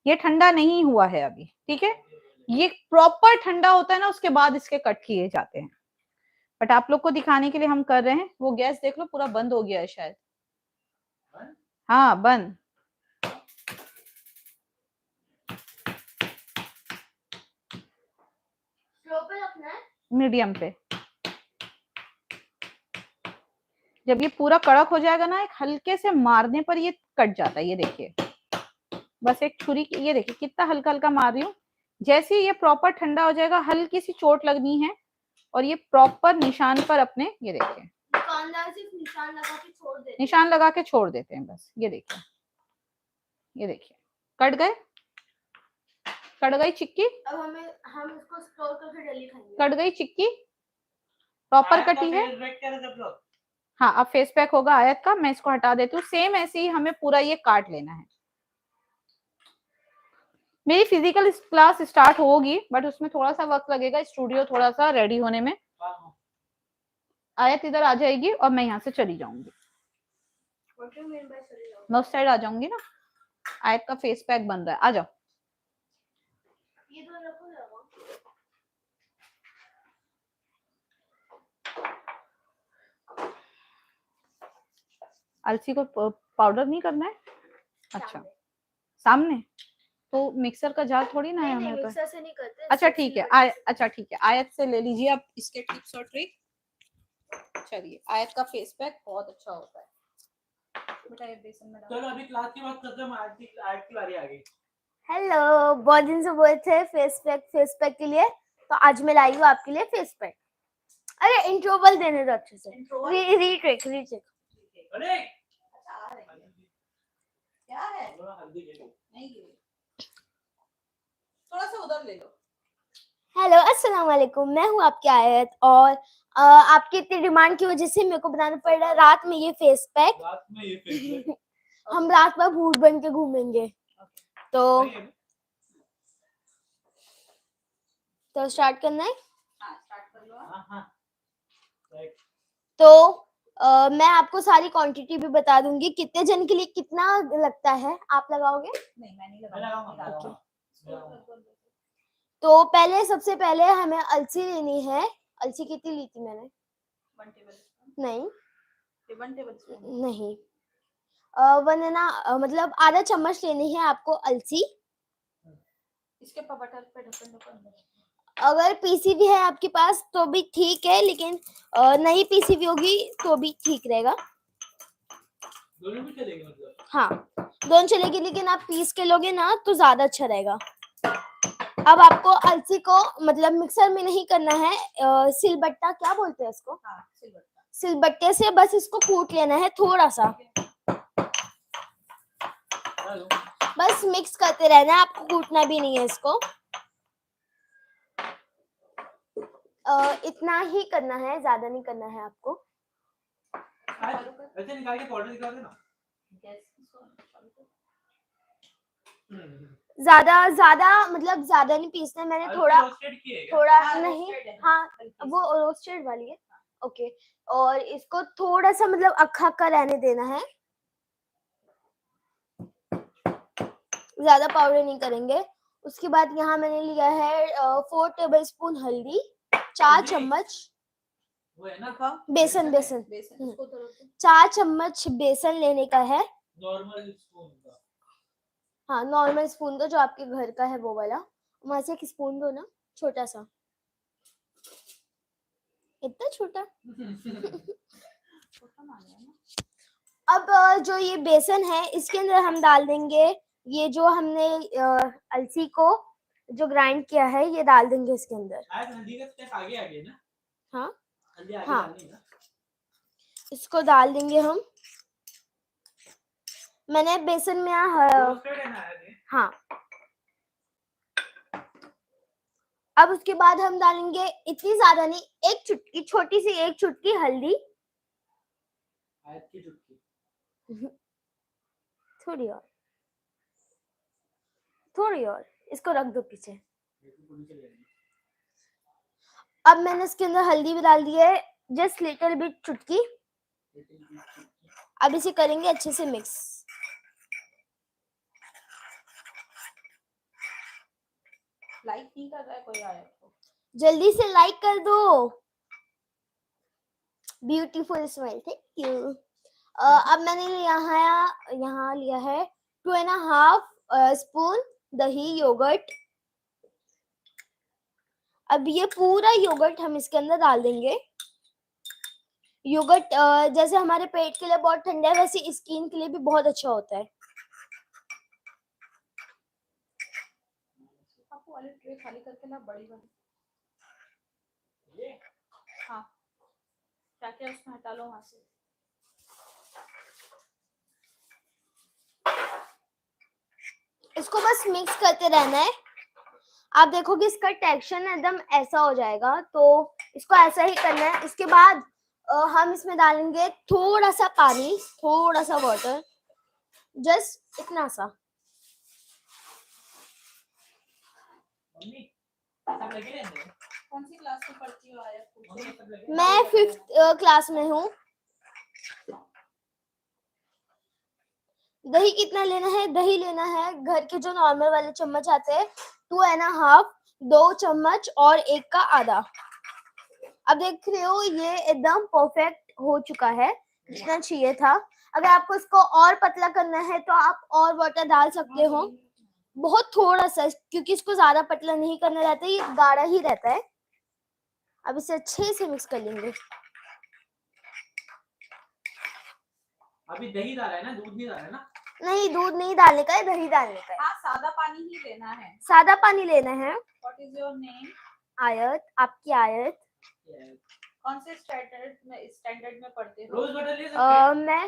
ये ठंडा नहीं हुआ है अभी। ठीक है, ये प्रॉपर ठंडा होता है ना, उसके बाद इसके कट किए जाते हैं। बट आप लोग को दिखाने के लिए हम कर रहे हैं। वो गैस देख लो पूरा बंद हो गया है शायद। हाँ बंद। मीडियम पे। जब ये पूरा कड़क हो जाएगा ना, एक हल्के से मारने पर ये कट जाता है। ये देखिए बस एक छुरी की, ये देखिए कितना हल्का हल्का मार रही हूँ। जैसे ही ये प्रॉपर ठंडा हो जाएगा, हल्की सी चोट लगनी है और ये प्रॉपर निशान पर अपने, ये देखिए सिर्फ निशान लगा के छोड़ देते हैं बस। ये देखिए, ये देखिए कट गए, कट गई चिक्की। अब हम इसको स्टोर करके डेली खाएंगे। कट गई चिक्की, प्रॉपर कटी है। हाँ अब फेस पैक होगा आयत का, मैं इसको हटा देती हूँ। सेम ऐसे ही हमें पूरा ये काट लेना है। मेरी फिजिकल क्लास स्टार्ट होगी, बट उसमें थोड़ा सा वक्त लगेगा, स्टूडियो थोड़ा सा रेडी होने में। आयत इधर आ जाएगी और मैं यहाँ से चली जाऊंगी, मैं उस साइड आ जाऊंगी ना। आयत का फेस पैक बन रहा है, आ जाओ। ये तो रखो ना। अलसी को पाउडर नहीं करना है? अच्छा सामने, तो मिक्सर का जार थोड़ी ना है हमें। मिक्सर से नहीं करते। अच्छा ठीक है, अच्छा ठीक है, आयत से ले लीजिए आप इसके टिप्स और ट्रिक। चलिए, आयत का फेस पैक बहुत अच्छा होता है बेटा, ये बेसन में डाल। चलो अभी क्लास की बात करते हैं, आज की बारी आ गई। हेलो, बहुत दिन से बोले थे फेस पैक के लिए, तो आज मैं लाई हूँ आपके लिए फेस पैक। अरे इंट्रोवल देने दो अच्छे से। रीट्रेक अरे क्या है? हल्दी ले लो। नहीं थोड़ा सा उधर ले लो। हेलो, अस्सलाम वालेकुम, मैं हूँ आपकी आयत और आपकी इतनी डिमांड की वजह से मेरे को बनाना पड़ रहा है रात में ये फेस पैक। हम रात में भूत बन के घूमेंगे। तो स्टार्ट करना है। स्टार्ट कर लो। तो मैं आपको सारी क्वांटिटी भी बता दूंगी, कितने जन के लिए कितना लगता है। आप लगाओगे? नहीं मैं नहीं लगाऊंगा। तो पहले सबसे पहले हमें अलसी लेनी है। अलसी कितनी ली थी मैंने? 1 टेबलस्पून। नहीं 1 टेबलस्पून नहीं, वन है ना, मतलब आधा चम्मच लेनी है आपको अलसी। इसके बटर पे ढक्कन अगर पीसी भी है आपके पास तो भी ठीक है, लेकिन नहीं पीसी भी होगी तो भी ठीक रहेगा। दोनों भी चलेगी मतलब? हाँ दोनों चलेगी, लेकिन आप पीस के लोगे ना तो ज्यादा अच्छा रहेगा। अब आपको अलसी को मतलब मिक्सर में नहीं करना है, सिलबट्टा क्या बोलते हैं इसको? हाँ, सिलबट्टे से बस इसको कूट लेना है थोड़ा सा। बस मिक्स करते रहना है, आपको कूटना भी नहीं है इसको। इतना ही करना है, ज्यादा नहीं करना है आपको। ऐसे निकाल के पाउडर दिखा देना। ज्यादा मतलब ज्यादा नहीं पीसना है। मैंने थोड़ा नहीं, हाँ वो रोस्टेड वाली है। ओके, और इसको थोड़ा सा मतलब अक्खा अक्खा रहने देना है, ज्यादा पाउडर नहीं करेंगे। उसके बाद यहाँ मैंने लिया है 4 टेबलस्पून हल्दी, 4 चम्मच वो है ना बेसन 4 चम्मच बेसन लेने का है। नॉर्मल स्पून का। हाँ नॉर्मल स्पून का, जो आपके घर का है वो वाला। वहां से एक स्पून दो ना, छोटा सा, इतना छोटा। अब जो ये बेसन है इसके अंदर हम डाल देंगे ये जो हमने अलसी को जो ग्राइंड किया है, ये डाल देंगे इसके अंदर। आज हल्दी का स्टेप आगे ना? हाँ हल्दी आगे हाँ, डालनी है ना? इसको डाल देंगे हम। मैंने बेसन में हाँ अब उसके बाद हम डालेंगे, इतनी ज्यादा नहीं, एक चुटकी, छोटी सी एक चुटकी हल्दी, आयत की चुटकी, थोड़ी और, थोड़ी और, इसको रख दो पीछे। अब मैंने इसके अंदर हल्दी भी डाल दी है, जस्ट लिटिल बिट चुटकी। अब इसे करेंगे अच्छे से मिक्स। लाइक नहीं कर रहा है कोई आया तो। जल्दी से लाइक कर दो। Beautiful smile, thank you. अब मैंने यहाँ लिया है 2.5 स्पून दही योगर्ट। अब ये पूरा योगर्ट हम इसके अंदर डाल देंगे। योगर्ट जैसे हमारे पेट के लिए बहुत ठंडा है, वैसे स्किन के लिए भी बहुत अच्छा होता है। आपको वाली ट्रे खाली करके ना बड़ी वाली, हाँ क्या उसमें हटा लो वहां से। इसको बस मिक्स करते रहना है। आप देखोगे इसका टेक्सचर एकदम ऐसा हो जाएगा, तो इसको ऐसा ही करना है। इसके बाद हम इसमें डालेंगे थोड़ा सा पानी, थोड़ा सा वाटर, जस्ट इतना सा। कौन सी क्लास में पढ़ती हो आयत? मैं 5th क्लास में हूँ। दही कितना लेना है? दही लेना है घर के जो नॉर्मल वाले चम्मच आते हैं, 2.5, 2 चम्मच और 1 का आधा। अब देख रहे हो ये एकदम परफेक्ट हो चुका है, जितना चाहिए था। अगर आपको इसको और पतला करना है तो आप और वाटर डाल सकते हो, बहुत थोड़ा सा, क्योंकि इसको ज्यादा पतला नहीं करना रहता है, ये गाढ़ा ही रहता है। अब इसे अच्छे से मिक्स कर लेंगे। अभी दही डाला है ना, दूध नहीं डाला है ना? नहीं, दूध नहीं डालने का है, दही डालने का है। हाँ, सादा पानी ही लेना है। सादा पानी लेना है। What is your name? आयत, आपकी आयत। कौन से स्टैंडर्ड में पढ़ते हो? रोज वाटर ले सकते हैं? मैं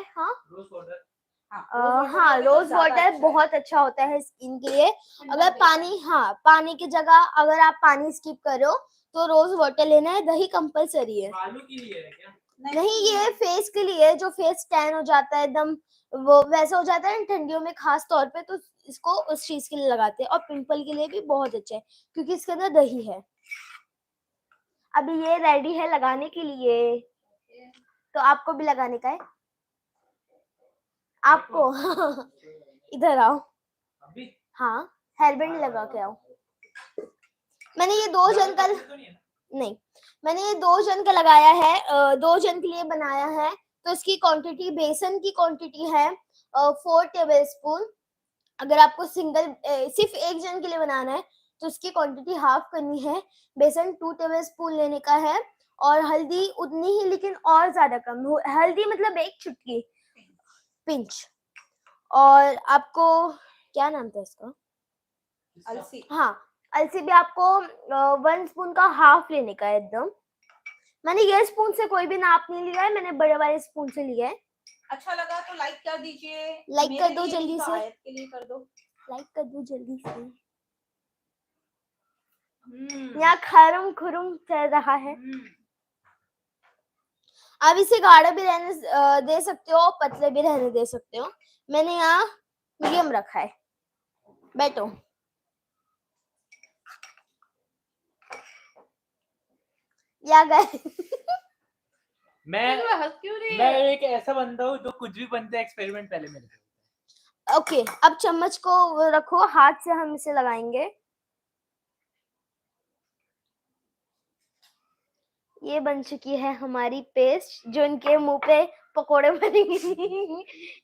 रोज वाटर, हाँ, रोज वाटर बहुत अच्छा होता है स्किन के लिए। अगर पानी की जगह अगर आप पानी स्किप करो तो रोज वाटर लेना है। दही कंपलसरी है। बालों के लिए है क्या? नहीं, ये फेस के लिए, जो फेस टैन हो जाता है एकदम, वो वैसा हो जाता है ठंडियों में खास तौर पे, तो इसको उस चीज के लिए लगाते हैं। और पिंपल के लिए भी बहुत अच्छा है, क्योंकि इसके अंदर दही है। अभी ये रेडी है लगाने के लिए, तो आपको भी लगाने का है। आपको इधर आओ। अभी? हाँ, हेयर बैंड लगा के आओ। मैंने ये 2 जन का नहीं, मैंने ये 2 जन का लगाया है, 2 जन के लिए बनाया है। तो इसकी क्वांटिटी, बेसन की क्वांटिटी है 4 टेबलस्पून। अगर आपको सिर्फ 1 जन के लिए बनाना है तो इसकी क्वांटिटी हाफ करनी है। बेसन 2 टेबलस्पून लेने का है, और हल्दी उतनी ही, लेकिन और ज्यादा कम। हल्दी मतलब 1 चुटकी, पिंच। और आपको क्या नाम था इसका? अलसी। हाँ, अलसी भी आपको 1 स्पून का हाफ लेने का है एकदम। मैंने ये स्पून से कोई भी नाप नहीं लिया है, मैंने बड़े वाले स्पून से लिया है। अच्छा लगा तो लाइक कर दीजिए। लाइक कर दो जल्दी से। आयत के लिए कर दो लाइक कर दो जल्दी से। यहाँ खरम खुरम चल रहा है। आप इसे गाढ़ा भी रहने दे सकते हो, पतले भी रहने दे सकते हो। मैंने यहाँ मीडियम रखा है। बैठो। या गए मैं एक ऐसा बंदा हूँ जो कुछ भी बनता है एक्सपेरिमेंट पहले मेरे से। ओके, अब चम्मच को रखो, हाथ से हम इसे लगाएंगे। ये बन चुकी है हमारी पेस्ट, जो इनके मुंह पे पकोड़े बनेंगे।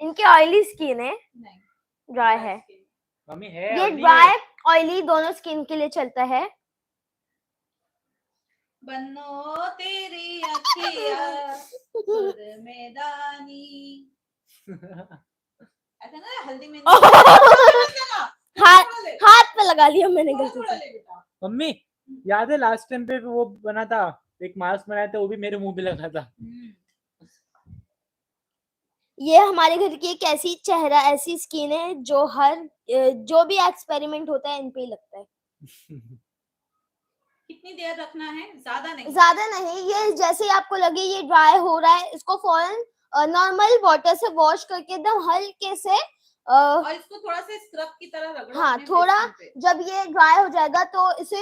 इनकी ऑयली स्किन है, ड्राई है। मम्मी है ये ड्राई ऑयली दोनों स्किन के लिए चलता है। बनो तेरी अखियाँ मैदानी, ऐसा ना हल्दी में हाथ पे लगा लिया मैंने गलती से। मम्मी याद है लास्ट टाइम पे वो बना था, एक मास्क बनाया था, वो भी मेरे मुंह पे लगा था। ये हमारे घर की एक ऐसी चेहरा, ऐसी स्किन है जो भी एक्सपेरिमेंट होता है इन पे ही लगता है। कितनी देर रखना है? ज्यादा नहीं? ज्यादा नहीं, ये जैसे ही आपको लगे ये ड्राई हो रहा है, इसको फौरन नॉर्मल वाटर से वॉश करके एकदम हल्के से और इसको थोड़ा सा स्क्रब की तरह रगड़ो। हाँ, अपने थोड़ा बेसन पे। जब ये ड्राई हो जाएगा तो इसे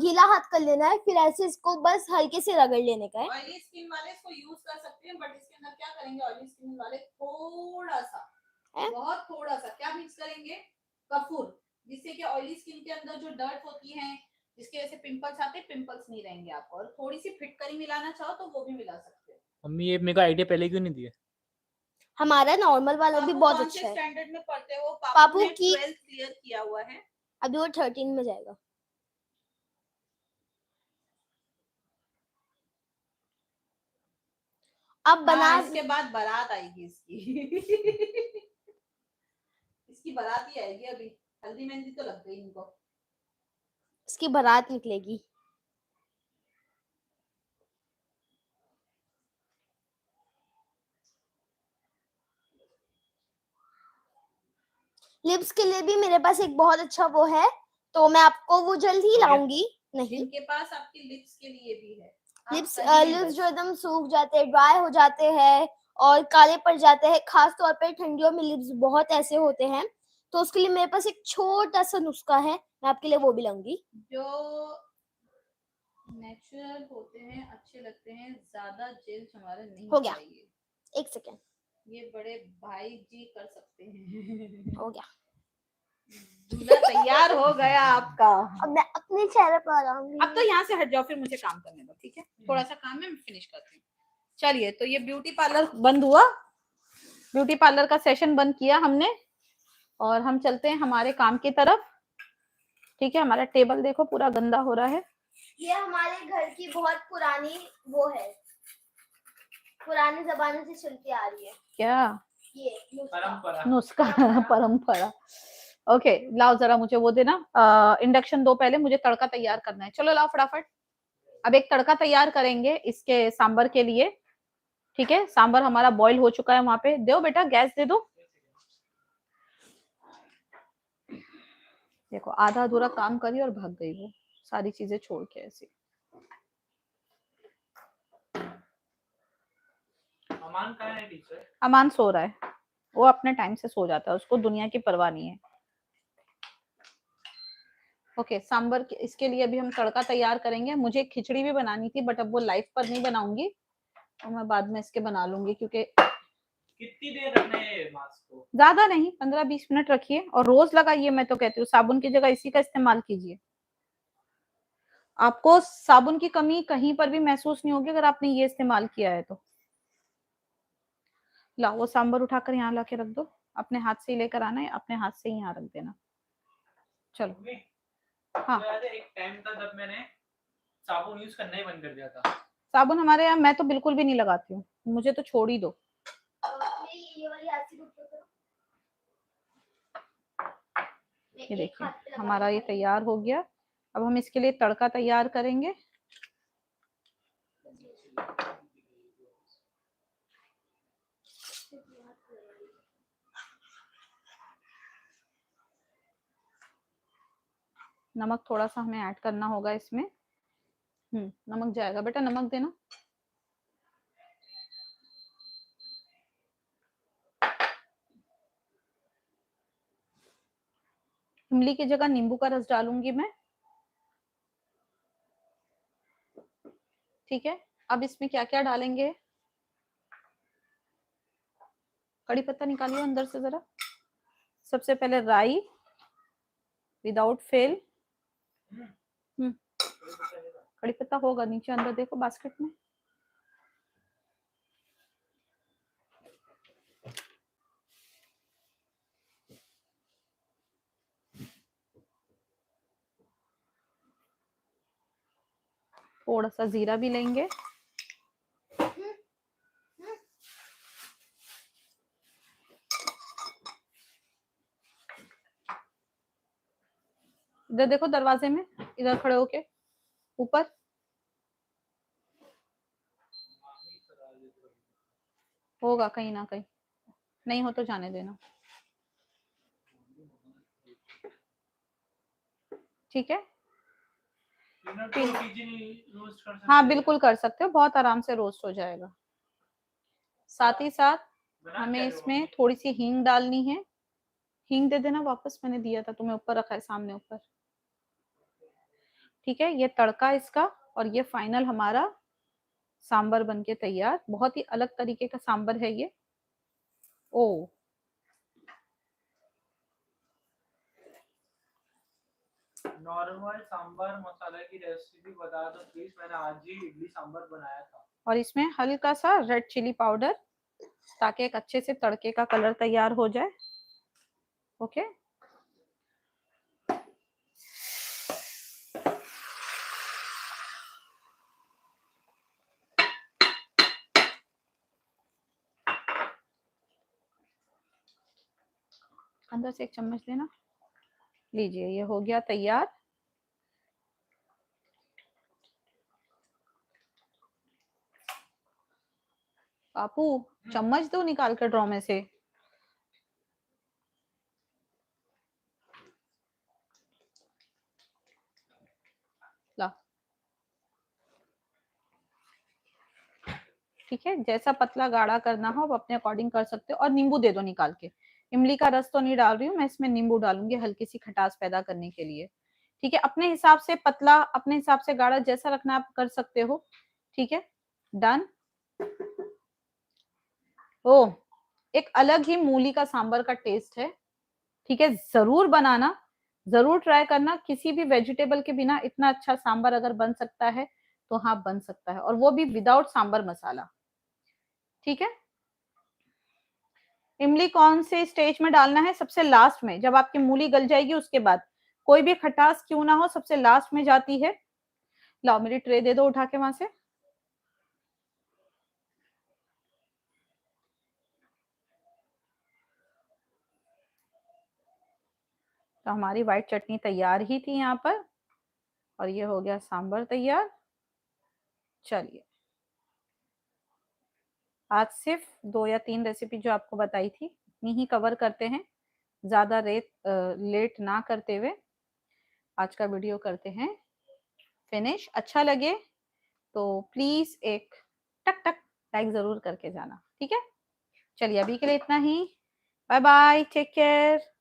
गीला हाथ कर लेना है, फिर ऐसे इसको बस हल्के से रगड़ लेने का है। ऑयली स्किन वाले इसको यूज कर सकते हैं, बट इसके अंदर क्या करेंगे ऑयली स्किन वाले, थोड़ा सा बहुत थोड़ा सा क्या मिक्स करेंगे, कपूर, जिससे कि ऑयली स्किन के अंदर जो डर्ट होती है, जिसके वजह से पिंपल्स आते हैं, पिंपल्स नहीं रहेंगे आपको। और थोड़ी सी फिटकरी मिलाना चाहो तो वो भी मिला सकते हो। मम्मी ये मेरे को आइडिया पहले क्यों नहीं दिया? हमारा नॉर्मल वाला भी बहुत अच्छा है। स्टैंडर्ड में पढ़ते हो? पापू ने की 12th क्लियर किया हुआ है, अभी वो 13 में जाएगा। अब बना इसके बाद बारात आएगी इसकी इसकी बारात ही आएगी अभी। हल्दी मेहंदी तो लग गई इनको। इसकी बारात निकलेगी। लिप्स के लिए भी मेरे पास एक बहुत अच्छा वो है, तो मैं आपको वो जल्द ही लाऊंगी। नहीं, इनके पास आपकी लिप्स के लिए भी है। लिप्स जो एकदम सूख जाते हैं, ड्राई हो जाते हैं और काले पड़ जाते हैं, खास तौर पे ठंडियों में लिप्स बहुत ऐसे होते हैं, तो उसके लिए मेरे पास एक छोटा सा नुस्खा है, मैं आपके लिए वो भी लाऊंगी। जो नेचुरल होते हैं, अच्छे लगते हैं, ज्यादा जेल हमारे नहीं हो गया। चाहिए। एक सेकेंड, ये बड़े भाई जी कर सकते हैं हो गया। दूल्हा तैयार हो गया आपका। अब मैं अपने चेहरे पर लगाऊंगी। अब तो यहाँ से हट जाओ, फिर मुझे काम करने दो, ठीक है? थोड़ा सा काम है, मैं फिनिश करती हूँ। चलिए, तो ये ब्यूटी पार्लर बंद हुआ, ब्यूटी पार्लर का सेशन बंद किया हमने, और हम चलते हैं हमारे काम की तरफ। ठीक है, हमारा टेबल देखो पूरा गंदा हो रहा है। ये हमारे घर की बहुत पुरानी वो है, पुरानी जमाने से चलती आ रही है। क्या? ये नुस्खा परंपरा। ओके, लाओ जरा मुझे वो देना, इंडक्शन दो पहले, मुझे तड़का तैयार करना है। चलो लाओ फटाफट। अब एक तड़का तैयार करेंगे इसके सांबर के लिए। ठीक है, सांबर हमारा बॉईल हो चुका है, वहां पे दो बेटा, गैस दे दो। देखो आधा अधूरा काम करी और भाग गई वो, सारी चीजें छोड़ के ऐसे। अमान कहाँ है टीचर? अमान सो रहा है, वो अपने टाइम से सो जाता है, उसको दुनिया की परवाह नहीं है। ओके, सांबर इसके लिए अभी हम तड़का तैयार करेंगे। मुझे खिचड़ी भी बनानी थी, बट अब वो लाइव पर नहीं बनाऊंगी, तो मैं बाद में इसके बना लूंगी। क्योंकि कितनी देर रखना है मास्क को? ज्यादा नहीं, 15-20 मिनट रखिए और रोज लगाइए। मैं तो कहती हूँ साबुन की जगह इसी का इस्तेमाल कीजिए। आपको साबुन की कमी कहीं पर भी महसूस नहीं होगी अगर आपने ये इस्तेमाल किया है तो। लाओ वो सांबर उठाकर यहाँ लाके रख दो, अपने हाथ से ही लेकर आना है, अपने हाथ से ही यहाँ रख देना। चलो। हाँ, एक टाइम था जब मैंने साबुन यूज करना ही बंद कर दिया था। साबुन हमारे यहाँ मैं तो बिल्कुल भी नहीं लगाती हूँ, मुझे तो छोड़ ही दो। ये देखिए हमारा ये तैयार हो गया। अब हम इसके लिए तड़का तैयार करेंगे। नमक थोड़ा सा हमें ऐड करना होगा इसमें। नमक जाएगा बेटा, नमक देना। इमली की जगह नींबू का रस डालूंगी मैं। ठीक है, अब इसमें क्या क्या डालेंगे? कड़ी पत्ता निकालिए अंदर से जरा। सबसे पहले राई विदाउट फेल। कड़ी पत्ता होगा नीचे, अंदर देखो बास्केट में। थोड़ा सा जीरा भी लेंगे। इधर देखो दरवाजे में, इधर खड़े होके ऊपर। होगा कहीं ना कहीं, नहीं हो तो जाने देना। ठीक है, हाँ बिल्कुल कर सकते हो, बहुत आराम से रोस्ट हो जाएगा। साथ ही साथ हमें इसमें थोड़ी सी हींग डालनी है। हींग दे देना वापस, मैंने दिया था तुम्हें, ऊपर रखा है सामने ऊपर। ठीक है, ये तड़का इसका, और ये फाइनल हमारा सांबर बनके तैयार। बहुत ही अलग तरीके का सांबर है ये। ओ नॉर्मल सांबर मसाला की रेसिपी बता दो प्लीज, मैंने आज ही इडली सांबर बनाया था। और इसमें हल्का सा रेड चिली पाउडर, ताकि एक अच्छे से तड़के का कलर तैयार हो जाए। ओके, अंदर से एक चम्मच लेना। लीजिए, ये हो गया तैयार। पापू चम्मच दो निकाल कर ड्रॉ में से। ला, ठीक है, जैसा पतला गाढ़ा करना हो आप अपने अकॉर्डिंग कर सकते हो। और नींबू दे दो निकाल के। इमली का रस तो नहीं डाल रही हूँ मैं इसमें, नींबू डालूंगी हल्की सी खटास पैदा करने के लिए। ठीक है, अपने हिसाब से पतला, अपने हिसाब से गाढ़ा, जैसा रखना आप कर सकते हो। ठीक है, डन। ओ, एक अलग ही मूली का सांबर का टेस्ट है। ठीक है, जरूर बनाना, जरूर ट्राई करना। किसी भी वेजिटेबल के बिना इतना अच्छा सांबर अगर बन सकता है तो हाँ बन सकता है, और वो भी विदाउट सांबर मसाला। ठीक है, इमली कौन से स्टेज में डालना है? सबसे लास्ट में, जब आपकी मूली गल जाएगी उसके बाद। कोई भी खटास क्यों ना हो, सबसे लास्ट में जाती है। लाओ मेरी ट्रे दे दो उठा के वहां से। तो हमारी व्हाइट चटनी तैयार ही थी यहाँ पर, और ये हो गया सांबर तैयार। चलिए, आज सिर्फ 2 या 3 रेसिपी जो आपको बताई थी इतनी ही कवर करते हैं, ज्यादा लेट ना करते हुए आज का वीडियो करते हैं फिनिश। अच्छा लगे तो प्लीज एक टक टक लाइक जरूर करके जाना। ठीक है, चलिए अभी के लिए इतना ही। Bye bye, take care.